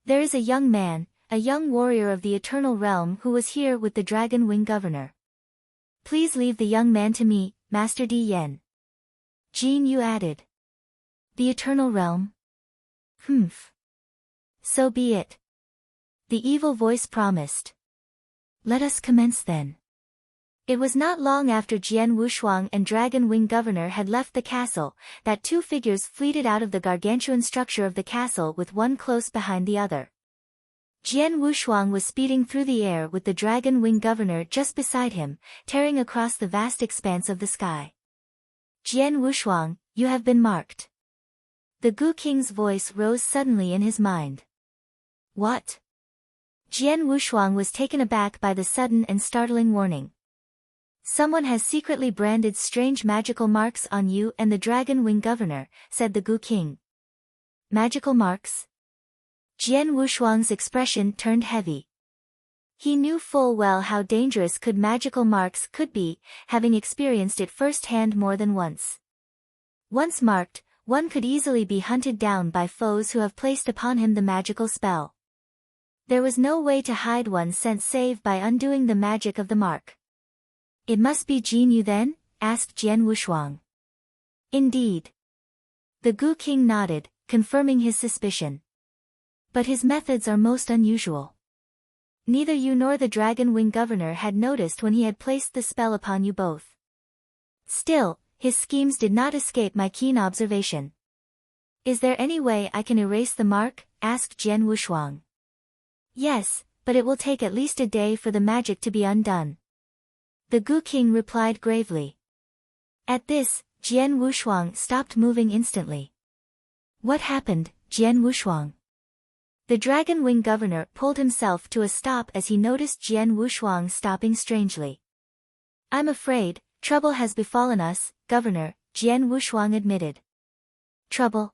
There is a young man, a young warrior of the Eternal Realm who was here with the Dragon Wing Governor. Please leave the young man to me, Master Di Yan. Jinyu added. The Eternal Realm? Humph. So be it. The evil voice promised. Let us commence then. It was not long after Jian Wushuang and Dragon Wing Governor had left the castle, that two figures fleeted out of the gargantuan structure of the castle with one close behind the other. Jian Wushuang was speeding through the air with the Dragon Wing Governor just beside him, tearing across the vast expanse of the sky. Jian Wushuang, you have been marked. The Gu King's voice rose suddenly in his mind. What? Jian Wushuang was taken aback by the sudden and startling warning. Someone has secretly branded strange magical marks on you and the Dragon Wing Governor, said the Gu King. Magical marks? Jian Wushuang's expression turned heavy. He knew full well how dangerous magical marks could be, having experienced it firsthand more than once. Once marked, one could easily be hunted down by foes who have placed upon him the magical spell. There was no way to hide one's scent save by undoing the magic of the mark. It must be Jinyu then? Asked Jian Wushuang. Indeed. The Gu King nodded, confirming his suspicion. But his methods are most unusual. Neither you nor the Dragon Wing Governor had noticed when he had placed the spell upon you both. Still, his schemes did not escape my keen observation. Is there any way I can erase the mark? Asked Jian Wushuang. Yes, but it will take at least a day for the magic to be undone. The Gu King replied gravely. At this, Jian Wushuang stopped moving instantly. What happened, Jian Wushuang? The Dragon Wing Governor pulled himself to a stop as he noticed Jian Wushuang stopping strangely. I'm afraid, trouble has befallen us, Governor, Jian Wushuang admitted. Trouble?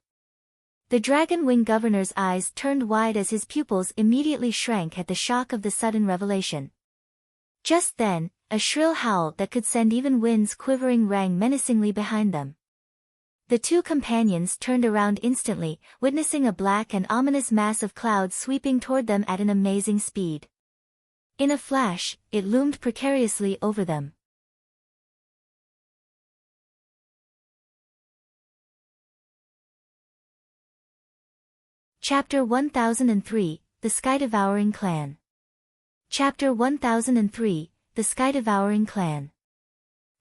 The Dragon Wing Governor's eyes turned wide as his pupils immediately shrank at the shock of the sudden revelation. Just then, a shrill howl that could send even winds quivering rang menacingly behind them. The two companions turned around instantly, witnessing a black and ominous mass of clouds sweeping toward them at an amazing speed. In a flash, it loomed precariously over them. Chapter 1003, The Sky-Devouring Clan. Chapter 1003, The Sky-Devouring Clan.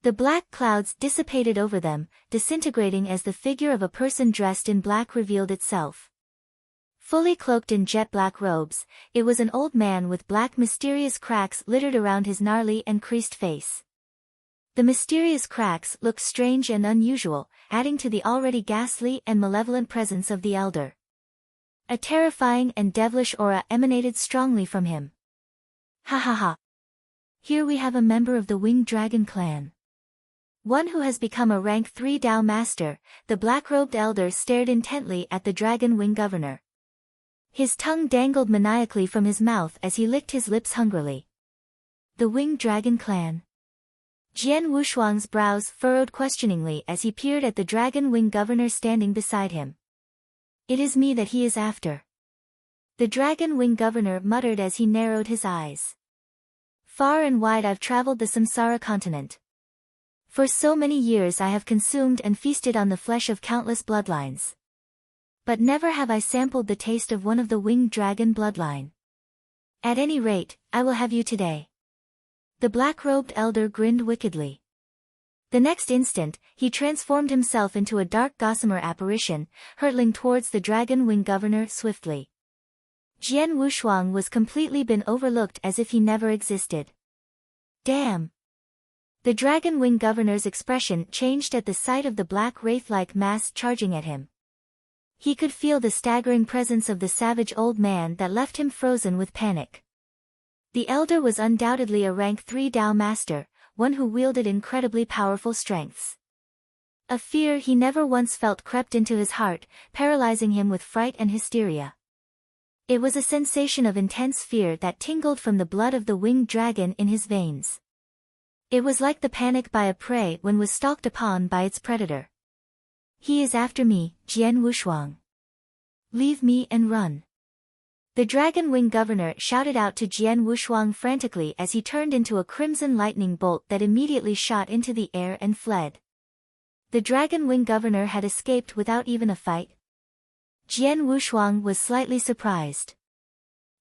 The black clouds dissipated over them, disintegrating as the figure of a person dressed in black revealed itself. Fully cloaked in jet-black robes, it was an old man with black mysterious cracks littered around his gnarly and creased face. The mysterious cracks looked strange and unusual, adding to the already ghastly and malevolent presence of the elder. A terrifying and devilish aura emanated strongly from him. Ha ha ha! Here we have a member of the Winged Dragon clan. One who has become a rank 3 Dao master. The black-robed elder stared intently at the Dragon Wing governor. His tongue dangled maniacally from his mouth as he licked his lips hungrily. The Winged Dragon clan. Jian Wushuang's brows furrowed questioningly as he peered at the Dragon Wing governor standing beside him. It is me that he is after. The Dragon Wing governor muttered as he narrowed his eyes. Far and wide I've traveled the Samsara continent. For so many years I have consumed and feasted on the flesh of countless bloodlines. But never have I sampled the taste of one of the winged dragon bloodline. At any rate, I will have you today. The black-robed elder grinned wickedly. The next instant, he transformed himself into a dark gossamer apparition, hurtling towards the Dragon Wing governor swiftly. Jian Wushuang was completely been overlooked as if he never existed. Damn! The Dragon Wing governor's expression changed at the sight of the black wraith-like mass charging at him. He could feel the staggering presence of the savage old man that left him frozen with panic. The elder was undoubtedly a rank 3 Dao master, one who wielded incredibly powerful strengths. A fear he never once felt crept into his heart, paralyzing him with fright and hysteria. It was a sensation of intense fear that tingled from the blood of the winged dragon in his veins. It was like the panic by a prey when was stalked upon by its predator. He is after me, Jian Wushuang. Leave me and run. The Dragon Wing governor shouted out to Jian Wushuang frantically as he turned into a crimson lightning bolt that immediately shot into the air and fled. The Dragon Wing governor had escaped without even a fight. Jian Wushuang was slightly surprised.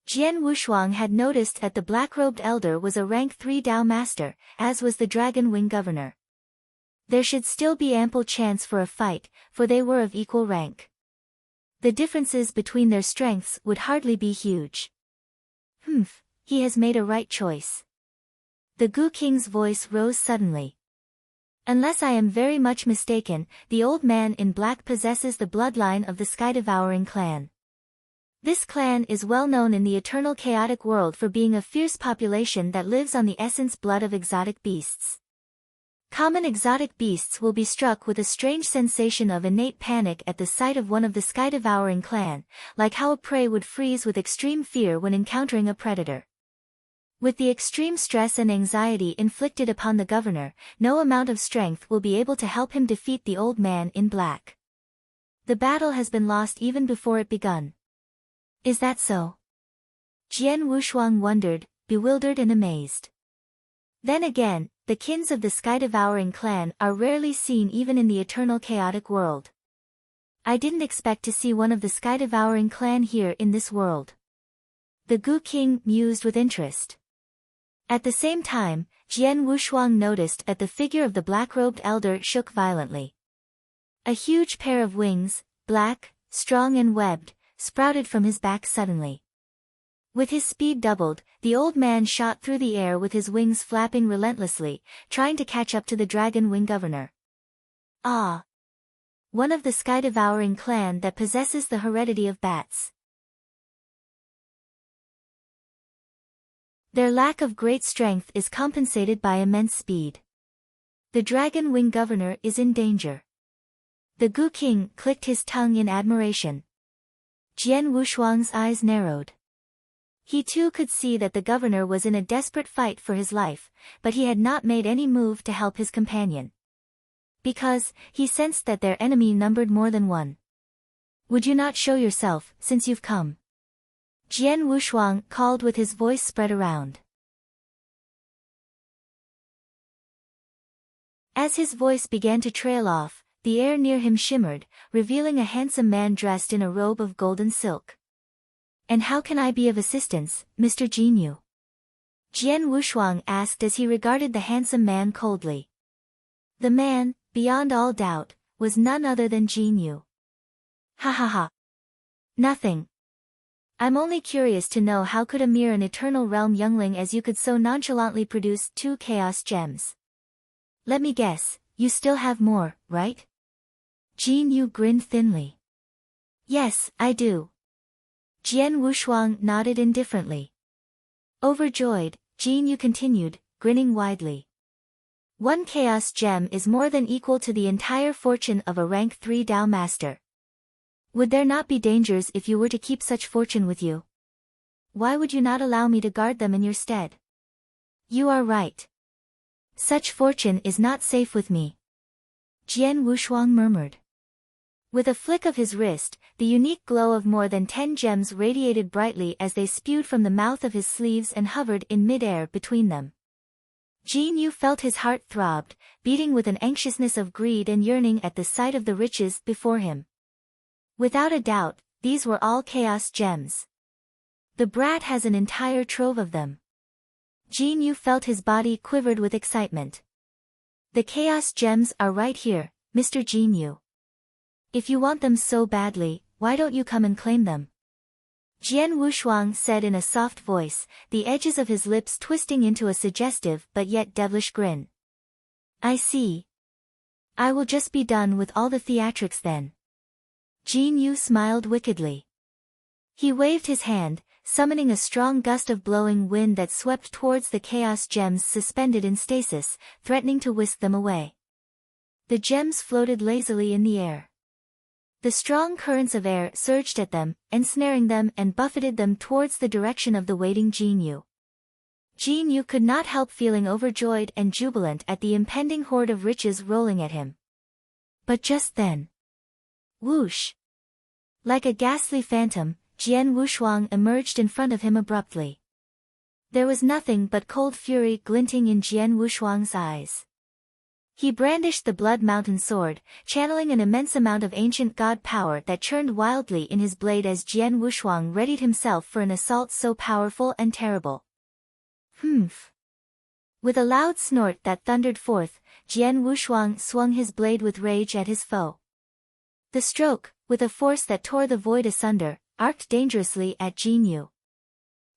Jian Wushuang had noticed that the black-robed elder was a rank 3 Dao master, as was the Dragon Wing governor. There should still be ample chance for a fight, for they were of equal rank. The differences between their strengths would hardly be huge. He has made a right choice. The Gu King's voice rose suddenly. Unless I am very much mistaken, the old man in black possesses the bloodline of the Sky-Devouring clan. This clan is well known in the eternal chaotic world for being a fierce population that lives on the essence blood of exotic beasts. Common exotic beasts will be struck with a strange sensation of innate panic at the sight of one of the Sky-Devouring clan, like how a prey would freeze with extreme fear when encountering a predator. With the extreme stress and anxiety inflicted upon the governor, no amount of strength will be able to help him defeat the old man in black. The battle has been lost even before it begun. Is that so? Jian Wushuang wondered, bewildered and amazed. Then again, the kins of the Sky-Devouring clan are rarely seen even in the eternal chaotic world. I didn't expect to see one of the Sky-Devouring clan here in this world. The Gu King mused with interest. At the same time, Jian Wushuang noticed that the figure of the black-robed elder shook violently. A huge pair of wings, black, strong and webbed, sprouted from his back suddenly. With his speed doubled, the old man shot through the air with his wings flapping relentlessly, trying to catch up to the Dragon Wing governor. Ah! One of the Sky-Devouring clan that possesses the heredity of bats. Their lack of great strength is compensated by immense speed. The Dragon Wing governor is in danger. The Gu King clicked his tongue in admiration. Jian Wushuang's eyes narrowed. He too could see that the governor was in a desperate fight for his life, but he had not made any move to help his companion. Because, he sensed that their enemy numbered more than one. "Would you not show yourself, since you've come?" Jian Wushuang called with his voice spread around. As his voice began to trail off, the air near him shimmered, revealing a handsome man dressed in a robe of golden silk. "And how can I be of assistance, Mr. Jinyu?" Jian Wushuang asked as he regarded the handsome man coldly. The man, beyond all doubt, was none other than Jinyu. "Ha ha ha. Nothing. I'm only curious to know how could a mere an eternal realm youngling as you could so nonchalantly produce 2 chaos gems. Let me guess, you still have more, right?" Jinyu grinned thinly. "Yes, I do." Jian Wushuang nodded indifferently. Overjoyed, Jinyu continued, grinning widely. 1 chaos gem is more than equal to the entire fortune of a rank 3 Dao master. Would there not be dangers if you were to keep such fortune with you? Why would you not allow me to guard them in your stead? You are right. Such fortune is not safe with me. Jian Wushuang murmured. With a flick of his wrist, the unique glow of more than 10 gems radiated brightly as they spewed from the mouth of his sleeves and hovered in mid-air between them. Jinyu felt his heart throbbed, beating with an anxiousness of greed and yearning at the sight of the riches before him. Without a doubt, these were all chaos gems. The brat has an entire trove of them. Jinyu felt his body quivered with excitement. The chaos gems are right here, Mr. Jinyu. If you want them so badly, why don't you come and claim them? Jian Wushuang said in a soft voice, the edges of his lips twisting into a suggestive but yet devilish grin. I see. I will just be done with all the theatrics then. Jinyu smiled wickedly. He waved his hand, summoning a strong gust of blowing wind that swept towards the chaos gems suspended in stasis, threatening to whisk them away. The gems floated lazily in the air. The strong currents of air surged at them, ensnaring them and buffeted them towards the direction of the waiting Jinyu. Jinyu could not help feeling overjoyed and jubilant at the impending horde of riches rolling at him. But just then, whoosh! Like a ghastly phantom, Jian Wushuang emerged in front of him abruptly. There was nothing but cold fury glinting in Jian Wushuang's eyes. He brandished the Blood Mountain sword, channeling an immense amount of ancient god power that churned wildly in his blade as Jian Wushuang readied himself for an assault so powerful and terrible. Humph! With a loud snort that thundered forth, Jian Wushuang swung his blade with rage at his foe. The stroke, with a force that tore the void asunder, arced dangerously at Jinyu.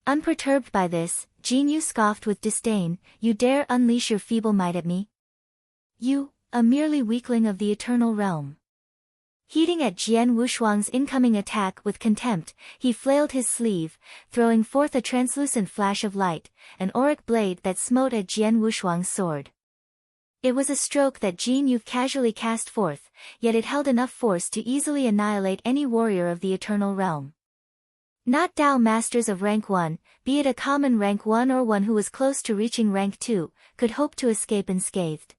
Unperturbed by this, Jinyu scoffed with disdain, "You dare unleash your feeble might at me? You, a merely weakling of the eternal realm." Heeding at Jian Wushuang's incoming attack with contempt, he flailed his sleeve, throwing forth a translucent flash of light, an auric blade that smote at Jian Wushuang's sword. It was a stroke that Jinyu casually cast forth, yet it held enough force to easily annihilate any warrior of the eternal realm. Not Dao masters of rank 1, be it a common rank 1 or one who was close to reaching rank 2, could hope to escape unscathed.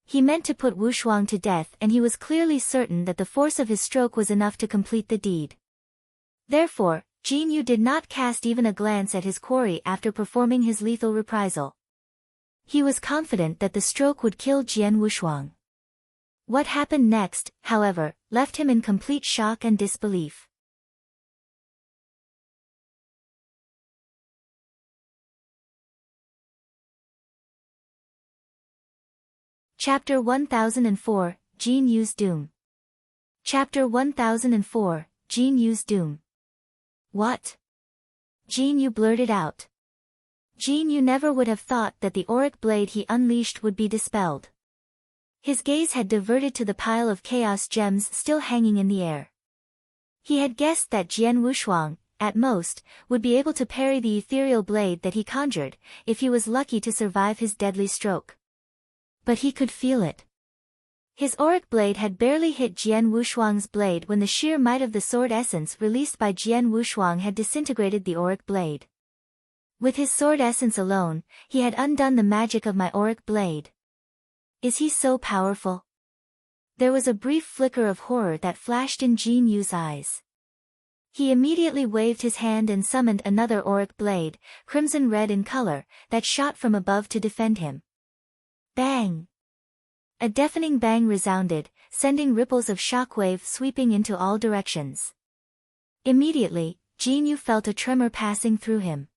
He meant to put Wushuang to death, and he was clearly certain that the force of his stroke was enough to complete the deed. Therefore, Jinyu did not cast even a glance at his quarry after performing his lethal reprisal. He was confident that the stroke would kill Jian Wushuang. What happened next, however, left him in complete shock and disbelief. Chapter 1004, Jinyu's Doom. Chapter 1004, Jinyu's Doom. What? Jinyu blurted out. Jinyu never would have thought that the auric blade he unleashed would be dispelled. His gaze had diverted to the pile of chaos gems still hanging in the air. He had guessed that Jian Wushuang, at most, would be able to parry the ethereal blade that he conjured, if he was lucky to survive his deadly stroke. But he could feel it. His auric blade had barely hit Jian Wushuang's blade when the sheer might of the sword essence released by Jian Wushuang had disintegrated the auric blade. With his sword essence alone, he had undone the magic of my auric blade. Is he so powerful? There was a brief flicker of horror that flashed in Jin Yu's eyes. He immediately waved his hand and summoned another auric blade, crimson red in color, that shot from above to defend him. Bang! A deafening bang resounded, sending ripples of shockwave sweeping into all directions. Immediately, Jin Yu felt a tremor passing through him.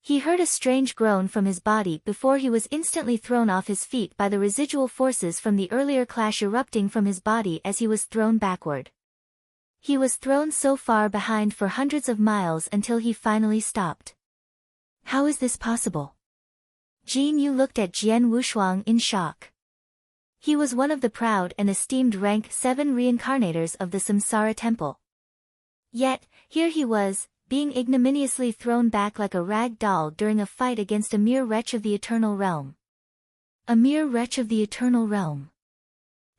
He heard a strange groan from his body before he was instantly thrown off his feet by the residual forces from the earlier clash erupting from his body as he was thrown backward. He was thrown so far behind for hundreds of miles until he finally stopped. How is this possible? Jin Yu looked at Jian Wushuang in shock. He was one of the proud and esteemed rank 7 reincarnators of the Samsara Temple. Yet, here he was, being ignominiously thrown back like a rag doll during a fight against a mere wretch of the Eternal Realm. A mere wretch of the Eternal Realm.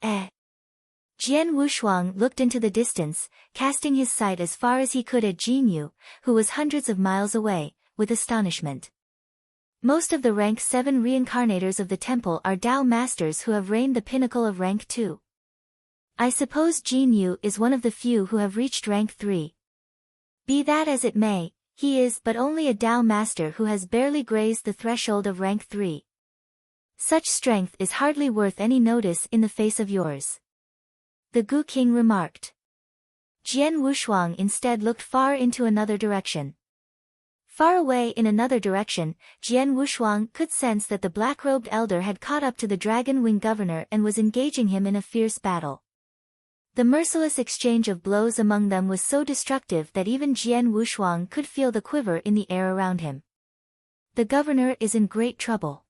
Jian Wushuang looked into the distance, casting his sight as far as he could at Jin Yu, who was hundreds of miles away, with astonishment. Most of the rank 7 reincarnators of the temple are Tao masters who have reigned the pinnacle of rank 2. I suppose Jin Yu is one of the few who have reached rank 3. Be that as it may, he is but only a Tao master who has barely grazed the threshold of rank 3. Such strength is hardly worth any notice in the face of yours. The Gu King remarked. Jian Wushuang instead looked far into another direction. Far away in another direction, Jian Wushuang could sense that the black-robed elder had caught up to the Dragon Wing governor and was engaging him in a fierce battle. The merciless exchange of blows among them was so destructive that even Jian Wushuang could feel the quiver in the air around him. The governor is in great trouble.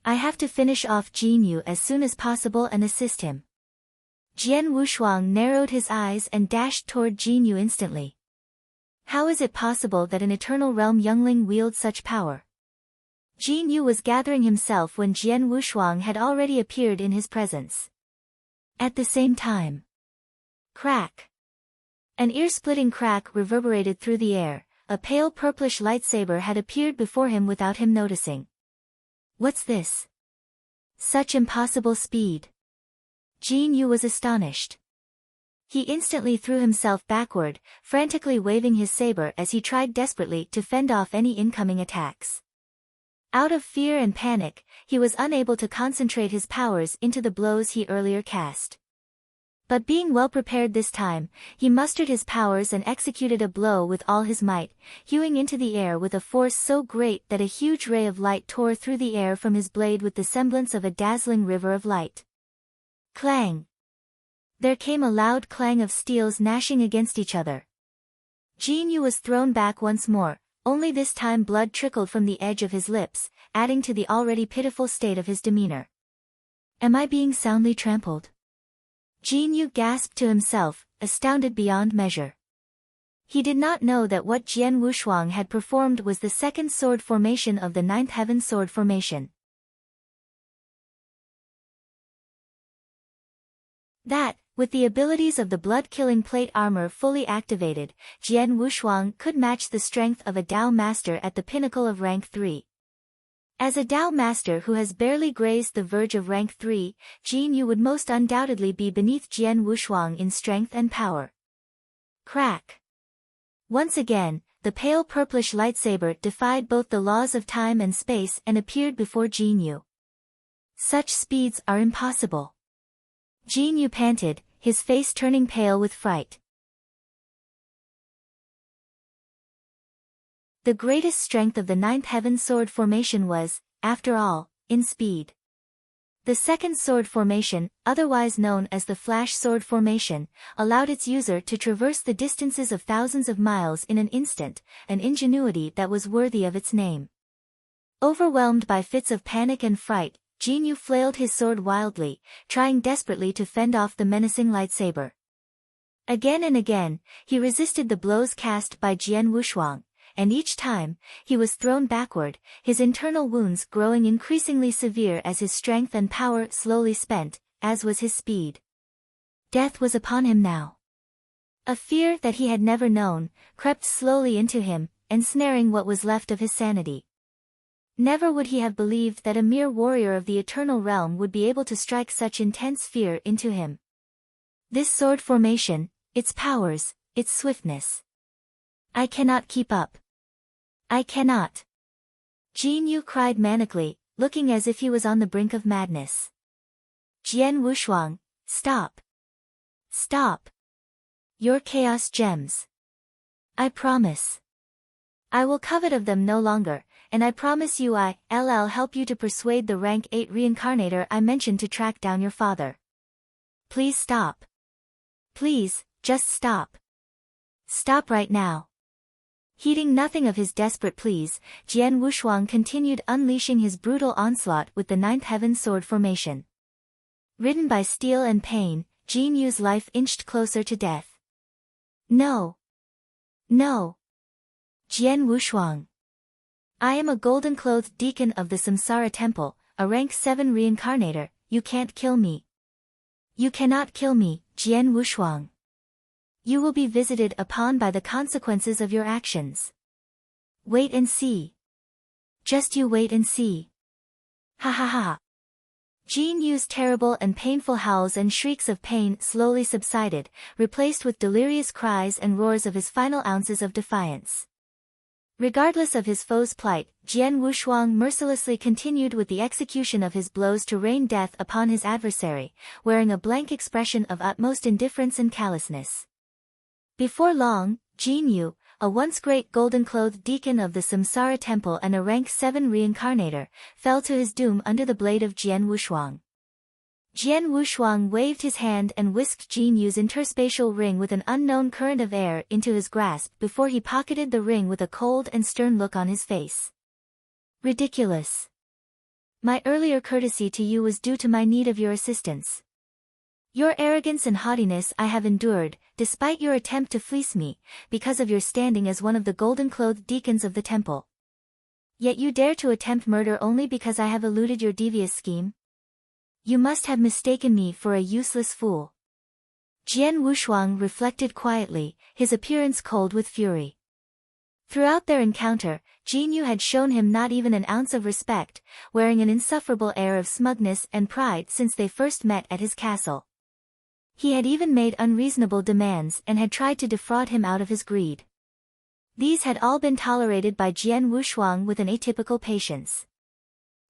I have to finish off Jin Yu as soon as possible and assist him. Jian Wushuang narrowed his eyes and dashed toward Jin Yu instantly. How is it possible that an Eternal Realm youngling wields such power? Jin Yu was gathering himself when Jian Wushuang had already appeared in his presence. At the same time. Crack! An ear-splitting crack reverberated through the air. A pale purplish lightsaber had appeared before him without him noticing. What's this? Such impossible speed! Jin Yu was astonished. He instantly threw himself backward, frantically waving his saber as he tried desperately to fend off any incoming attacks. Out of fear and panic, he was unable to concentrate his powers into the blows he earlier cast. But being well prepared this time, he mustered his powers and executed a blow with all his might, hewing into the air with a force so great that a huge ray of light tore through the air from his blade with the semblance of a dazzling river of light. Clang! There came a loud clang of steels gnashing against each other. Jin Yu was thrown back once more, only this time blood trickled from the edge of his lips, adding to the already pitiful state of his demeanor. Am I being soundly trampled? Jin Yu gasped to himself, astounded beyond measure. He did not know that what Jian Wushuang had performed was the second sword formation of the ninth heaven sword formation. That, with the abilities of the blood-killing plate armor fully activated, Jian Wushuang could match the strength of a Tao master at the pinnacle of rank 3. As a Tao master who has barely grazed the verge of rank 3, Jin Yu would most undoubtedly be beneath Jian Wushuang in strength and power. Crack! Once again, the pale purplish lightsaber defied both the laws of time and space and appeared before Jin Yu. Such speeds are impossible. Jin Yu panted, his face turning pale with fright. The greatest strength of the ninth heaven sword formation was, after all, in speed. The second sword formation, otherwise known as the flash sword formation, allowed its user to traverse the distances of thousands of miles in an instant, an ingenuity that was worthy of its name. Overwhelmed by fits of panic and fright, Jin Yu flailed his sword wildly, trying desperately to fend off the menacing lightsaber. Again and again, he resisted the blows cast by Jian Wushuang, and each time, he was thrown backward, his internal wounds growing increasingly severe as his strength and power slowly spent, as was his speed. Death was upon him now. A fear that he had never known crept slowly into him, ensnaring what was left of his sanity. Never would he have believed that a mere warrior of the eternal realm would be able to strike such intense fear into him. This sword formation, its powers, its swiftness. I cannot keep up. I cannot. Jin Yu cried manically, looking as if he was on the brink of madness. Jian Wushuang, stop. Stop. Your chaos gems. I promise. I will covet of them no longer, and I promise you I'll help you to persuade the rank 8 reincarnator I mentioned to track down your father. Please stop. Please, just stop. Stop right now. Heeding nothing of his desperate pleas, Jian Wushuang continued unleashing his brutal onslaught with the ninth heaven sword formation. Ridden by steel and pain, Jin Yu's life inched closer to death. No. No. Jian Wushuang. I am a golden-clothed deacon of the Samsara Temple, a rank 7 reincarnator, you can't kill me. You cannot kill me, Jian Wushuang. You will be visited upon by the consequences of your actions. Wait and see. Just you wait and see. Ha ha ha. Jin Yu's terrible and painful howls and shrieks of pain slowly subsided, replaced with delirious cries and roars of his final ounces of defiance. Regardless of his foe's plight, Jian Wushuang mercilessly continued with the execution of his blows to rain death upon his adversary, wearing a blank expression of utmost indifference and callousness. Before long, Jin Yu, a once great golden-clothed deacon of the Samsara Temple and a rank 7 reincarnator, fell to his doom under the blade of Jian Wushuang. Jian Wushuang waved his hand and whisked Jin Yu's interspatial ring with an unknown current of air into his grasp before he pocketed the ring with a cold and stern look on his face. Ridiculous. My earlier courtesy to you was due to my need of your assistance. Your arrogance and haughtiness I have endured, despite your attempt to fleece me, because of your standing as one of the golden-clothed deacons of the temple. Yet you dare to attempt murder only because I have eluded your devious scheme? You must have mistaken me for a useless fool. Jian Wushuang reflected quietly, his appearance cold with fury. Throughout their encounter, Jin Yu had shown him not even an ounce of respect, wearing an insufferable air of smugness and pride since they first met at his castle. He had even made unreasonable demands and had tried to defraud him out of his greed. These had all been tolerated by Jian Wushuang with an atypical patience.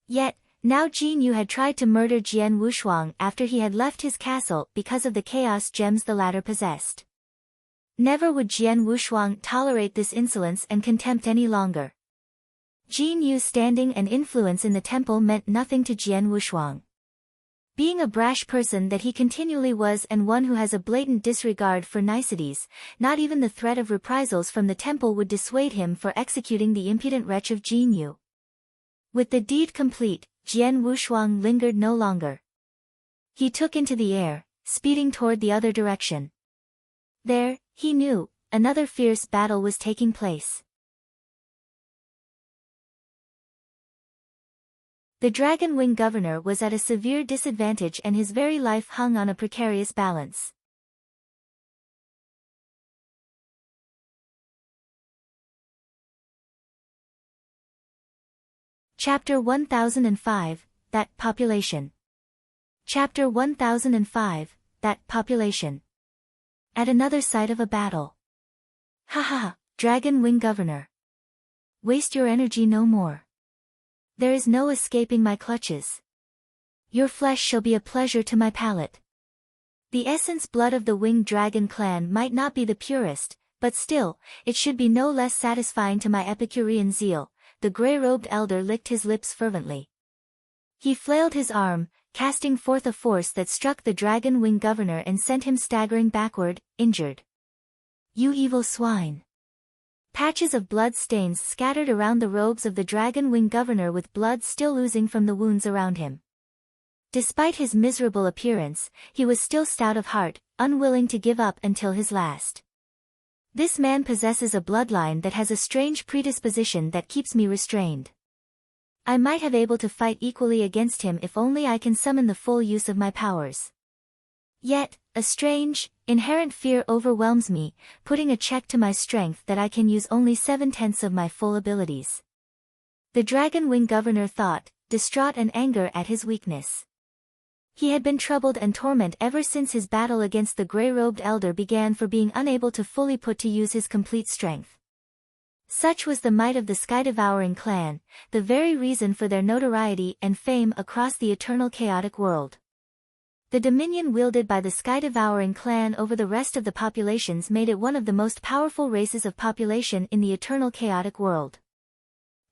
Yet, now Jin Yu had tried to murder Jian Wushuang after he had left his castle because of the chaos gems the latter possessed. Never would Jian Wushuang tolerate this insolence and contempt any longer. Jin Yu's standing and influence in the temple meant nothing to Jian Wushuang. Being a brash person that he continually was and one who has a blatant disregard for niceties, not even the threat of reprisals from the temple would dissuade him for executing the impudent wretch of Jin Yu. With the deed complete, Jian Wushuang lingered no longer. He took into the air, speeding toward the other direction. There, he knew, another fierce battle was taking place. The Dragon Wing governor was at a severe disadvantage and his very life hung on a precarious balance. Chapter 1005, That Population. Chapter 1005, That Population. At another site of a battle. Ha ha, Dragon Wing governor. Waste your energy no more. There is no escaping my clutches. Your flesh shall be a pleasure to my palate. The essence blood of the winged dragon clan might not be the purest, but still, it should be no less satisfying to my Epicurean zeal. The grey-robed elder licked his lips fervently. He flailed his arm, casting forth a force that struck the dragon wing governor and sent him staggering backward, injured. You evil swine! Patches of blood stains scattered around the robes of the dragon wing governor with blood still oozing from the wounds around him. Despite his miserable appearance, he was still stout of heart, unwilling to give up until his last. This man possesses a bloodline that has a strange predisposition that keeps me restrained. I might have able to fight equally against him if only I can summon the full use of my powers. Yet, a strange, inherent fear overwhelms me, putting a check to my strength that I can use only 7/10 of my full abilities. The Dragon Wing Governor thought, distraught and anger at his weakness. He had been troubled and tormented ever since his battle against the gray-robed elder began for being unable to fully put to use his complete strength. Such was the might of the Sky-devouring clan, the very reason for their notoriety and fame across the eternal chaotic world. The dominion wielded by the Sky-devouring clan over the rest of the populations made it one of the most powerful races of population in the eternal chaotic world.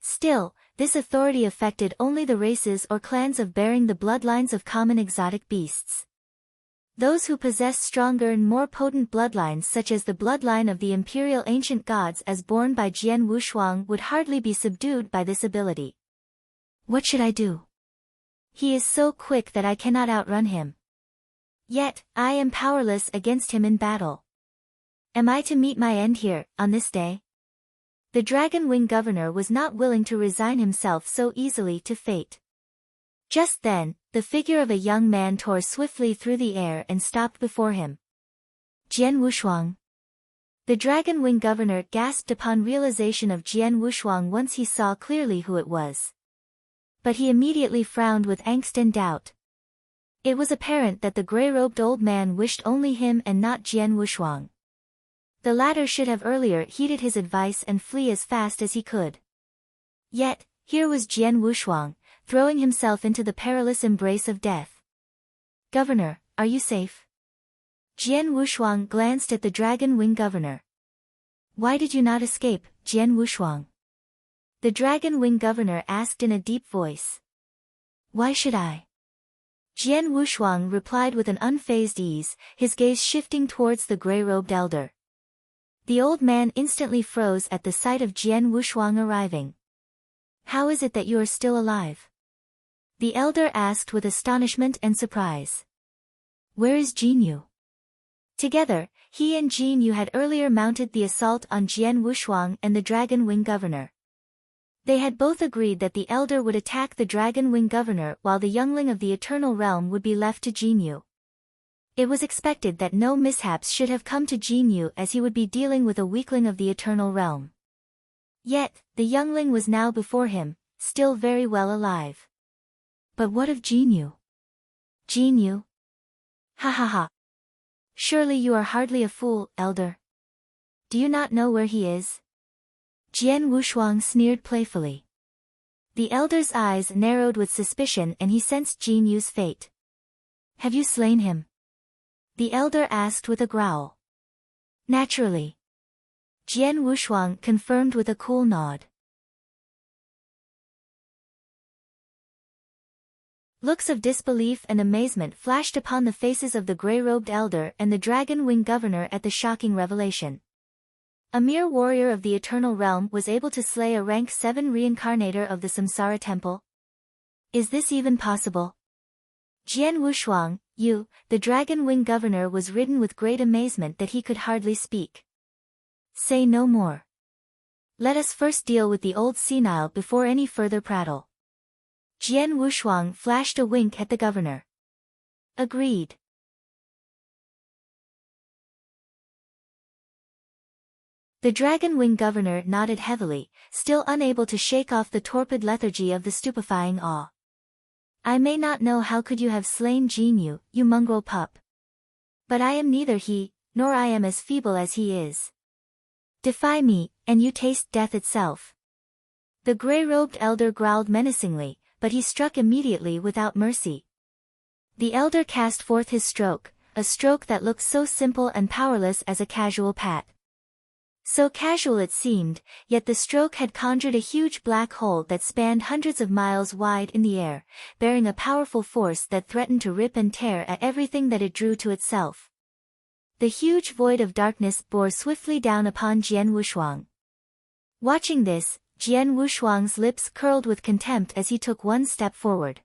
Still, this authority affected only the races or clans of bearing the bloodlines of common exotic beasts. Those who possess stronger and more potent bloodlines such as the bloodline of the imperial ancient gods as born by Jian Wushuang would hardly be subdued by this ability. What should I do? He is so quick that I cannot outrun him. Yet, I am powerless against him in battle. Am I to meet my end here, on this day? The Dragon Wing Governor was not willing to resign himself so easily to fate. Just then, the figure of a young man tore swiftly through the air and stopped before him. Jian Wushuang. The Dragon Wing Governor gasped upon realization of Jian Wushuang once he saw clearly who it was. But he immediately frowned with angst and doubt. It was apparent that the gray-robed old man wished only him and not Jian Wushuang. The latter should have earlier heeded his advice and flee as fast as he could. Yet, here was Jian Wushuang, throwing himself into the perilous embrace of death. Governor, are you safe? Jian Wushuang glanced at the Dragon Wing Governor. Why did you not escape, Jian Wushuang? The Dragon Wing Governor asked in a deep voice. Why should I? Jian Wushuang replied with an unfazed ease, his gaze shifting towards the gray-robed elder. The old man instantly froze at the sight of Jian Wushuang arriving. How is it that you are still alive? The elder asked with astonishment and surprise. Where is Jinyu? Together, he and Jinyu had earlier mounted the assault on Jian Wushuang and the Dragon Wing Governor. They had both agreed that the elder would attack the Dragon Wing Governor while the youngling of the Eternal Realm would be left to Jinyu. It was expected that no mishaps should have come to Jinyu as he would be dealing with a weakling of the Eternal Realm. Yet, the youngling was now before him, still very well alive. But what of Jinyu? Jinyu? Ha ha ha. Surely you are hardly a fool, elder. Do you not know where he is? Jian Wushuang sneered playfully. The elder's eyes narrowed with suspicion and he sensed Jinyu's fate. Have you slain him? The elder asked with a growl. Naturally. Jian Wushuang confirmed with a cool nod. Looks of disbelief and amazement flashed upon the faces of the gray-robed elder and the Dragon Wing Governor at the shocking revelation. A mere warrior of the Eternal Realm was able to slay a rank 7 reincarnator of the Samsara Temple? Is this even possible? Jian Wushuang, the Dragon Wing Governor was ridden with great amazement that he could hardly speak. Say no more. Let us first deal with the old senile before any further prattle. Jian Wushuang flashed a wink at the governor. Agreed. The Dragon Wing Governor nodded heavily, still unable to shake off the torpid lethargy of the stupefying awe. I may not know how could you have slain Jinyu, you mongrel pup. But I am neither he, nor I am as feeble as he is. Defy me, and you taste death itself. The gray-robed elder growled menacingly, but he struck immediately without mercy. The elder cast forth his stroke, a stroke that looked so simple and powerless as a casual pat. So casual it seemed, yet the stroke had conjured a huge black hole that spanned hundreds of miles wide in the air, bearing a powerful force that threatened to rip and tear at everything that it drew to itself. The huge void of darkness bore swiftly down upon Jian Wushuang. Watching this, Jian Wushuang's lips curled with contempt as he took one step forward.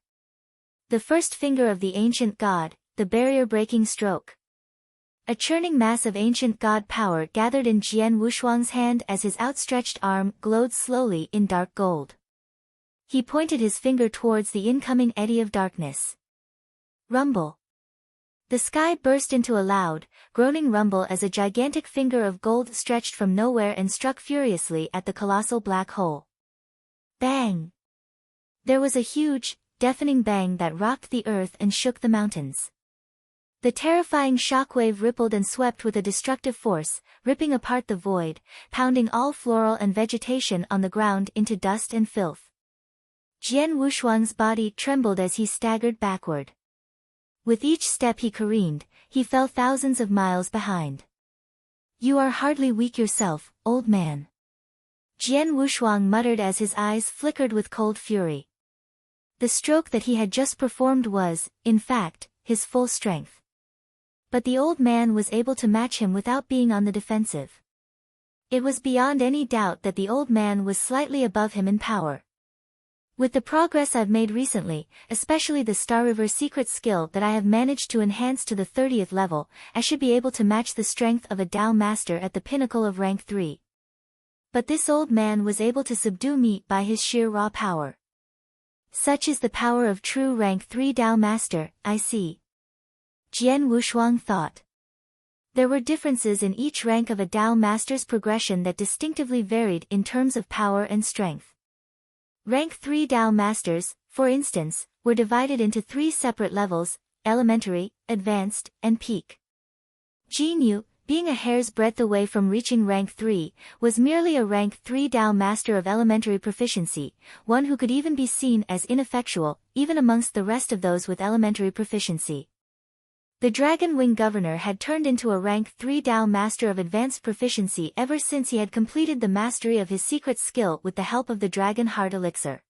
The first finger of the ancient god, the barrier-breaking stroke. A churning mass of ancient god power gathered in Jian Wushuang's hand as his outstretched arm glowed slowly in dark gold. He pointed his finger towards the incoming eddy of darkness. Rumble. The sky burst into a loud, groaning rumble as a gigantic finger of gold stretched from nowhere and struck furiously at the colossal black hole. Bang! There was a huge, deafening bang that rocked the earth and shook the mountains. The terrifying shockwave rippled and swept with a destructive force, ripping apart the void, pounding all floral and vegetation on the ground into dust and filth. Jian Wushuang's body trembled as he staggered backward. With each step he careened, he fell thousands of miles behind. You are hardly weak yourself, old man. Jian Wushuang muttered as his eyes flickered with cold fury. The stroke that he had just performed was, in fact, his full strength. But the old man was able to match him without being on the defensive. It was beyond any doubt that the old man was slightly above him in power. With the progress I've made recently, especially the Star River secret skill that I have managed to enhance to the 30th level, I should be able to match the strength of a Dao Master at the pinnacle of rank 3. But this old man was able to subdue me by his sheer raw power. Such is the power of true rank 3 Dao Master, I see. Jian Wushuang thought. There were differences in each rank of a Dao Master's progression that distinctively varied in terms of power and strength. Rank 3 Dao Masters, for instance, were divided into 3 separate levels: elementary, advanced, and peak. Jinyu, being a hair's breadth away from reaching rank 3, was merely a rank 3 Dao Master of elementary proficiency, one who could even be seen as ineffectual, even amongst the rest of those with elementary proficiency. The Dragon Wing Governor had turned into a rank 3 Dao Master of advanced proficiency ever since he had completed the mastery of his secret skill with the help of the Dragon Heart Elixir.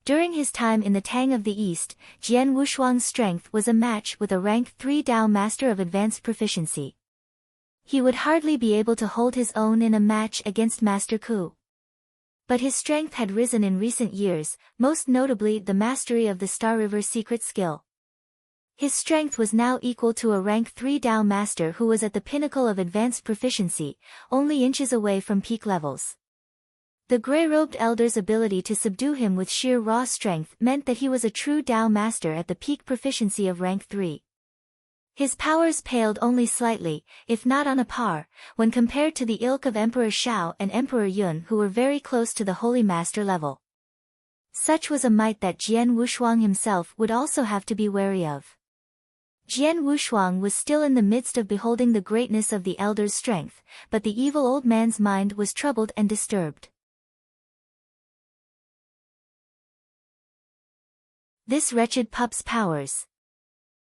During his time in the Tang of the East, Jian Wushuang's strength was a match with a rank 3 Dao Master of advanced proficiency. He would hardly be able to hold his own in a match against Master Ku. But his strength had risen in recent years, most notably the mastery of the Star River secret skill. His strength was now equal to a rank 3 Dao Master who was at the pinnacle of advanced proficiency, only inches away from peak levels. The grey-robed elder's ability to subdue him with sheer raw strength meant that he was a true Dao Master at the peak proficiency of rank 3. His powers paled only slightly, if not on a par, when compared to the ilk of Emperor Shao and Emperor Yun, who were very close to the Holy Master level. Such was a might that Jian Wushuang himself would also have to be wary of. Jian Wushuang was still in the midst of beholding the greatness of the elder's strength, but the evil old man's mind was troubled and disturbed. This wretched pup's powers.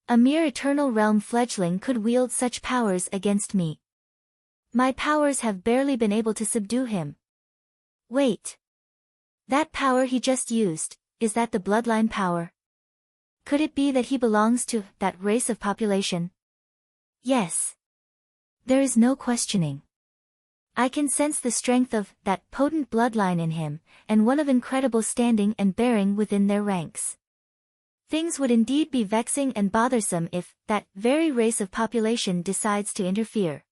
A mere eternal realm fledgling could wield such powers against me. My powers have barely been able to subdue him. Wait. That power he just used, is that the bloodline power? Could it be that he belongs to that race of population? Yes. There is no questioning. I can sense the strength of that potent bloodline in him, and one of incredible standing and bearing within their ranks. Things would indeed be vexing and bothersome if that very race of population decides to interfere.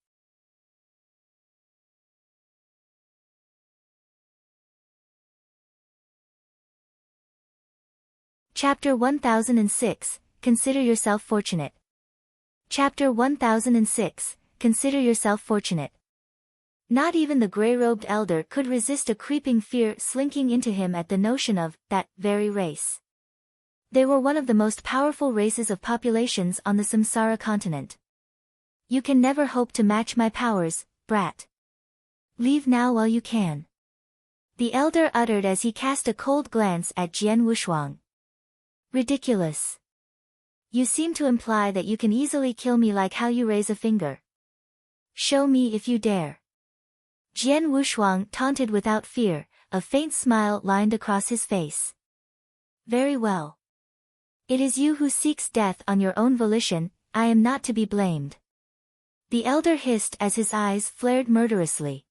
Chapter 1006, Consider Yourself Fortunate. Chapter 1006, Consider Yourself Fortunate. Not even the grey-robed elder could resist a creeping fear slinking into him at the notion of that very race. They were one of the most powerful races of populations on the Samsara continent. You can never hope to match my powers, brat. Leave now while you can. The elder uttered as he cast a cold glance at Jian Wushuang. Ridiculous. You seem to imply that you can easily kill me like how you raise a finger. Show me if you dare. Jian Wushuang taunted without fear, a faint smile lined across his face. Very well. It is you who seeks death on your own volition, I am not to be blamed. The elder hissed as his eyes flared murderously.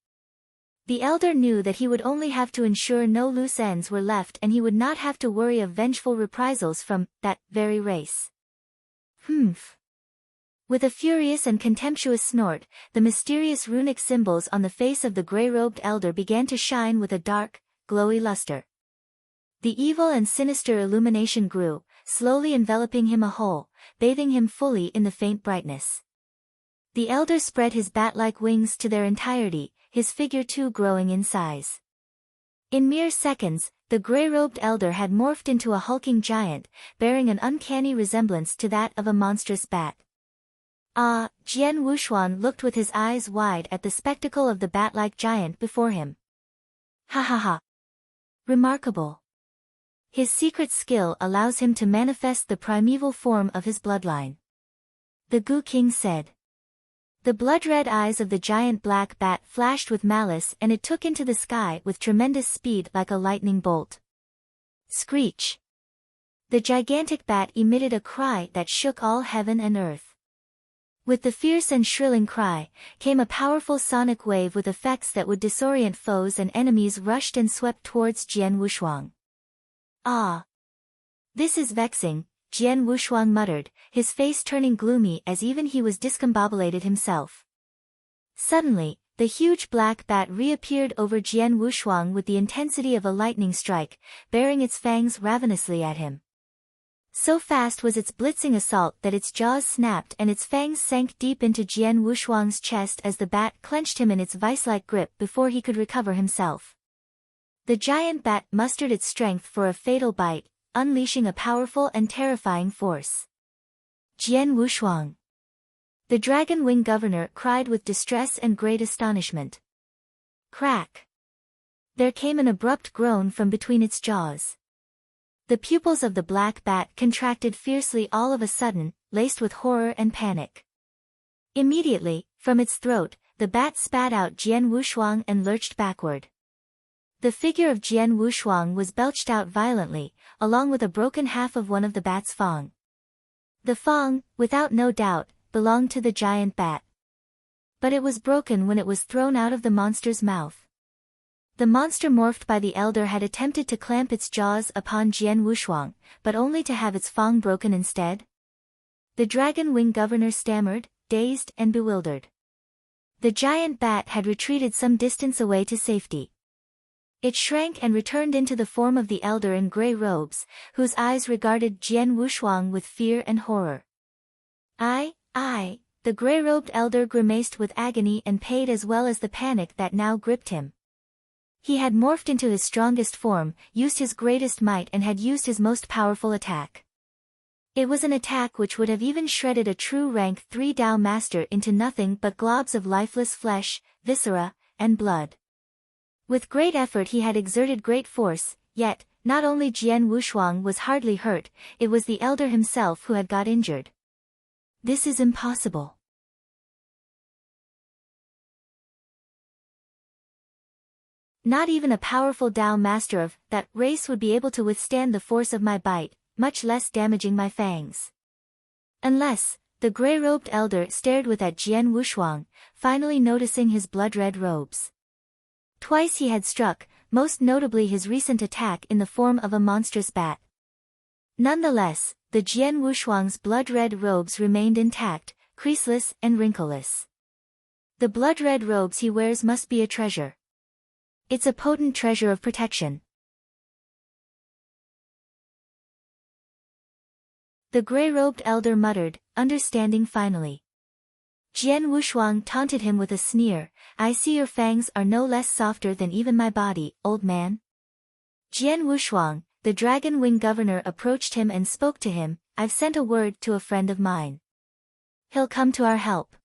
The elder knew that he would only have to ensure no loose ends were left and he would not have to worry of vengeful reprisals from that very race. Humph. With a furious and contemptuous snort, the mysterious runic symbols on the face of the grey-robed elder began to shine with a dark, glowy luster. The evil and sinister illumination grew, slowly enveloping him whole, bathing him fully in the faint brightness. The elder spread his bat-like wings to their entirety, his figure too growing in size. In mere seconds, the gray-robed elder had morphed into a hulking giant, bearing an uncanny resemblance to that of a monstrous bat. Ah, Jian Wuxuan looked with his eyes wide at the spectacle of the bat-like giant before him. Ha ha ha! Remarkable! His secret skill allows him to manifest the primeval form of his bloodline. The Gu King said. The blood-red eyes of the giant black bat flashed with malice, and it took into the sky with tremendous speed like a lightning bolt. Screech! The gigantic bat emitted a cry that shook all heaven and earth. With the fierce and shrilling cry, came a powerful sonic wave with effects that would disorient foes, and enemies rushed and swept towards Jian Wuxuang. Ah! This is vexing, Jian Wuxuang muttered, his face turning gloomy as even he was discombobulated himself. Suddenly, the huge black bat reappeared over Jian Wuxuang with the intensity of a lightning strike, bearing its fangs ravenously at him. So fast was its blitzing assault that its jaws snapped and its fangs sank deep into Jian Wuxuang's chest as the bat clenched him in its vice-like grip before he could recover himself. The giant bat mustered its strength for a fatal bite, unleashing a powerful and terrifying force. Jian Wuxuang! The dragon wing governor cried with distress and great astonishment. Crack! There came an abrupt groan from between its jaws. The pupils of the black bat contracted fiercely all of a sudden, laced with horror and panic. Immediately, from its throat, the bat spat out Jian Wuxuang and lurched backward. The figure of Jian Wuxuang was belched out violently, along with a broken half of one of the bat's fang. The fang, without no doubt, belonged to the giant bat. But it was broken when it was thrown out of the monster's mouth. The monster morphed by the elder had attempted to clamp its jaws upon Jian Wuxuang, but only to have its fang broken instead. The dragon wing governor stammered, dazed and bewildered. The giant bat had retreated some distance away to safety. It shrank and returned into the form of the elder in grey robes, whose eyes regarded Jian Wuxuang with fear and horror. The grey-robed elder grimaced with agony and pain as well as the panic that now gripped him. He had morphed into his strongest form, used his greatest might and had used his most powerful attack. It was an attack which would have even shredded a true rank 3 Dao master into nothing but globs of lifeless flesh, viscera, and blood. With great effort he had exerted great force, yet, not only Jian Wuxuang was hardly hurt, it was the elder himself who had got injured. This is impossible. Not even a powerful Dao master of that race would be able to withstand the force of my bite, much less damaging my fangs. Unless, the grey-robed elder stared with at Jian Wuxuang, finally noticing his blood-red robes. Twice he had struck, most notably his recent attack in the form of a monstrous bat. Nonetheless, the Jian Wuxuang's blood-red robes remained intact, creaseless and wrinkleless. The blood-red robes he wears must be a treasure. It's a potent treasure of protection. The grey-robed elder muttered, understanding finally. Jian Wuxuang taunted him with a sneer, I see your fangs are no less softer than even my body, old man. Jian Wuxuang, the dragon wing governor approached him and spoke to him, I've sent a word to a friend of mine. He'll come to our help.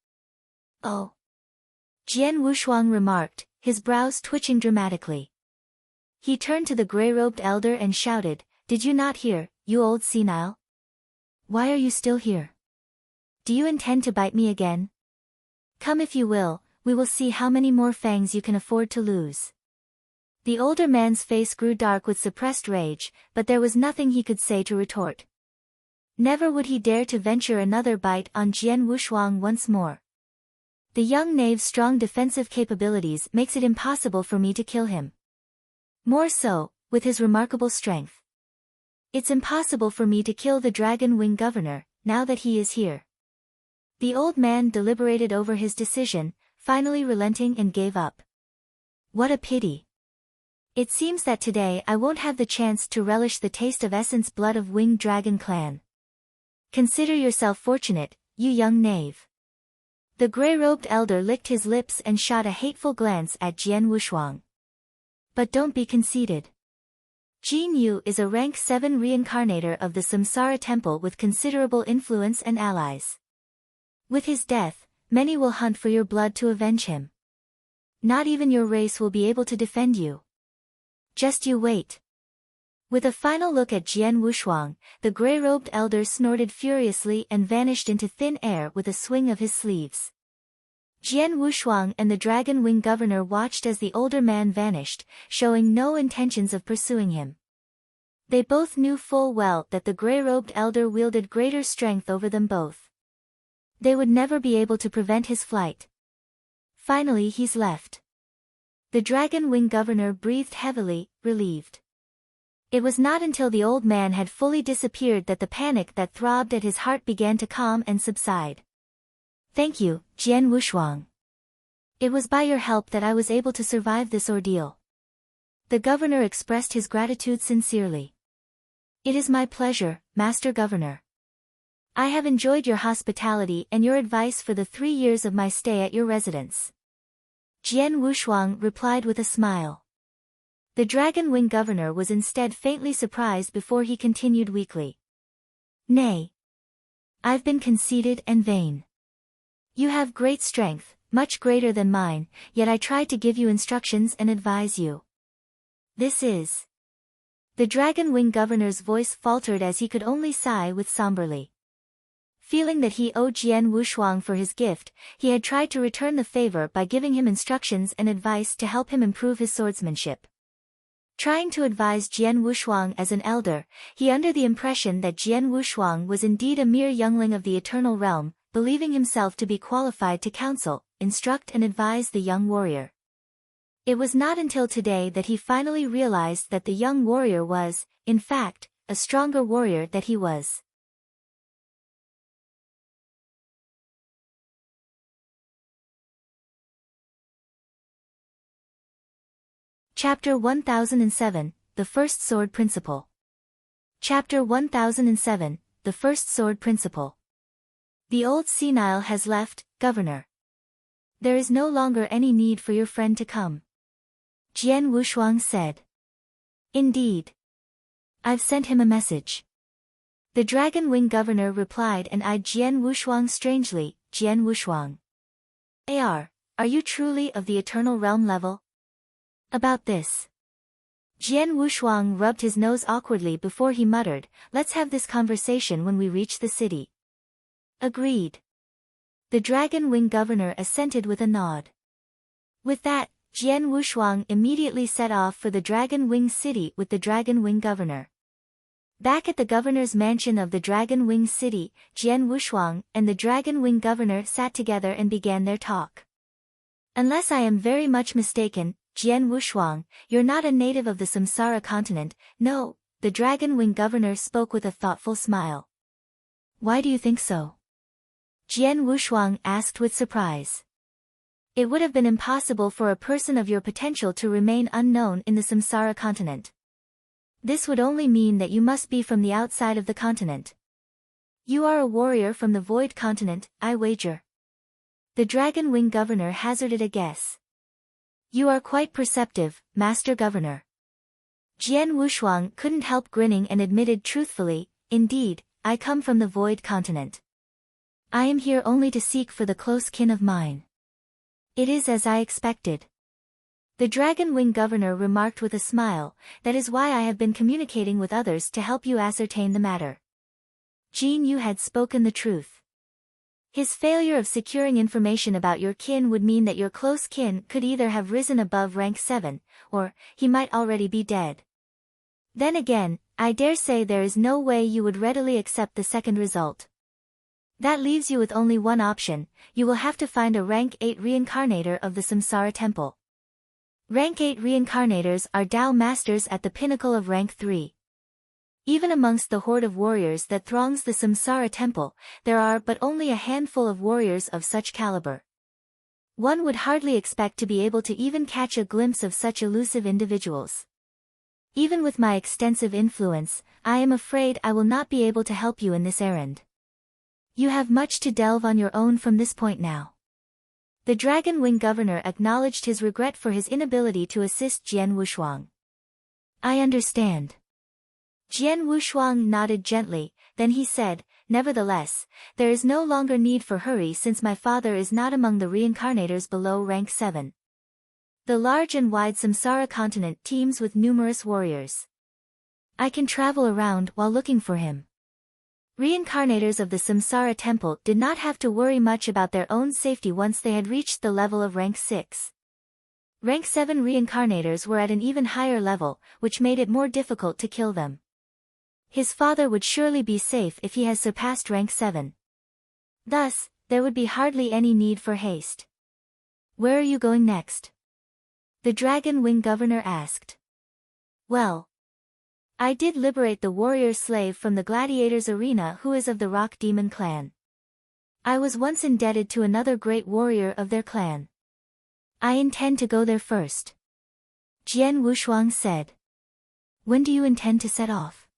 Oh. Jian Wuxuang remarked, his brows twitching dramatically. He turned to the grey-robed elder and shouted, Did you not hear, you old senile? Why are you still here? Do you intend to bite me again? Come if you will, we will see how many more fangs you can afford to lose. The older man's face grew dark with suppressed rage, but there was nothing he could say to retort. Never would he dare to venture another bite on Jian Wuxuang once more. The young knave's strong defensive capabilities makes it impossible for me to kill him. More so, with his remarkable strength. It's impossible for me to kill the dragon wing governor, now that he is here. The old man deliberated over his decision, finally relenting and gave up. What a pity. It seems that today I won't have the chance to relish the taste of essence blood of winged dragon clan. Consider yourself fortunate, you young knave. The gray-robed elder licked his lips and shot a hateful glance at Jian Wushuang. But don't be conceited. Jin Yu is a rank 7 reincarnator of the Samsara Temple with considerable influence and allies. With his death, many will hunt for your blood to avenge him. Not even your race will be able to defend you. Just you wait. With a final look at Jian Wushuang, the gray-robed elder snorted furiously and vanished into thin air with a swing of his sleeves. Jian Wushuang and the Dragon Wing governor watched as the older man vanished, showing no intentions of pursuing him. They both knew full well that the gray-robed elder wielded greater strength over them both. They would never be able to prevent his flight. Finally he's left. The Dragon Wing governor breathed heavily, relieved. It was not until the old man had fully disappeared that the panic that throbbed at his heart began to calm and subside. Thank you, Jian Wushuang. It was by your help that I was able to survive this ordeal. The governor expressed his gratitude sincerely. It is my pleasure, Master Governor. I have enjoyed your hospitality and your advice for the 3 years of my stay at your residence. Jian Wushuang replied with a smile. The Dragon Wing governor was instead faintly surprised before he continued weakly. Nay. I've been conceited and vain. You have great strength, much greater than mine, yet I tried to give you instructions and advise you. This is... The Dragon Wing governor's voice faltered as he could only sigh with somberly. Feeling that he owed Jian Wushuang for his gift, he had tried to return the favor by giving him instructions and advice to help him improve his swordsmanship. Trying to advise Jian Wushuang as an elder, he under the impression that Jian Wushuang was indeed a mere youngling of the eternal realm, believing himself to be qualified to counsel, instruct and advise the young warrior. It was not until today that he finally realized that the young warrior was, in fact, a stronger warrior than he was. Chapter 1007, The First Sword Principle. Chapter 1007, The First Sword Principle. The old senile has left, Governor. There is no longer any need for your friend to come. Jian Wushuang said. Indeed. I've sent him a message. The Dragon Wing governor replied and eyed Jian Wushuang strangely. Jian Wushuang. Are you truly of the eternal realm level? About this. Jian Wushuang rubbed his nose awkwardly before he muttered, let's have this conversation when we reach the city. Agreed. The Dragon Wing governor assented with a nod. With that, Jian Wushuang immediately set off for the Dragon Wing city with the Dragon Wing governor. Back at the governor's mansion of the Dragon Wing city, Jian Wushuang and the Dragon Wing governor sat together and began their talk. Unless I am very much mistaken, Jian Wushuang, you're not a native of the Samsara continent, no, the Dragon Wing governor spoke with a thoughtful smile. Why do you think so? Jian Wushuang asked with surprise. It would have been impossible for a person of your potential to remain unknown in the Samsara continent. This would only mean that you must be from the outside of the continent. You are a warrior from the Void continent, I wager. The Dragon Wing governor hazarded a guess. You are quite perceptive, Master Governor. Jian Wushuang couldn't help grinning and admitted truthfully, indeed, I come from the Void continent. I am here only to seek for the close kin of mine. It is as I expected. The Dragon Wing governor remarked with a smile, that is why I have been communicating with others to help you ascertain the matter. Jin Yu had spoken the truth. His failure of securing information about your kin would mean that your close kin could either have risen above rank 7, or he might already be dead. Then again, I dare say there is no way you would readily accept the second result. That leaves you with only one option, you will have to find a rank 8 reincarnator of the Samsara Temple. Rank 8 reincarnators are Dao masters at the pinnacle of rank 3. Even amongst the horde of warriors that throngs the Samsara Temple, there are but only a handful of warriors of such caliber. One would hardly expect to be able to even catch a glimpse of such elusive individuals. Even with my extensive influence, I am afraid I will not be able to help you in this errand. You have much to delve on your own from this point now. The Dragon Wing governor acknowledged his regret for his inability to assist Jian Wushuang. I understand. Jian Wushuang nodded gently, then he said, nevertheless, there is no longer need for hurry since my father is not among the reincarnators below rank 7. The large and wide Samsara continent teems with numerous warriors. I can travel around while looking for him. Reincarnators of the Samsara temple did not have to worry much about their own safety once they had reached the level of rank 6. Rank 7 reincarnators were at an even higher level, which made it more difficult to kill them. His father would surely be safe if he has surpassed rank 7. Thus, there would be hardly any need for haste. Where are you going next? The Dragon Wing governor asked. Well, I did liberate the warrior slave from the gladiators' arena who is of the Rock Demon clan. I was once indebted to another great warrior of their clan. I intend to go there first. Jian Wushuang said. When do you intend to set off?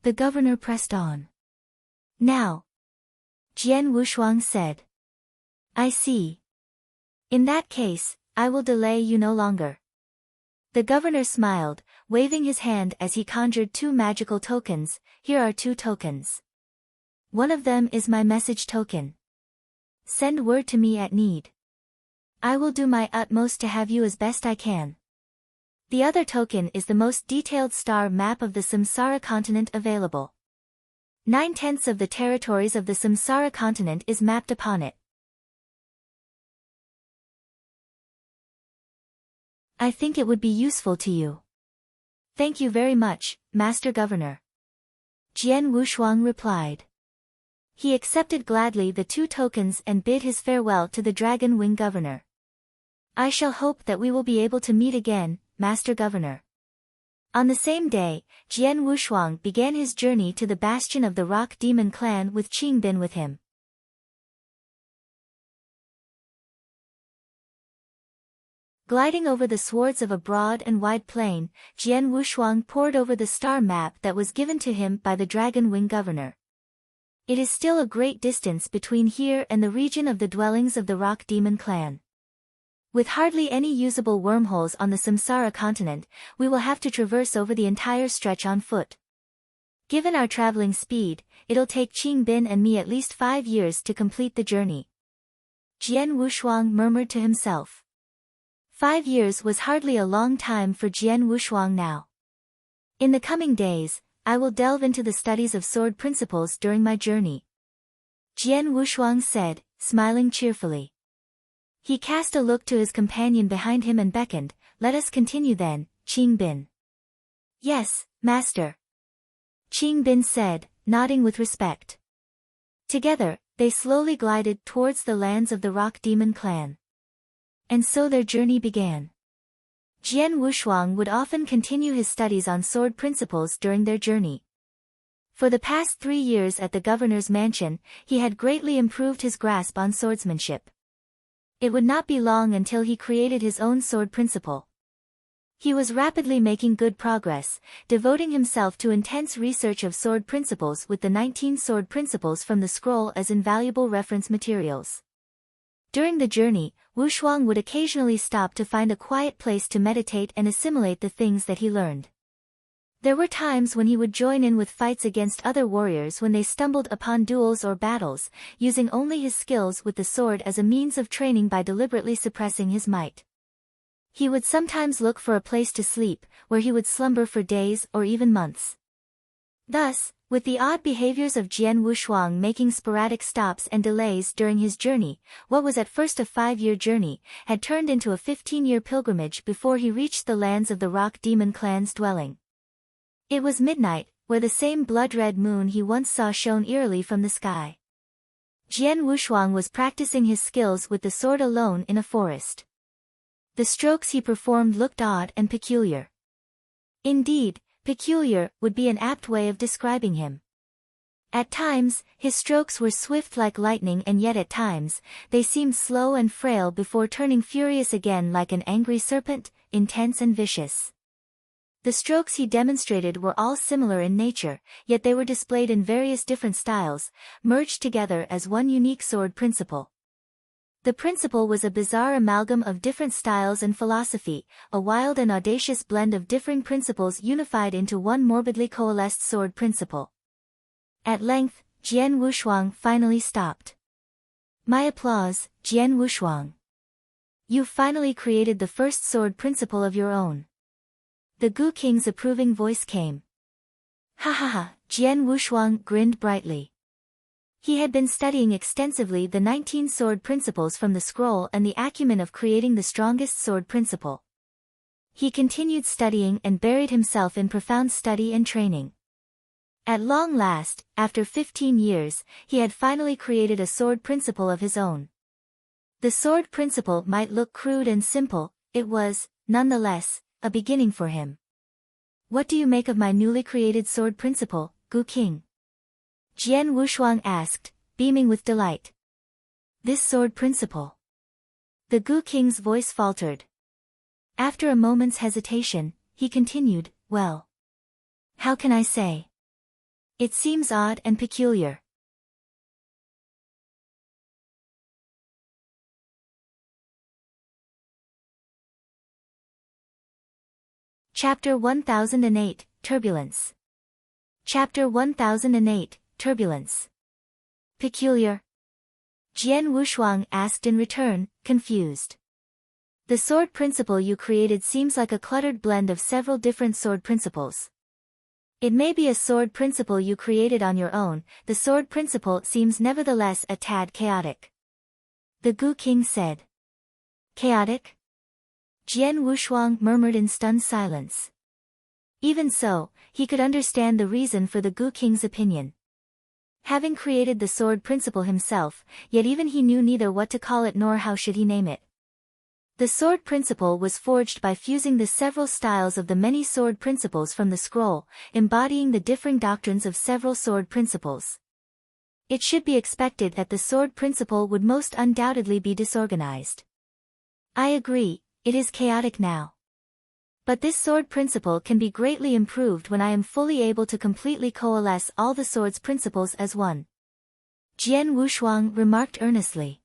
The governor pressed on. Now. Jian Wushuang said. I see. In that case, I will delay you no longer. The governor smiled, waving his hand as he conjured 2 magical tokens. Here are 2 tokens. One of them is my message token. Send word to me at need. I will do my utmost to have you as best I can. The other token is the most detailed star map of the Samsara continent available. 9/10 of the territories of the Samsara continent is mapped upon it. I think it would be useful to you. Thank you very much, Master Governor. Jian Wushuang replied. He accepted gladly the 2 tokens and bid his farewell to the Dragon Wing governor. I shall hope that we will be able to meet again, Master Governor. On the same day, Jian Wushuang began his journey to the bastion of the Rock Demon clan with Qingbin with him. Gliding over the swords of a broad and wide plain, Jian Wushuang pored over the star map that was given to him by the Dragon Wing governor. It is still a great distance between here and the region of the dwellings of the Rock Demon clan. With hardly any usable wormholes on the Samsara continent, we will have to traverse over the entire stretch on foot. Given our traveling speed, it'll take Qingbin and me at least 5 years to complete the journey. Jian Wushuang murmured to himself. 5 years was hardly a long time for Jian Wushuang now. In the coming days, I will delve into the studies of sword principles during my journey. Jian Wushuang said, smiling cheerfully. He cast a look to his companion behind him and beckoned, let us continue then, Qingbin. Yes, master. Qingbin said, nodding with respect. Together, they slowly glided towards the lands of the Rock Demon clan. And so their journey began. Jian Wushuang would often continue his studies on sword principles during their journey. For the past 3 years at the governor's mansion, he had greatly improved his grasp on swordsmanship. It would not be long until he created his own sword principle. He was rapidly making good progress, devoting himself to intense research of sword principles with the 19 sword principles from the scroll as invaluable reference materials. During the journey, Wushuang would occasionally stop to find a quiet place to meditate and assimilate the things that he learned. There were times when he would join in with fights against other warriors when they stumbled upon duels or battles, using only his skills with the sword as a means of training by deliberately suppressing his might. He would sometimes look for a place to sleep, where he would slumber for days or even months. Thus, with the odd behaviors of Jian Wushuang making sporadic stops and delays during his journey, what was at first a 5-year journey, had turned into a 15-year pilgrimage before he reached the lands of the Rock Demon clan's dwelling. It was midnight, where the same blood-red moon he once saw shone eerily from the sky. Jian Wushuang was practicing his skills with the sword alone in a forest. The strokes he performed looked odd and peculiar. Indeed, peculiar would be an apt way of describing him. At times, his strokes were swift like lightning, and yet at times, they seemed slow and frail before turning furious again like an angry serpent, intense and vicious. The strokes he demonstrated were all similar in nature, yet they were displayed in various different styles, merged together as one unique sword principle. The principle was a bizarre amalgam of different styles and philosophy, a wild and audacious blend of differing principles unified into one morbidly coalesced sword principle. At length, Jian Wushuang finally stopped. My applause, Jian Wushuang. You've finally created the first sword principle of your own. The Gu King's approving voice came. Ha ha ha, Jian Wushuang grinned brightly. He had been studying extensively the 19 sword principles from the scroll and the acumen of creating the strongest sword principle. He continued studying and buried himself in profound study and training. At long last, after 15 years, he had finally created a sword principle of his own. The sword principle might look crude and simple, it was, nonetheless, a beginning for him. What do you make of my newly created sword principle, Gu King? Jian Wushuang asked, beaming with delight. This sword principle. The Gu King's voice faltered. After a moment's hesitation, he continued, well. How can I say? It seems odd and peculiar. Chapter 1008, Turbulence. Chapter 1008, Turbulence. Peculiar? Jian Wushuang asked in return, confused. The sword principle you created seems like a cluttered blend of several different sword principles. It may be a sword principle you created on your own, the sword principle seems nevertheless a tad chaotic. The Gu King said. Chaotic? Jian Wushuang murmured in stunned silence. Even so, he could understand the reason for the Gu King's opinion. Having created the sword principle himself, yet even he knew neither what to call it nor how should he name it. The sword principle was forged by fusing the several styles of the many sword principles from the scroll, embodying the differing doctrines of several sword principles. It should be expected that the sword principle would most undoubtedly be disorganized. I agree, it is chaotic now. But this sword principle can be greatly improved when I am fully able to completely coalesce all the sword's principles as one. Jian Wushuang remarked earnestly.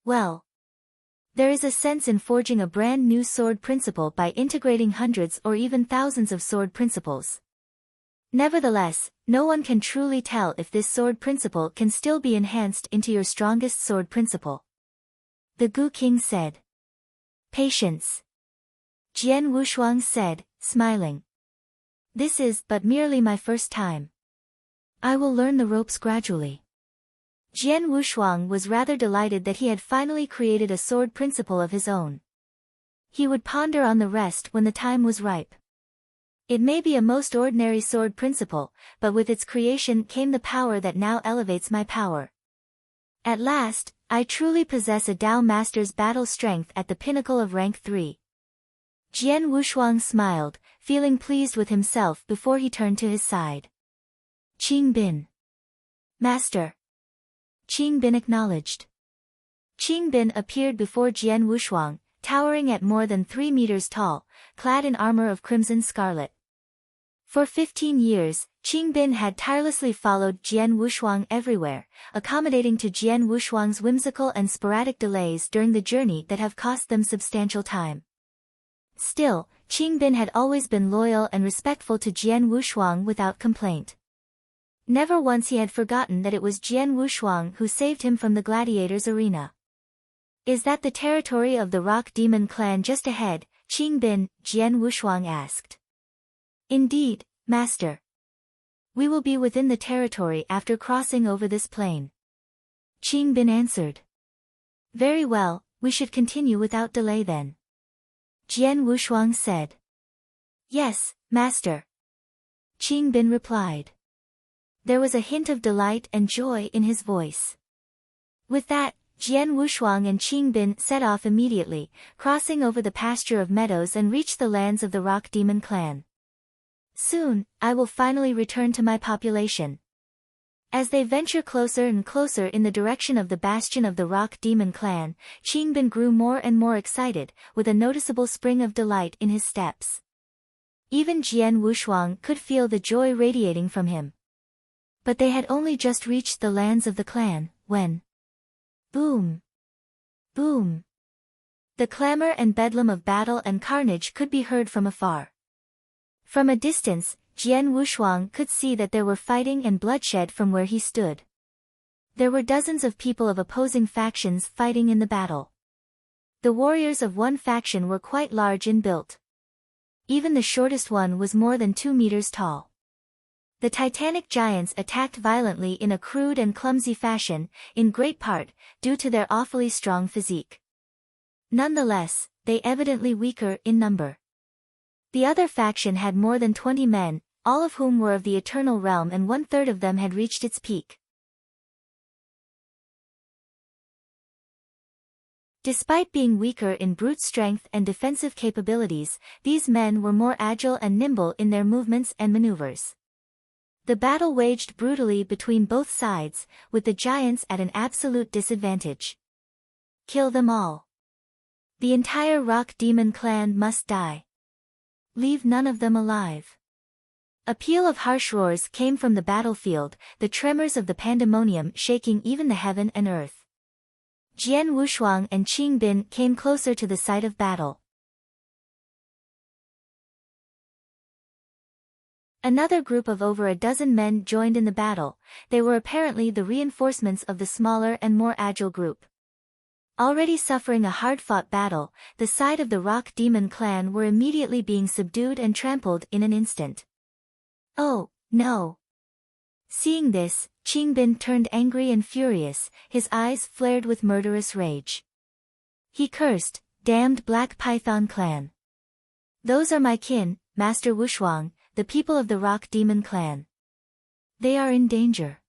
Well, there is a sense in forging a brand new sword principle by integrating hundreds or even thousands of sword principles. Nevertheless, no one can truly tell if this sword principle can still be enhanced into your strongest sword principle. The Gu King said. Patience. Jian Wushuang said, smiling. This is but merely my first time. I will learn the ropes gradually. Jian Wushuang was rather delighted that he had finally created a sword principle of his own. He would ponder on the rest when the time was ripe. It may be a most ordinary sword principle, but with its creation came the power that now elevates my power. At last, I truly possess a Dao Master's battle strength at the pinnacle of rank 3. Jian Wushuang smiled, feeling pleased with himself before he turned to his side. Qing Bin. Master. Qing Bin acknowledged. Qing Bin appeared before Jian Wushuang, towering at more than 3 meters tall, clad in armor of crimson scarlet. For 15 years, Qing Bin had tirelessly followed Jian Wushuang everywhere, accommodating to Jian Wushuang's whimsical and sporadic delays during the journey that have cost them substantial time. Still, Qing Bin had always been loyal and respectful to Jian Wushuang without complaint. Never once he had forgotten that it was Jian Wushuang who saved him from the gladiators' arena. Is that the territory of the Rock Demon clan just ahead? Qing Bin, Jian Wushuang asked. Indeed, Master. We will be within the territory after crossing over this plain. Qing Bin answered. Very well, we should continue without delay then. Jian Wushuang said. Yes, Master. Qing Bin replied. There was a hint of delight and joy in his voice. With that, Jian Wushuang and Qing Bin set off immediately, crossing over the pasture of meadows and reached the lands of the Rock Demon clan. Soon, I will finally return to my population. As they venture closer and closer in the direction of the bastion of the Rock Demon clan, Qingbin grew more and more excited, with a noticeable spring of delight in his steps. Even Jian Wushuang could feel the joy radiating from him. But they had only just reached the lands of the clan, when... boom! Boom! The clamor and bedlam of battle and carnage could be heard from afar. From a distance, Jian Wushuang could see that there were fighting and bloodshed from where he stood. There were dozens of people of opposing factions fighting in the battle. The warriors of one faction were quite large in build. Even the shortest one was more than 2 meters tall. The Titanic giants attacked violently in a crude and clumsy fashion, in great part, due to their awfully strong physique. Nonetheless, they evidently weaker in number. The other faction had more than 20 men, all of whom were of the Eternal Realm, and 1/3 of them had reached its peak. Despite being weaker in brute strength and defensive capabilities, these men were more agile and nimble in their movements and maneuvers. The battle waged brutally between both sides, with the giants at an absolute disadvantage. Kill them all. The entire Rock Demon clan must die. Leave none of them alive. A peal of harsh roars came from the battlefield, the tremors of the pandemonium shaking even the heaven and earth. Jian Wushuang and Qingbin came closer to the site of battle. Another group of over a dozen men joined in the battle. They were apparently the reinforcements of the smaller and more agile group. Already suffering a hard-fought battle, the side of the Rock Demon clan were immediately being subdued and trampled in an instant. Oh, no! Seeing this, Qingbin turned angry and furious, his eyes flared with murderous rage. He cursed, "Damned Black Python clan! Those are my kin, Master Wushuang, the people of the Rock Demon clan. They are in danger.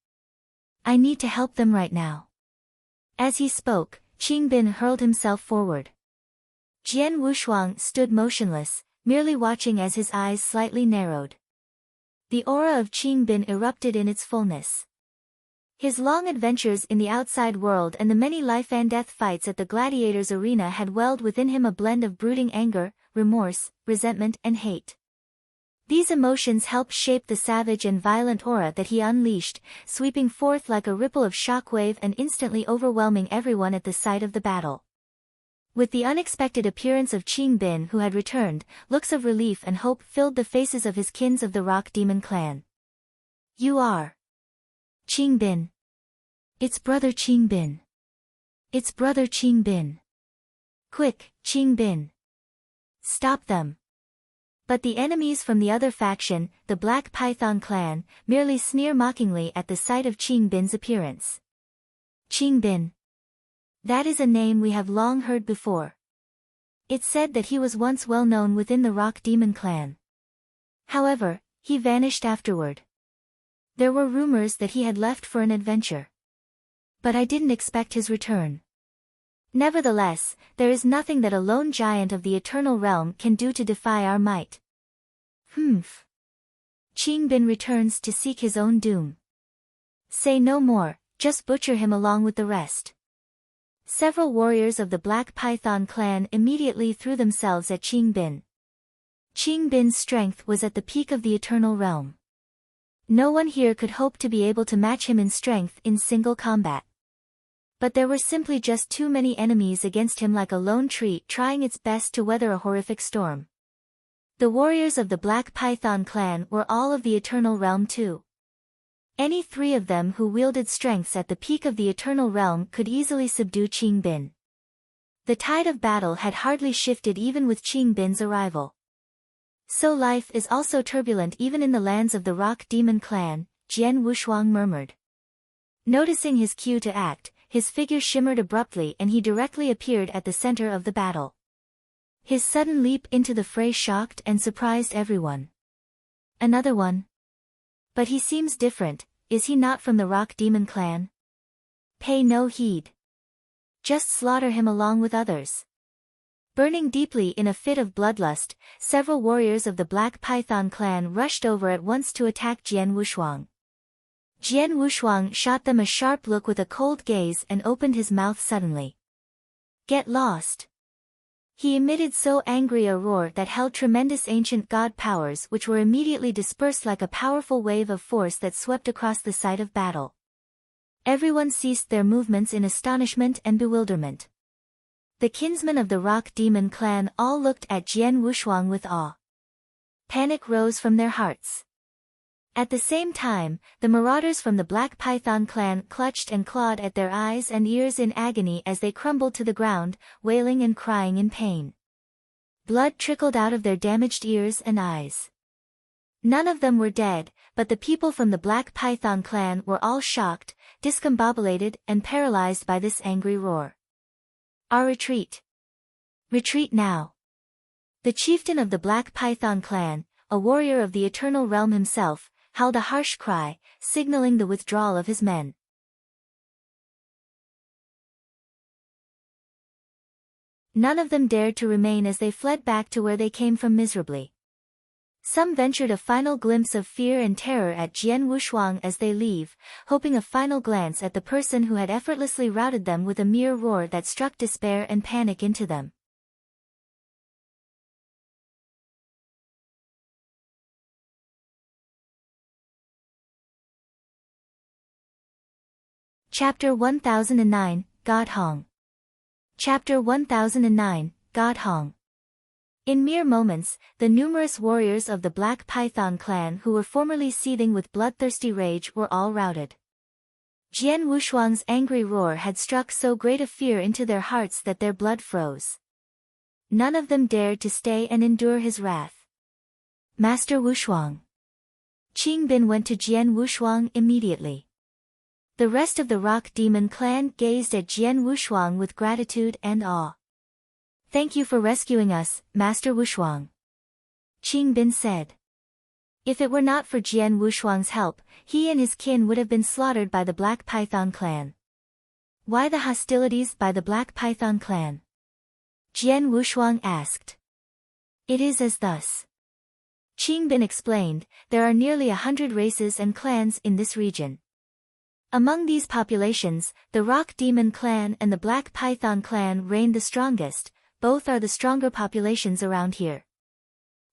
I need to help them right now." As he spoke, Qingbin hurled himself forward. Jian Wushuang stood motionless, merely watching as his eyes slightly narrowed. The aura of Qingbin erupted in its fullness. His long adventures in the outside world and the many life-and-death fights at the gladiators' arena had welled within him a blend of brooding anger, remorse, resentment and hate. These emotions helped shape the savage and violent aura that he unleashed, sweeping forth like a ripple of shockwave and instantly overwhelming everyone at the sight of the battle. With the unexpected appearance of Qingbin, who had returned, looks of relief and hope filled the faces of his kins of the Rock Demon clan. "You are Qingbin. It's brother Qingbin. It's brother Qingbin. Quick, Qingbin. Stop them." But the enemies from the other faction, the Black Python clan, merely sneer mockingly at the sight of Qingbin's appearance. Qingbin. That is a name we have long heard before. It's said that he was once well known within the Rock Demon clan. However, he vanished afterward. There were rumors that he had left for an adventure. But I didn't expect his return. Nevertheless, there is nothing that a lone giant of the Eternal Realm can do to defy our might. Humph. Qingbin returns to seek his own doom. Say no more, just butcher him along with the rest. Several warriors of the Black Python clan immediately threw themselves at Qingbin. Qingbin's strength was at the peak of the Eternal Realm. No one here could hope to be able to match him in strength in single combat. But there were simply just too many enemies against him, like a lone tree trying its best to weather a horrific storm. The warriors of the Black Python clan were all of the Eternal Realm too. Any 3 of them who wielded strengths at the peak of the Eternal Realm could easily subdue Qingbin. The tide of battle had hardly shifted even with Qingbin's arrival. So life is also turbulent even in the lands of the Rock Demon clan, Jian Wushuang murmured. Noticing his cue to act, his figure shimmered abruptly and he directly appeared at the center of the battle. His sudden leap into the fray shocked and surprised everyone. Another one? But he seems different, is he not from the Rock Demon clan? Pay no heed. Just slaughter him along with others. Burning deeply in a fit of bloodlust, several warriors of the Black Python clan rushed over at once to attack Jian Wushuang. Jian Wushuang shot them a sharp look with a cold gaze and opened his mouth suddenly. Get lost! He emitted so angry a roar that held tremendous ancient god powers which were immediately dispersed like a powerful wave of force that swept across the site of battle. Everyone ceased their movements in astonishment and bewilderment. The kinsmen of the Rock Demon clan all looked at Jian Wushuang with awe. Panic rose from their hearts. At the same time, the marauders from the Black Python clan clutched and clawed at their eyes and ears in agony as they crumbled to the ground, wailing and crying in pain. Blood trickled out of their damaged ears and eyes. None of them were dead, but the people from the Black Python clan were all shocked, discombobulated, and paralyzed by this angry roar. Our retreat! Retreat now! The chieftain of the Black Python clan, a warrior of the Eternal Realm himself, howled a harsh cry, signaling the withdrawal of his men. None of them dared to remain as they fled back to where they came from miserably. Some ventured a final glimpse of fear and terror at Jian Wushuang as they leave, hoping a final glance at the person who had effortlessly routed them with a mere roar that struck despair and panic into them. Chapter 1009, God Hong. Chapter 1009, God Hong. In mere moments, the numerous warriors of the Black Python clan who were formerly seething with bloodthirsty rage were all routed. Jian Wushuang's angry roar had struck so great a fear into their hearts that their blood froze. None of them dared to stay and endure his wrath. Master Wushuang. Qing Bin went to Jian Wushuang immediately. The rest of the Rock Demon clan gazed at Jian Wushuang with gratitude and awe. Thank you for rescuing us, Master Wushuang. Qing Bin said. If it were not for Jian Wushuang's help, he and his kin would have been slaughtered by the Black Python clan. Why the hostilities by the Black Python clan? Jian Wushuang asked. It is as thus. Qing Bin explained, there are nearly 100 races and clans in this region. Among these populations, the Rock Demon clan and the Black Python clan reign the strongest, both are the stronger populations around here.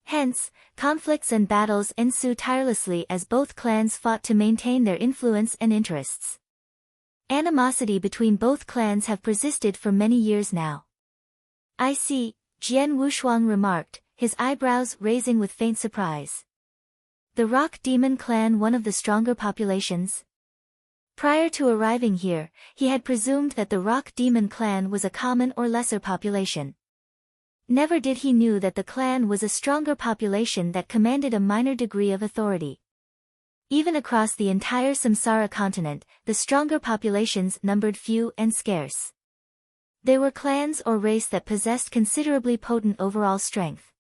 Hence, conflicts and battles ensue tirelessly as both clans fought to maintain their influence and interests. Animosity between both clans have persisted for many years now. I see, Jian Wushuang remarked, his eyebrows raising with faint surprise. The Rock Demon clan one of the stronger populations? Prior to arriving here, he had presumed that the Rock Demon clan was a common or lesser population. Never did he knew that the clan was a stronger population that commanded a minor degree of authority. Even across the entire Samsara continent, the stronger populations numbered few and scarce. They were clans or race that possessed considerably potent overall strength.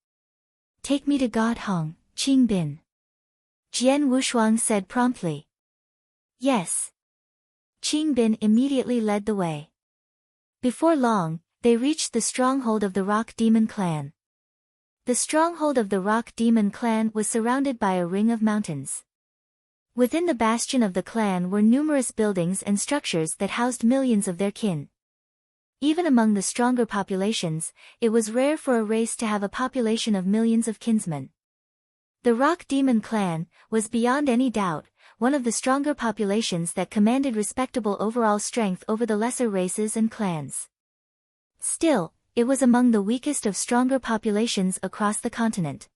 Take me to God Hong, Qing Bin. Jian Wushuang said promptly. Yes. Qing Bin immediately led the way. Before long, they reached the stronghold of the Rock Demon clan. The stronghold of the Rock Demon clan was surrounded by a ring of mountains. Within the bastion of the clan were numerous buildings and structures that housed millions of their kin. Even among the stronger populations, it was rare for a race to have a population of millions of kinsmen. The Rock Demon clan was beyond any doubt one of the stronger populations that commanded respectable overall strength over the lesser races and clans. Still, it was among the weakest of stronger populations across the continent.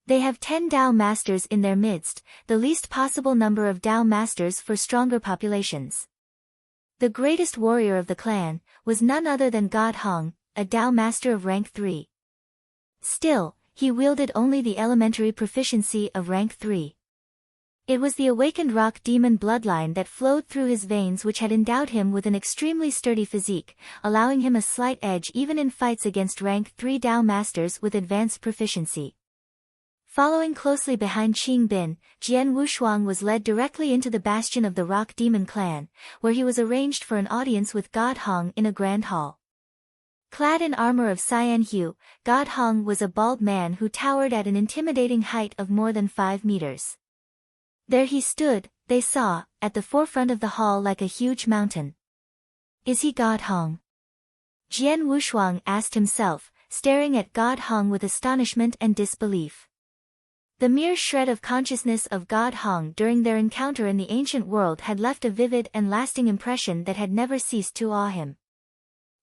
They have 10 Dao masters in their midst, the least possible number of Dao masters for stronger populations. The greatest warrior of the clan was none other than God Hong, a Dao master of rank 3. Still, he wielded only the elementary proficiency of rank 3. It was the awakened Rock Demon bloodline that flowed through his veins which had endowed him with an extremely sturdy physique, allowing him a slight edge even in fights against rank 3 Dao masters with advanced proficiency. Following closely behind Qing Bin, Jian Wushuang was led directly into the bastion of the Rock Demon clan, where he was arranged for an audience with God Hong in a grand hall. Clad in armor of cyan hue, God Hong was a bald man who towered at an intimidating height of more than 5 meters. There he stood, They saw, at the forefront of the hall like a huge mountain. Is he God Hong? Jian Wushuang asked himself, staring at God Hong with astonishment and disbelief. The mere shred of consciousness of God Hong during their encounter in the ancient world had left a vivid and lasting impression that had never ceased to awe him.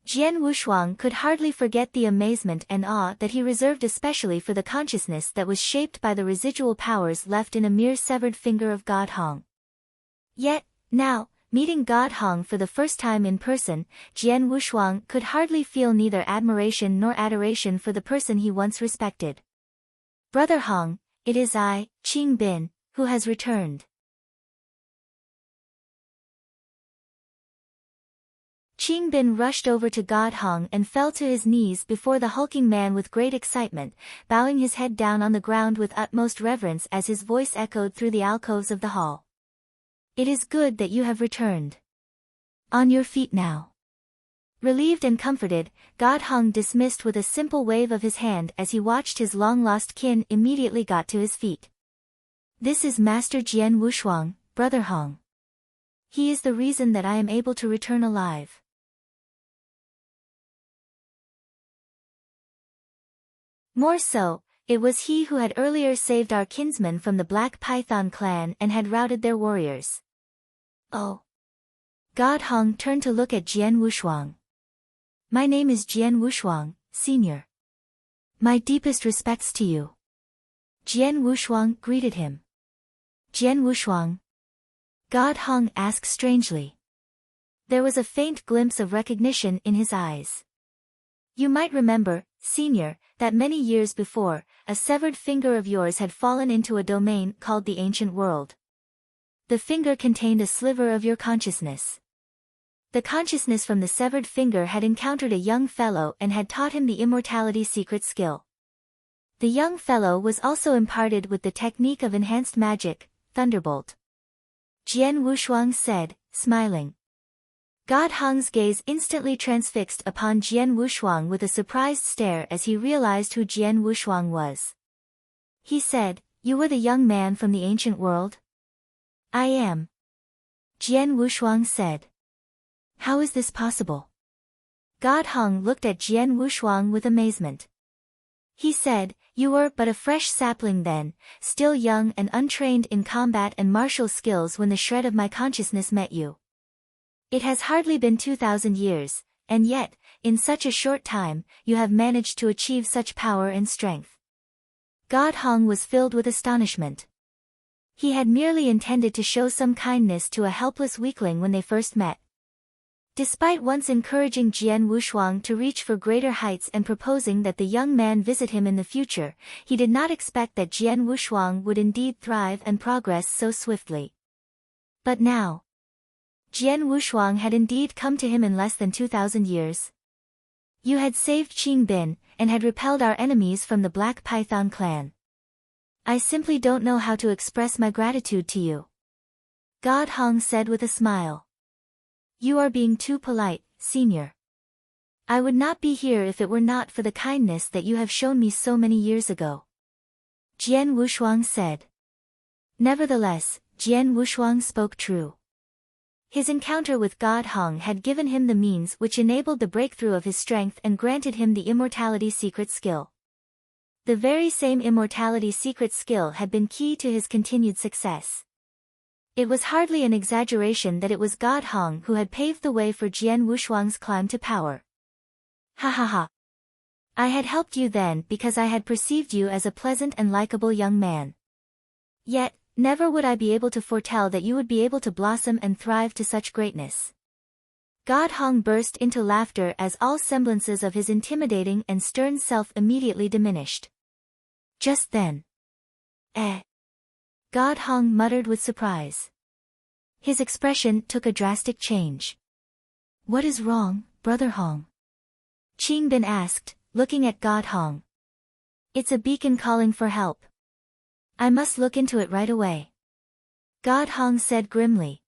Jian Wushuang could hardly forget the amazement and awe that he reserved especially for the consciousness that was shaped by the residual powers left in a mere severed finger of God Hong. Yet, now, meeting God Hong for the first time in person, Jian Wushuang could hardly feel neither admiration nor adoration for the person he once respected. Brother Hong, it is I, Qing Bin, who has returned. Qing Bin rushed over to God Hong and fell to his knees before the hulking man with great excitement, bowing his head down on the ground with utmost reverence as his voice echoed through the alcoves of the hall. It is good that you have returned. On your feet now. Relieved and comforted, God Hong dismissed with a simple wave of his hand as he watched his long-lost kin immediately got to his feet. This is Master Jian Wushuang, Brother Hong. He is the reason that I am able to return alive. More so, it was he who had earlier saved our kinsmen from the Black Python clan and had routed their warriors. Oh. God Hong turned to look at Jian Wushuang. My name is Jian Wushuang, Senior. My deepest respects to you. Jian Wushuang greeted him. Jian Wushuang? God Hong asked strangely. There was a faint glimpse of recognition in his eyes. You might remember, Senior, that many years before, a severed finger of yours had fallen into a domain called the Ancient World. The finger contained a sliver of your consciousness. The consciousness from the severed finger had encountered a young fellow and had taught him the immortality secret skill. The young fellow was also imparted with the technique of enhanced magic, Thunderbolt. Jian Wushuang said, smiling. God Hong's gaze instantly transfixed upon Jian Wushuang with a surprised stare as he realized who Jian Wushuang was. He said, You were the young man from the ancient world? I am. Jian Wushuang said. How is this possible? God Hong looked at Jian Wushuang with amazement. He said, You were but a fresh sapling then, still young and untrained in combat and martial skills when the shred of my consciousness met you. It has hardly been 2,000 years, and yet, in such a short time, you have managed to achieve such power and strength. God Hong was filled with astonishment. He had merely intended to show some kindness to a helpless weakling when they first met. Despite once encouraging Jian Wushuang to reach for greater heights and proposing that the young man visit him in the future, he did not expect that Jian Wushuang would indeed thrive and progress so swiftly. But now, Jian Wushuang had indeed come to him in less than 2,000 years. You had saved Qing Bin, and had repelled our enemies from the Black Python clan. I simply don't know how to express my gratitude to you. God Hong said with a smile. You are being too polite, Senior. I would not be here if it were not for the kindness that you have shown me so many years ago. Jian Wushuang said. Nevertheless, Jian Wushuang spoke true. His encounter with God Hong had given him the means which enabled the breakthrough of his strength and granted him the immortality secret skill. The very same immortality secret skill had been key to his continued success. It was hardly an exaggeration that it was God Hong who had paved the way for Jian Wushuang's climb to power. Ha ha ha. I had helped you then because I had perceived you as a pleasant and likable young man. Yet, never would I be able to foretell that you would be able to blossom and thrive to such greatness. God Hong burst into laughter as all semblances of his intimidating and stern self immediately diminished. Just then. God Hong muttered with surprise. His expression took a drastic change. What is wrong, Brother Hong? Qing Bin asked, looking at God Hong. It's a beacon calling for help. I must look into it right away. God Hong said grimly.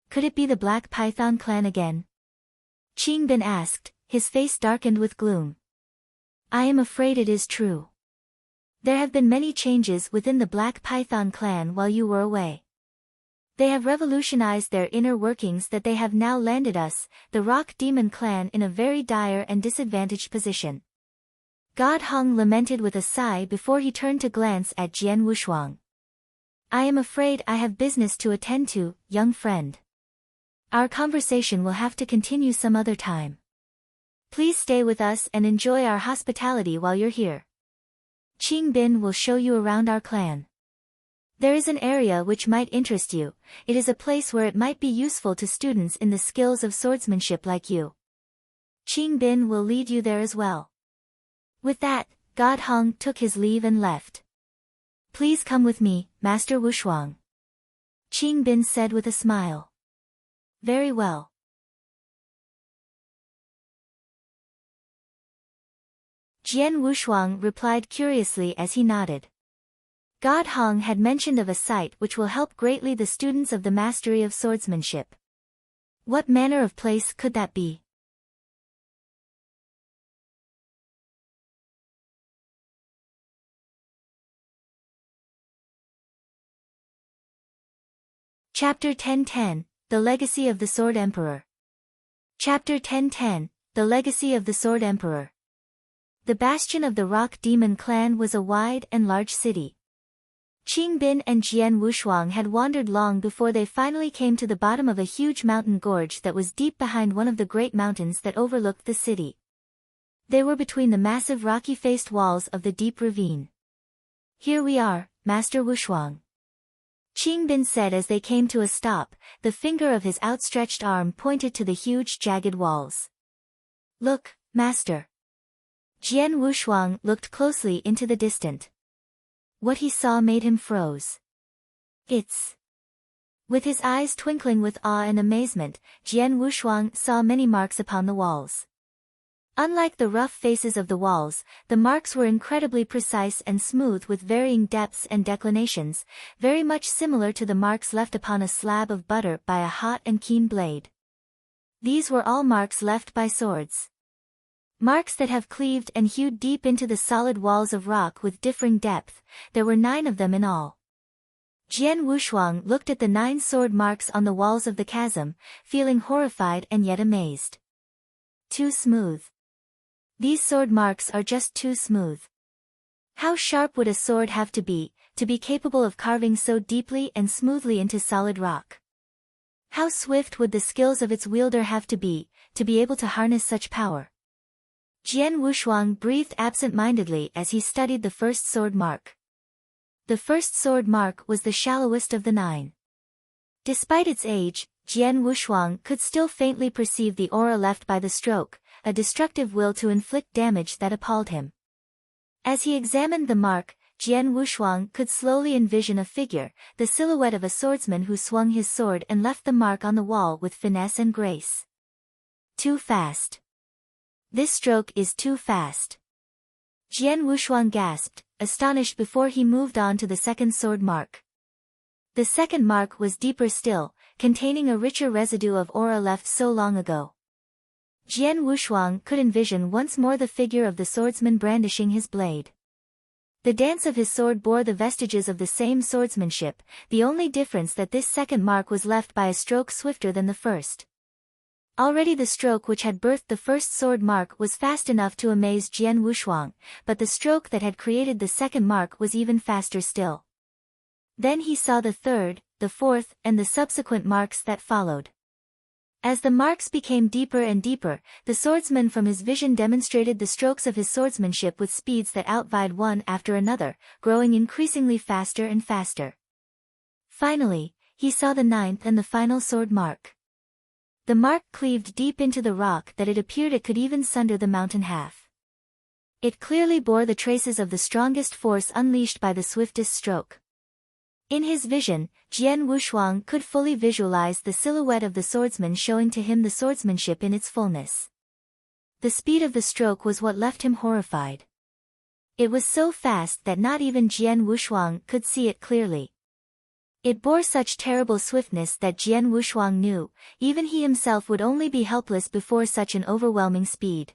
Could it be the Black Python clan again? Qing Bin asked, his face darkened with gloom. I am afraid it is true. There have been many changes within the Black Python clan while you were away. They have revolutionized their inner workings that they have now landed us, the Rock Demon clan, in a very dire and disadvantaged position. God Hong lamented with a sigh before he turned to glance at Jian Wushuang. I am afraid I have business to attend to, young friend. Our conversation will have to continue some other time. Please stay with us and enjoy our hospitality while you're here. Qing Bin will show you around our clan. There is an area which might interest you. It is a place where it might be useful to students in the skills of swordsmanship like you. Qing Bin will lead you there as well. With that, God Hong took his leave and left. Please come with me, Master Wushuang. Qing Bin said with a smile. Very well. Jian Wushuang replied curiously as he nodded. God Hong had mentioned of a site which will help greatly the students of the mastery of swordsmanship. What manner of place could that be? Chapter 1010, The Legacy of the Sword Emperor. Chapter 1010, The Legacy of the Sword Emperor. The bastion of the Rock Demon clan was a wide and large city. Qing Bin and Jian Wushuang had wandered long before they finally came to the bottom of a huge mountain gorge that was deep behind one of the great mountains that overlooked the city. They were between the massive rocky-faced walls of the deep ravine. Here we are, Master Wushuang. Qing Bin said as they came to a stop, the finger of his outstretched arm pointed to the huge jagged walls. Look, Master. Jian Wushuang looked closely into the distant. What he saw made him froze. It's... With his eyes twinkling with awe and amazement, Jian Wushuang saw many marks upon the walls. Unlike the rough faces of the walls, the marks were incredibly precise and smooth with varying depths and declinations, very much similar to the marks left upon a slab of butter by a hot and keen blade. These were all marks left by swords. Marks that have cleaved and hewed deep into the solid walls of rock with differing depth. There were 9 of them in all. Jian Wushuang looked at the 9 sword marks on the walls of the chasm, feeling horrified and yet amazed. Too smooth. These sword marks are just too smooth. How sharp would a sword have to be capable of carving so deeply and smoothly into solid rock? How swift would the skills of its wielder have to be able to harness such power? Jian Wushuang breathed absent-mindedly as he studied the first sword mark. The first sword mark was the shallowest of the 9. Despite its age, Jian Wushuang could still faintly perceive the aura left by the stroke, a destructive will to inflict damage that appalled him. As he examined the mark, Jian Wushuang could slowly envision a figure, the silhouette of a swordsman who swung his sword and left the mark on the wall with finesse and grace. Too fast. This stroke is too fast. Jian Wushuang gasped, astonished before he moved on to the second sword mark. The second mark was deeper still, containing a richer residue of aura left so long ago. Jian Wushuang could envision once more the figure of the swordsman brandishing his blade. The dance of his sword bore the vestiges of the same swordsmanship, the only difference that this second mark was left by a stroke swifter than the first. Already the stroke which had birthed the first sword mark was fast enough to amaze Jian Wushuang, but the stroke that had created the second mark was even faster still. Then he saw the third, the fourth, and the subsequent marks that followed. As the marks became deeper and deeper, the swordsman from his vision demonstrated the strokes of his swordsmanship with speeds that outvied one after another, growing increasingly faster and faster. Finally, he saw the 9th and the final sword mark. The mark cleaved deep into the rock that it appeared it could even sunder the mountain half. It clearly bore the traces of the strongest force unleashed by the swiftest stroke. In his vision, Jian Wushuang could fully visualize the silhouette of the swordsman showing to him the swordsmanship in its fullness. The speed of the stroke was what left him horrified. It was so fast that not even Jian Wushuang could see it clearly. It bore such terrible swiftness that Jian Wushuang knew, even he himself would only be helpless before such an overwhelming speed.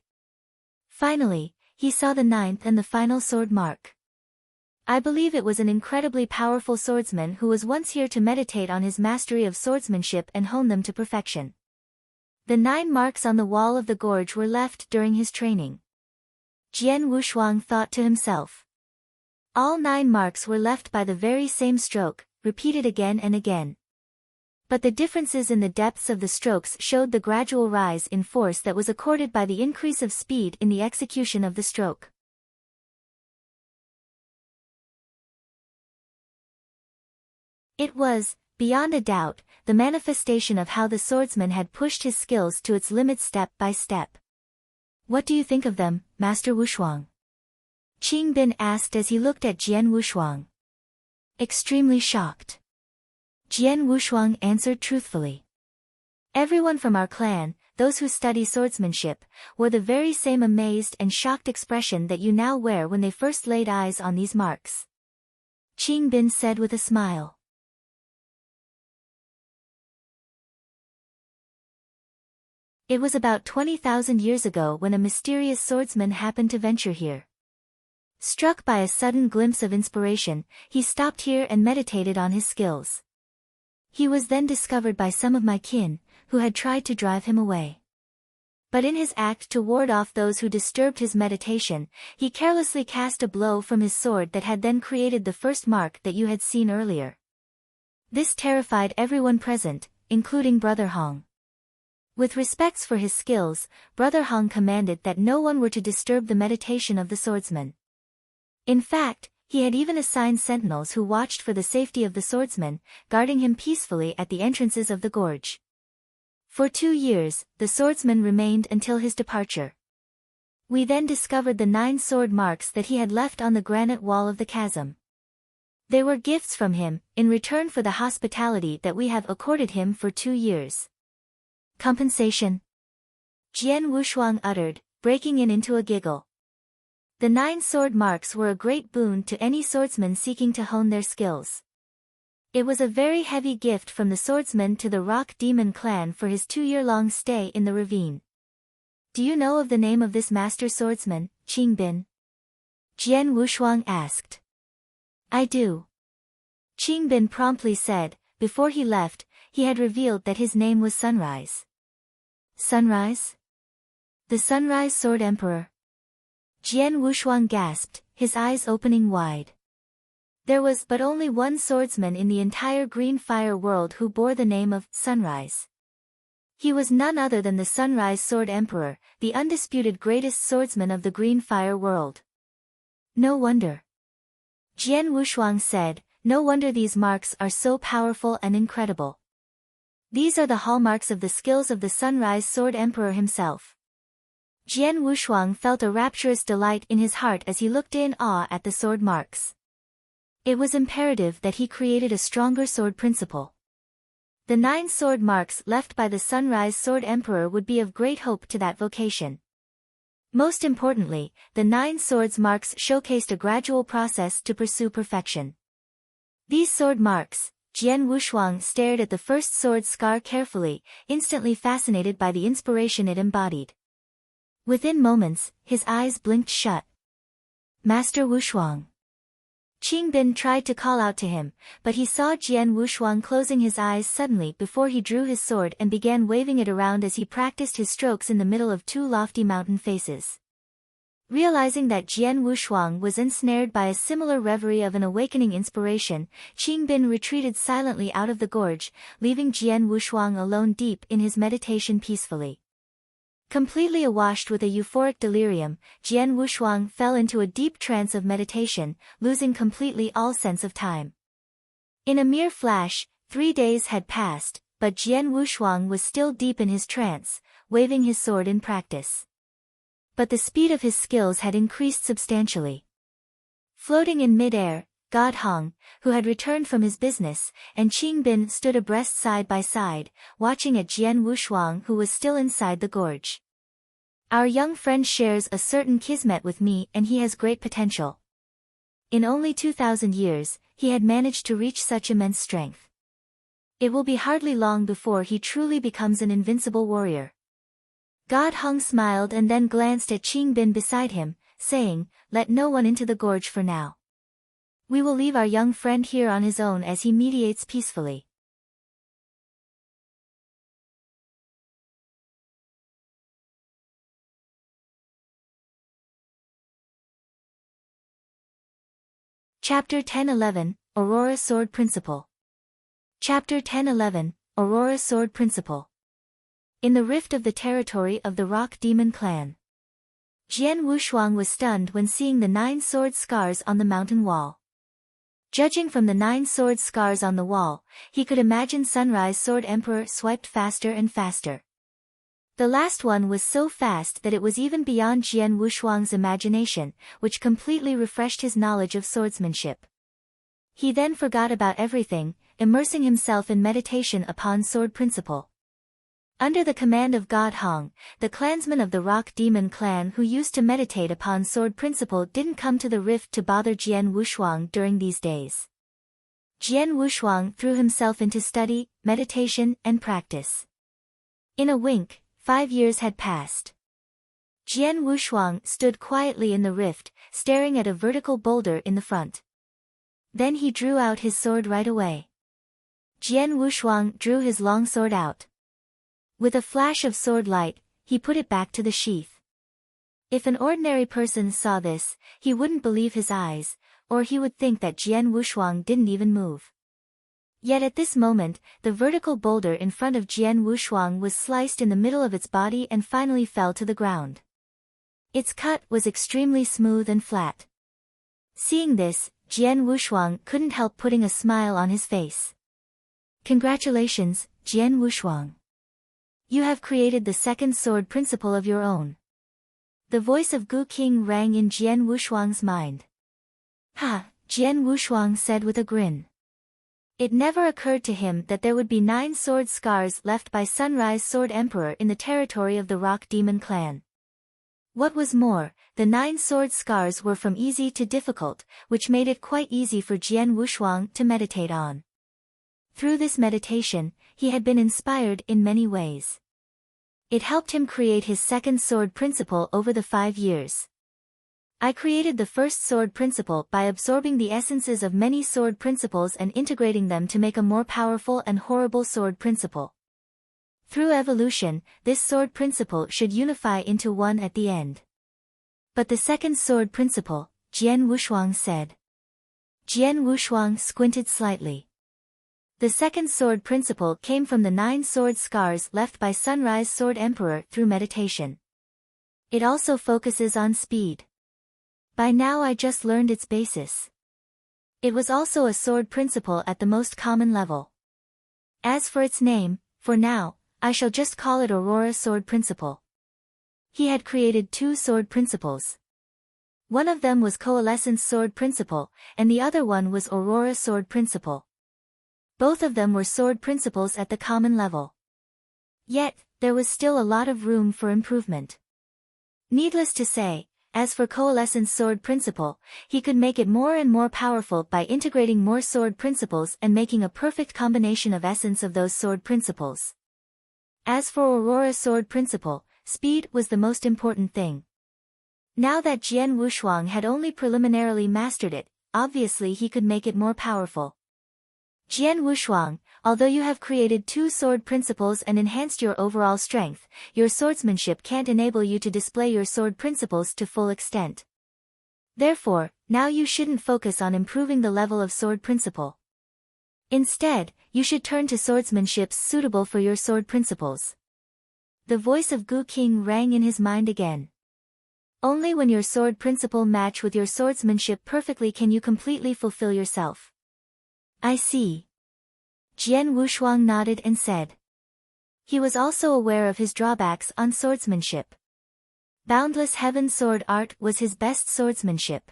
Finally, he saw the 9th and the final sword mark. I believe it was an incredibly powerful swordsman who was once here to meditate on his mastery of swordsmanship and hone them to perfection. The 9 marks on the wall of the gorge were left during his training. Jian Wushuang thought to himself. All 9 marks were left by the very same stroke, repeated again and again. But the differences in the depths of the strokes showed the gradual rise in force that was accorded by the increase of speed in the execution of the stroke. It was, beyond a doubt, the manifestation of how the swordsman had pushed his skills to its limits step by step. What do you think of them, Master Wushuang? Qing Bin asked as he looked at Jian Wushuang. Extremely shocked. Jian Wushuang answered truthfully. Everyone from our clan, those who study swordsmanship, wore the very same amazed and shocked expression that you now wear when they first laid eyes on these marks. Qing Bin said with a smile. It was about 20,000 years ago when a mysterious swordsman happened to venture here. Struck by a sudden glimpse of inspiration, he stopped here and meditated on his skills. He was then discovered by some of my kin, who had tried to drive him away. But in his act to ward off those who disturbed his meditation, he carelessly cast a blow from his sword that had then created the first mark that you had seen earlier. This terrified everyone present, including Brother Hong. With respects for his skills, Brother Hong commanded that no one were to disturb the meditation of the swordsman. In fact, he had even assigned sentinels who watched for the safety of the swordsman, guarding him peacefully at the entrances of the gorge. For 2 years, the swordsman remained until his departure. We then discovered the 9 sword marks that he had left on the granite wall of the chasm. They were gifts from him, in return for the hospitality that we have accorded him for 2 years. Compensation? Jian Wushuang uttered, breaking into a giggle. The 9 sword marks were a great boon to any swordsman seeking to hone their skills. It was a very heavy gift from the swordsman to the Rock Demon clan for his 2-year-long stay in the ravine. Do you know of the name of this master swordsman, Qing Bin? Jian Wushuang asked. I do. Qing Bin promptly said. Before he left, he had revealed that his name was Sunrise. Sunrise? The Sunrise Sword Emperor? Jian Wushuang gasped, his eyes opening wide. There was but only one swordsman in the entire Green Fire world who bore the name of Sunrise. He was none other than the Sunrise Sword Emperor, the undisputed greatest swordsman of the Green Fire world. No wonder. Jian Wushuang said, no wonder these marks are so powerful and incredible. These are the hallmarks of the skills of the Sunrise Sword Emperor himself. Jian Wushuang felt a rapturous delight in his heart as he looked in awe at the sword marks. It was imperative that he created a stronger sword principle. The 9 sword marks left by the Sunrise Sword Emperor would be of great hope to that vocation. Most importantly, the 9 swords marks showcased a gradual process to pursue perfection. These sword marks, Jian Wushuang stared at the first sword scar carefully, instantly fascinated by the inspiration it embodied. Within moments, his eyes blinked shut. Master Wushuang. Qing Bin tried to call out to him, but he saw Jian Wushuang closing his eyes suddenly before he drew his sword and began waving it around as he practiced his strokes in the middle of 2 lofty mountain faces. Realizing that Jian Wushuang was ensnared by a similar reverie of an awakening inspiration, Qing Bin retreated silently out of the gorge, leaving Jian Wushuang alone deep in his meditation peacefully. Completely awashed with a euphoric delirium, Jian Wushuang fell into a deep trance of meditation, losing completely all sense of time. In a mere flash, 3 days had passed, but Jian Wushuang was still deep in his trance, waving his sword in practice. But the speed of his skills had increased substantially. Floating in mid-air, God Hong, who had returned from his business, and Qing Bin stood abreast side by side, watching at Jian Wushuang who was still inside the gorge. Our young friend shares a certain kismet with me and he has great potential. In only 2,000 years, he had managed to reach such immense strength. It will be hardly long before he truly becomes an invincible warrior. God Hong smiled and then glanced at Qing Bin beside him, saying, let no one into the gorge for now. We will leave our young friend here on his own as he mediates peacefully. Chapter 10-11, Aurora Sword Principle. Chapter 10-11, Aurora Sword Principle. In the rift of the territory of the Rock Demon Clan. Jian Wushuang was stunned when seeing the 9 sword scars on the mountain wall. Judging from the 9 sword scars on the wall, he could imagine Sunrise Sword Emperor swiped faster and faster. The last one was so fast that it was even beyond Jian Wushuang's imagination, which completely refreshed his knowledge of swordsmanship. He then forgot about everything, immersing himself in meditation upon sword principle. Under the command of God Hong, the clansmen of the Rock Demon Clan who used to meditate upon sword principle didn't come to the rift to bother Jian Wushuang during these days. Jian Wushuang threw himself into study, meditation, and practice. In a wink, 5 years had passed. Jian Wushuang stood quietly in the rift, staring at a vertical boulder in the front. Then he drew out his sword right away. Jian Wushuang drew his long sword out. With a flash of sword light, he put it back to the sheath. If an ordinary person saw this, he wouldn't believe his eyes, or he would think that Jian Wushuang didn't even move. Yet at this moment, the vertical boulder in front of Jian Wushuang was sliced in the middle of its body and finally fell to the ground. Its cut was extremely smooth and flat. Seeing this, Jian Wushuang couldn't help putting a smile on his face. Congratulations, Jian Wushuang. You have created the second sword principle of your own. The voice of Gu King rang in Jian Wushuang's mind. Ha, Jian Wushuang said with a grin. It never occurred to him that there would be 9 sword scars left by Sunrise Sword Emperor in the territory of the Rock Demon Clan. What was more, the 9 sword scars were from easy to difficult, which made it quite easy for Jian Wushuang to meditate on. Through this meditation, he had been inspired in many ways. It helped him create his second sword principle over the 5 years. I created the first sword principle by absorbing the essences of many sword principles and integrating them to make a more powerful and horrible sword principle. Through evolution, this sword principle should unify into one at the end. But the second sword principle, Jian Wushuang said. Jian Wushuang squinted slightly. The second sword principle came from the 9 sword scars left by Sunrise Sword Emperor through meditation. It also focuses on speed. By now I just learned its basis. It was also a sword principle at the most common level. As for its name, for now, I shall just call it Aurora Sword Principle. He had created 2 sword principles. One of them was Coalescence Sword Principle, and the other one was Aurora Sword Principle. Both of them were sword principles at the common level. Yet, there was still a lot of room for improvement. Needless to say, as for Coalescence Sword Principle, he could make it more and more powerful by integrating more sword principles and making a perfect combination of essence of those sword principles. As for Aurora Sword Principle, speed was the most important thing. Now that Jian Wushuang had only preliminarily mastered it, obviously he could make it more powerful. Jian Wushuang, although you have created 2 sword principles and enhanced your overall strength, your swordsmanship can't enable you to display your sword principles to full extent. Therefore, now you shouldn't focus on improving the level of sword principle. Instead, you should turn to swordsmanships suitable for your sword principles. The voice of Gu King rang in his mind again. Only when your sword principle match with your swordsmanship perfectly can you completely fulfill yourself. I see. Jian Wushuang nodded and said. He was also aware of his drawbacks on swordsmanship. Boundless Heaven Sword Art was his best swordsmanship.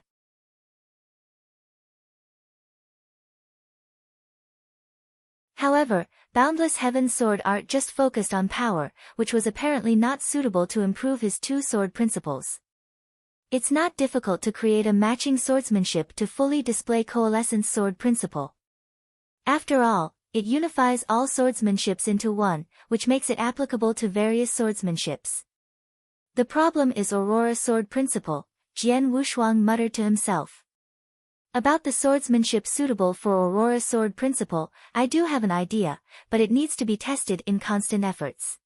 However, Boundless Heaven Sword Art just focused on power, which was apparently not suitable to improve his 2 sword principles. It's not difficult to create a matching swordsmanship to fully display Coalescence Sword Principle. After all, it unifies all swordsmanships into one, which makes it applicable to various swordsmanships. The problem is Aurora Sword Principle, Jian Wushuang muttered to himself. About the swordsmanship suitable for Aurora sword principle, I do have an idea, but it needs to be tested in constant efforts.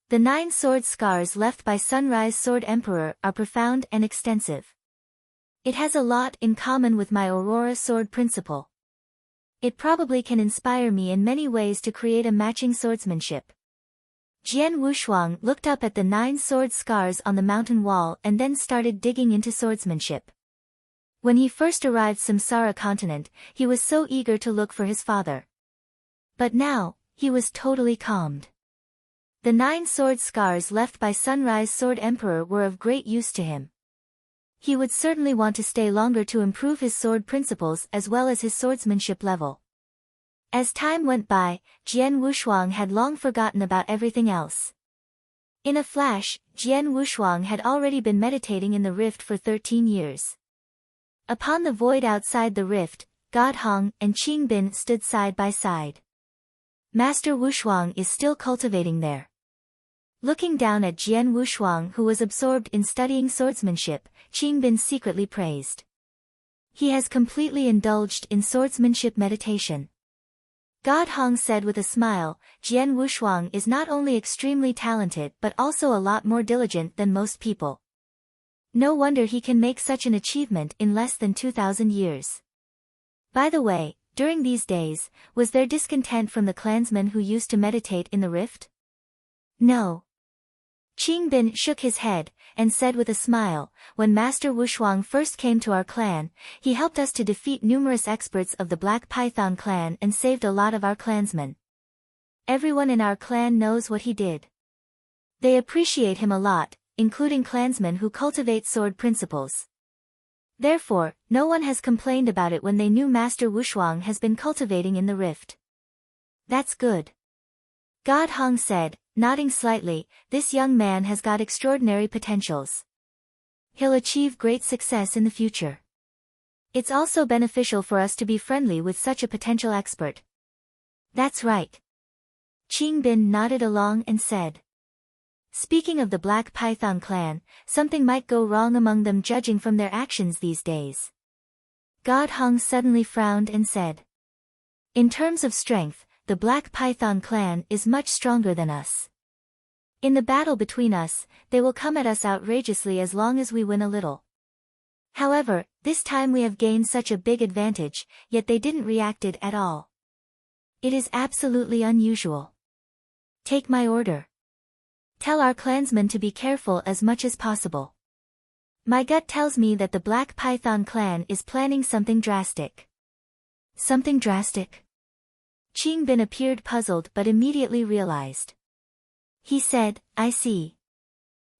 The 9 sword scars left by Sunrise Sword Emperor are profound and extensive. It has a lot in common with my Aurora sword principle. It probably can inspire me in many ways to create a matching swordsmanship. Jian Wushuang looked up at the 9 sword scars on the mountain wall and then started digging into swordsmanship. When he first arrived Samsara continent, he was so eager to look for his father. But now, he was totally calmed. The 9 sword scars left by Sunrise Sword Emperor were of great use to him. He would certainly want to stay longer to improve his sword principles as well as his swordsmanship level. As time went by, Jian Wushuang had long forgotten about everything else. In a flash, Jian Wushuang had already been meditating in the rift for 13 years. Upon the void outside the rift, God Hong and Qing Bin stood side by side. Master Wushuang is still cultivating there. Looking down at Jian Wushuang, who was absorbed in studying swordsmanship, Qing Bin secretly praised. He has completely indulged in swordsmanship meditation. God Hong said with a smile, Jian Wushuang is not only extremely talented but also a lot more diligent than most people. No wonder he can make such an achievement in less than 2,000 years. By the way, during these days, was there discontent from the clansmen who used to meditate in the rift? No. Qing Bin shook his head, and said with a smile, when Master Wushuang first came to our clan, he helped us to defeat numerous experts of the Black Python clan and saved a lot of our clansmen. Everyone in our clan knows what he did. They appreciate him a lot, including clansmen who cultivate sword principles. Therefore, no one has complained about it when they knew Master Wushuang has been cultivating in the rift. That's good. God Hong said, nodding slightly, this young man has got extraordinary potentials. He'll achieve great success in the future. It's also beneficial for us to be friendly with such a potential expert. That's right. Qing Bin nodded along and said. Speaking of the Black Python clan, something might go wrong among them judging from their actions these days. God Hong suddenly frowned and said. In terms of strength, the Black Python clan is much stronger than us. In the battle between us, they will come at us outrageously as long as we win a little. However, this time we have gained such a big advantage, yet they didn't react it at all. It is absolutely unusual. Take my order. Tell our clansmen to be careful as much as possible. My gut tells me that the Black Python clan is planning something drastic. Something drastic? Qing Bin appeared puzzled but immediately realized. He said, I see.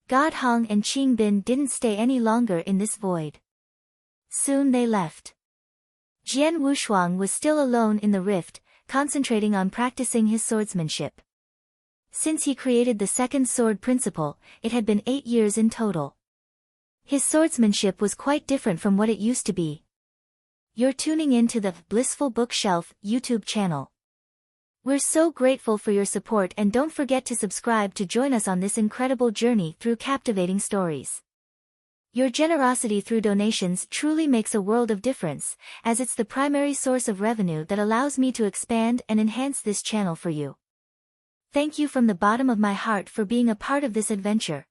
God Hong and Qing Bin didn't stay any longer in this void. Soon they left. Jian Wushuang was still alone in the rift, concentrating on practicing his swordsmanship. Since he created the second sword principle, it had been 8 years in total. His swordsmanship was quite different from what it used to be. You're tuning in to the Blissful Bookshelf YouTube channel. We're so grateful for your support and don't forget to subscribe to join us on this incredible journey through captivating stories. Your generosity through donations truly makes a world of difference, as it's the primary source of revenue that allows me to expand and enhance this channel for you. Thank you from the bottom of my heart for being a part of this adventure.